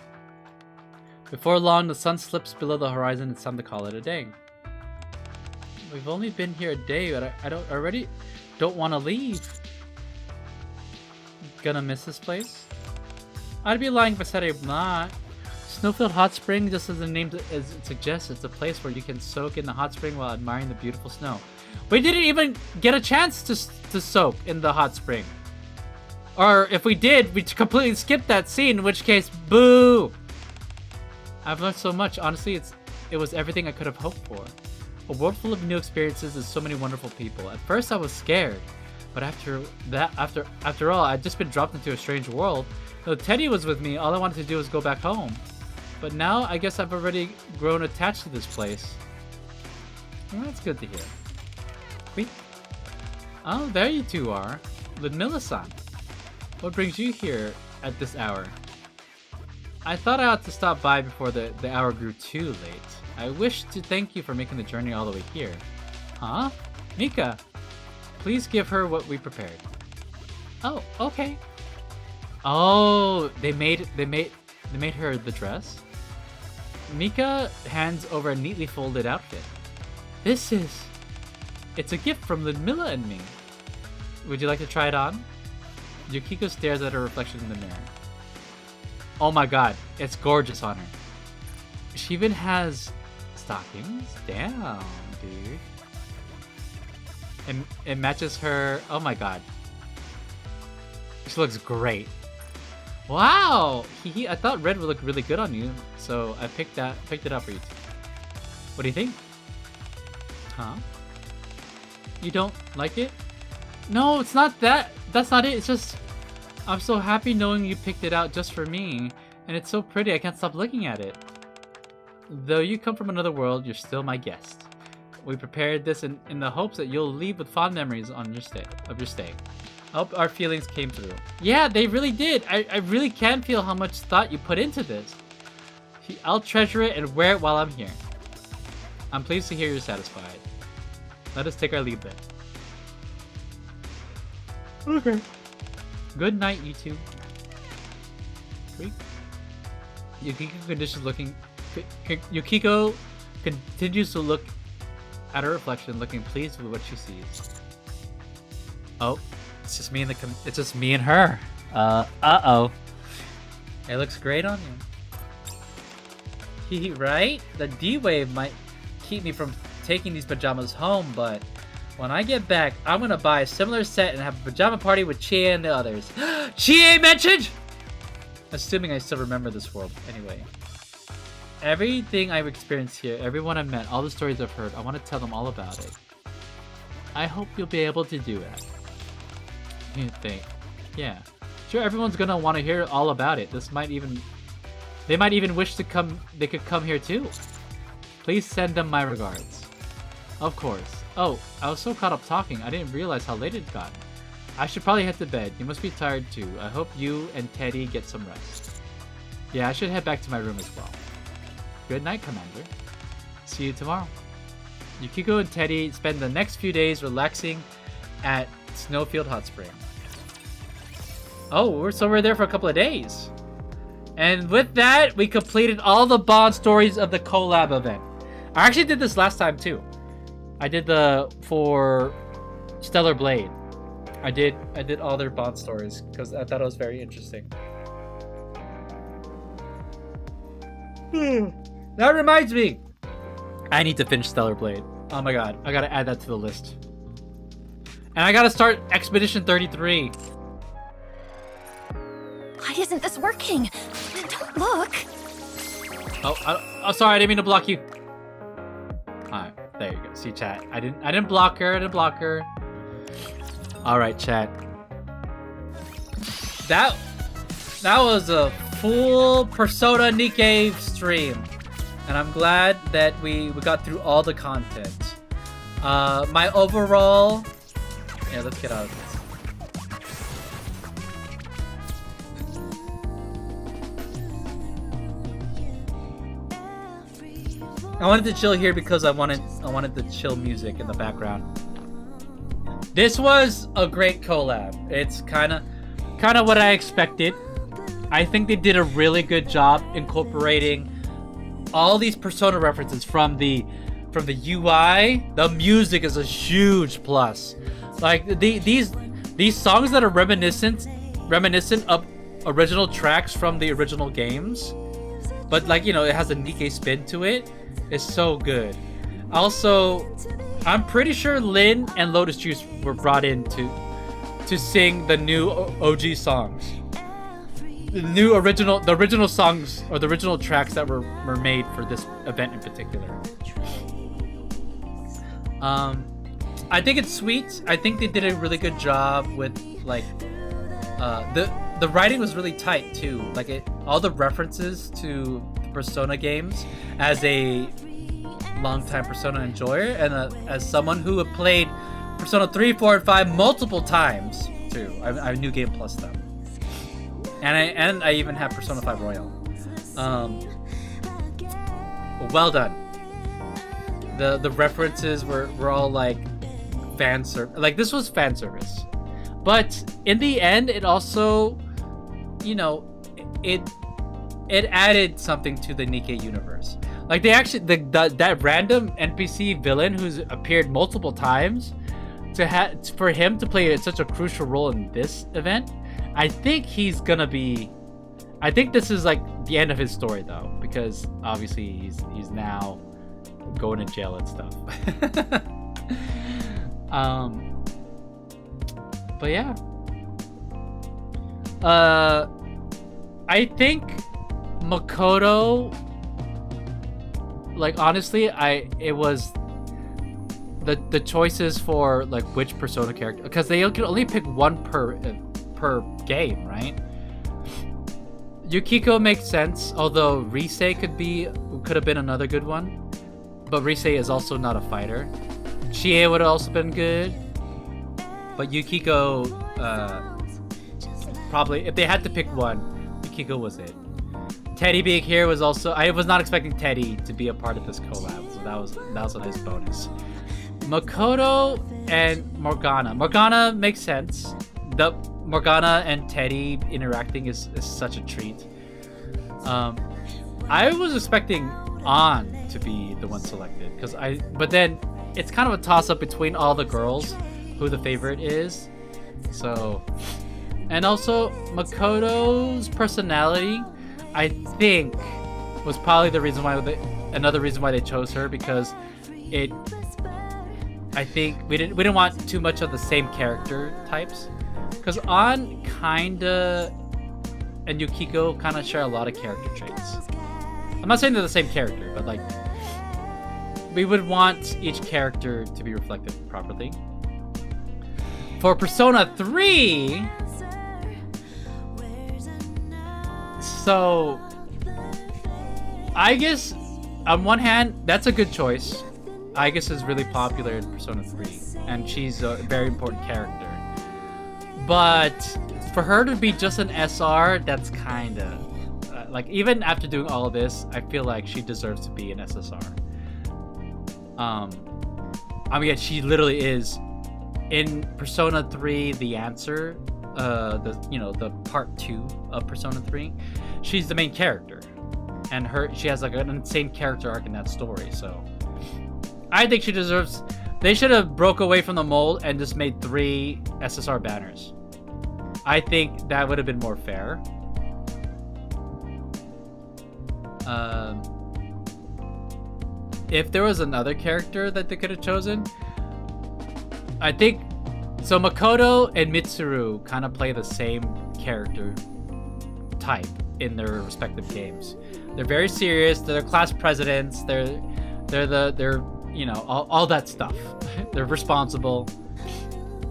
Before long, the sun slips below the horizon. It's time to call it a day. We've only been here a day, but I already don't want to leave. Gonna miss this place? I'd be lying if I said I'm not. Snowfield Hot Spring, just as the name suggests, it's a place where you can soak in the hot spring while admiring the beautiful snow. We didn't even get a chance to soak in the hot spring. Or if we did, we completely skipped that scene, in which case, boo! I've learned so much. Honestly, it was everything I could have hoped for. A world full of new experiences and so many wonderful people. At first I was scared, but after all, I'd just been dropped into a strange world. Though Teddy was with me, all I wanted to do was go back home. But now, I guess I've already grown attached to this place. Well, that's good to hear. Wait. Oh, there you two are. Ludmilla-san. What brings you here at this hour? I thought I ought to stop by before the hour grew too late. I wish to thank you for making the journey all the way here. Huh? Mika, please give her what we prepared. Oh, okay. Oh, they made her the dress? Mika hands over a neatly folded outfit. It's a gift from Ludmilla and me. Would you like to try it on? Yukiko stares at her reflection in the mirror. Oh my god, it's gorgeous on her. She even has stockings? Damn, dude. And it matches her. Oh my god. She looks great. Wow! I thought red would look really good on you, so I picked it up for you too. What do you think? Huh? You don't like it? No, it's not that. That's not it. It's just I'm so happy knowing you picked it out just for me, and it's so pretty I can't stop looking at it. Though you come from another world, you're still my guest. We prepared this in the hopes that you'll leave with fond memories on your stay. I hope our feelings came through. Yeah, they really did. I really can feel how much thought you put into this. I'll treasure it and wear it while I'm here. I'm pleased to hear you're satisfied. Let us take our leave then. Okay. Good night, you two. Yukiko continues to look at her reflection, looking pleased with what she sees. Oh, it's just me and it's just me and her. Uh-oh. It looks great on you. Right? The D-Wave might keep me from taking these pajamas home, but when I get back, I'm gonna buy a similar set and have a pajama party with Chie and the others. Chie mentioned? Assuming I still remember this world. Anyway. Everything I've experienced here, everyone I've met, all the stories I've heard, I want to tell them all about it. I hope you'll be able to do that. You think? Yeah. Sure, everyone's gonna want to hear all about it. They might even wish to come. They could come here too. Please send them my regards. Of course. Oh, I was so caught up talking, I didn't realize how late it got. I should probably head to bed. You must be tired too. I hope you and Teddy get some rest. Yeah, I should head back to my room as well. Good night, Commander. See you tomorrow. Yukiko and Teddy spend the next few days relaxing at Snowfield Hot Spring. Oh, so we're there for a couple of days. And with that, we completed all the Bond stories of the collab event. I actually did this last time too. I did for Stellar Blade. I did all their bond stories because I thought it was very interesting. That reminds me, I need to finish Stellar Blade. Oh my god, I gotta add that to the list. And I gotta start Expedition 33. Why isn't this working? Don't look. Oh, sorry, I didn't mean to block you. Alright, there you go. See, chat. I didn't block her. Alright, chat. That was a full Persona NIKKE stream. And I'm glad that we got through all the content. My overall... Yeah, let's get out of this. I wanted to chill here because I wanted the chill music in the background. This was a great collab. It's kind of what I expected. I think they did a really good job incorporating all these Persona references from the UI. The music is a huge plus. Like these songs that are reminiscent of original tracks from the original games, but like, you know, it has a NIKKE spin to it. It's so good. Also, I'm pretty sure Lin and Lotus Juice were brought in to sing the new OG songs. The original songs, or the original tracks that were made for this event in particular. I think it's sweet. I think they did a really good job with, like, the writing was really tight too. Like, all the references to the Persona games, as a longtime Persona enjoyer and as someone who had played Persona 3, 4, and 5 multiple times too. I knew Game Plus them. And I even have Persona 5 Royal. Well done. The references were all like fan service. Like, this was fan service, but in the end, it also, you know, it added something to the NIKKE universe. Like, they actually that random NPC villain who's appeared multiple times, for him to play such a crucial role in this event. I think he's gonna be... I think this is like the end of his story though, because obviously he's now going to jail and stuff. But yeah. I think Makoto, like, honestly, it was the choices for like which Persona character, because they can only pick one per game, right? Yukiko makes sense, although Rise could have been another good one, but Rise is also not a fighter. Chie would have also been good, but Yukiko, probably, if they had to pick one, Yukiko was it. Teddy being here was also... I was not expecting Teddy to be a part of this collab, so that was a nice bonus. Makoto and Morgana. Morgana makes sense. The Morgana and Teddy interacting is such a treat. I was expecting An to be the one selected, but then it's kind of a toss-up between all the girls who the favorite is. So, and also Makoto's personality, I think, was probably the reason why another reason why they chose her, because I think we didn't want too much of the same character types, because An kinda and Yukiko kinda share a lot of character traits. I'm not saying they're the same character, but like, we would want each character to be reflected properly. For Persona 3, so I guess on one hand, that's a good choice. Aigis is really popular in Persona 3, and she's a very important character. But for her to be just an SR, that's kinda... like, even after doing all of this, I feel like she deserves to be an SSR. I mean, she literally is, in Persona 3, the answer, the part 2 of Persona 3, she's the main character. And she has like an insane character arc in that story, so... I think she deserves They should have broke away from the mold and just made 3 SSR banners. I think that would have been more fair. If there was another character that they could have chosen, I think so. Makoto and Mitsuru kind of play the same character type in their respective games. They're very serious. They're the class presidents. They're you know, all that stuff. They're responsible,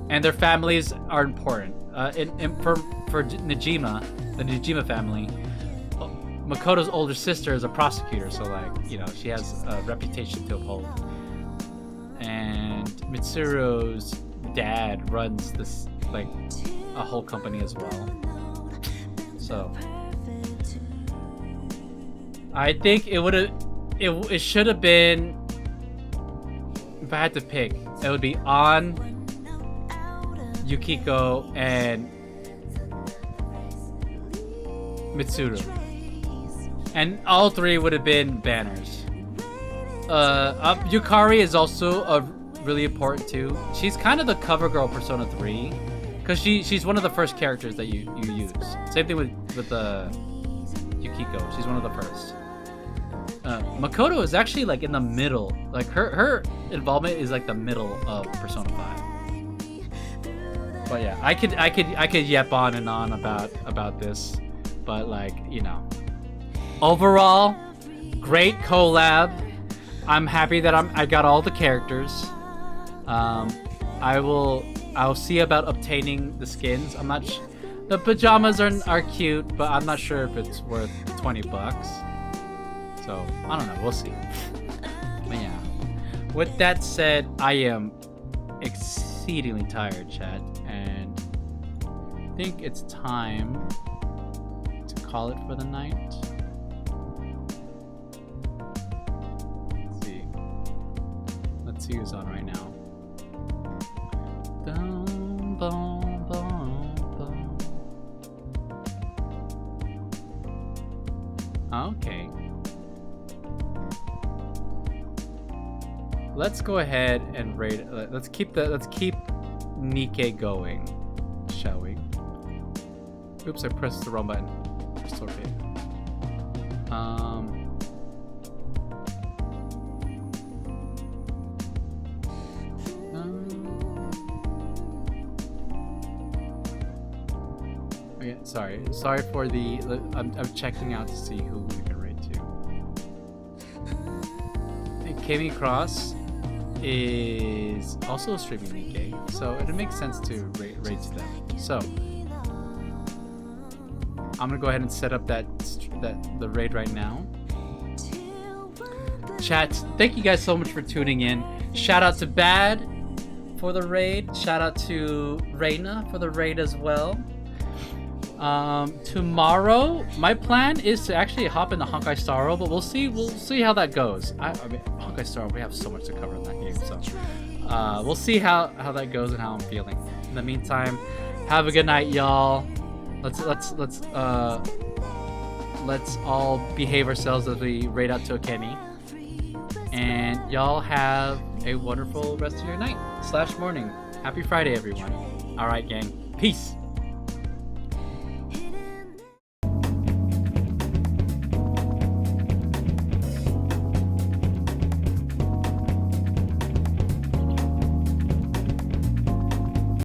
and their families are important. For Najima, the Najima family, Makoto's older sister is a prosecutor, so like, you know, she has a reputation to uphold. And Mitsuru's dad runs this, like, a whole company as well. So I think it should have been, if I had to pick, it would be on Yukiko and Mitsuru. And all 3 would have been banners. Yukari is also really important too. She's kind of the cover girl Persona 3, because she's one of the first characters that you use. Same thing with Yukiko. She's one of the first. Makoto is actually like in the middle. Like her involvement is like the middle of Persona 5. But yeah, I could yep on and on about this, but like, you know. Overall, great collab. I'm happy that I got all the characters. I'll see about obtaining the skins. I'm not. The pajamas are cute, but I'm not sure if it's worth $20. So I don't know. We'll see. But yeah. With that said, I am exceedingly tired, chat, and I think it's time to call it for the night. Let's see who's on right now. Dum, bum, bum, bum. Okay. Let's go ahead and rate. Let's keep NIKKE going, shall we? Oops, I pressed the wrong button. It's okay. Okay, sorry for the. I'm checking out to see who we can rate to. And Kami Cross is also streaming NIKKE, so it makes sense to rate to them. So I'm gonna go ahead and set up the raid right now. Chat, thank you guys so much for tuning in. Shout out to Bad for the raid. Shout out to Reina for the raid as well. Tomorrow, my plan is to actually hop into Honkai Star Rail, but we'll see how that goes. I mean, Honkai Star Rail, we have so much to cover in that game, so we'll see how that goes and how I'm feeling. In the meantime, have a good night, y'all. Let's all behave ourselves as we raid out to Okemi, and y'all have a wonderful rest of your night / morning. Happy Friday, everyone. All right, gang. Peace.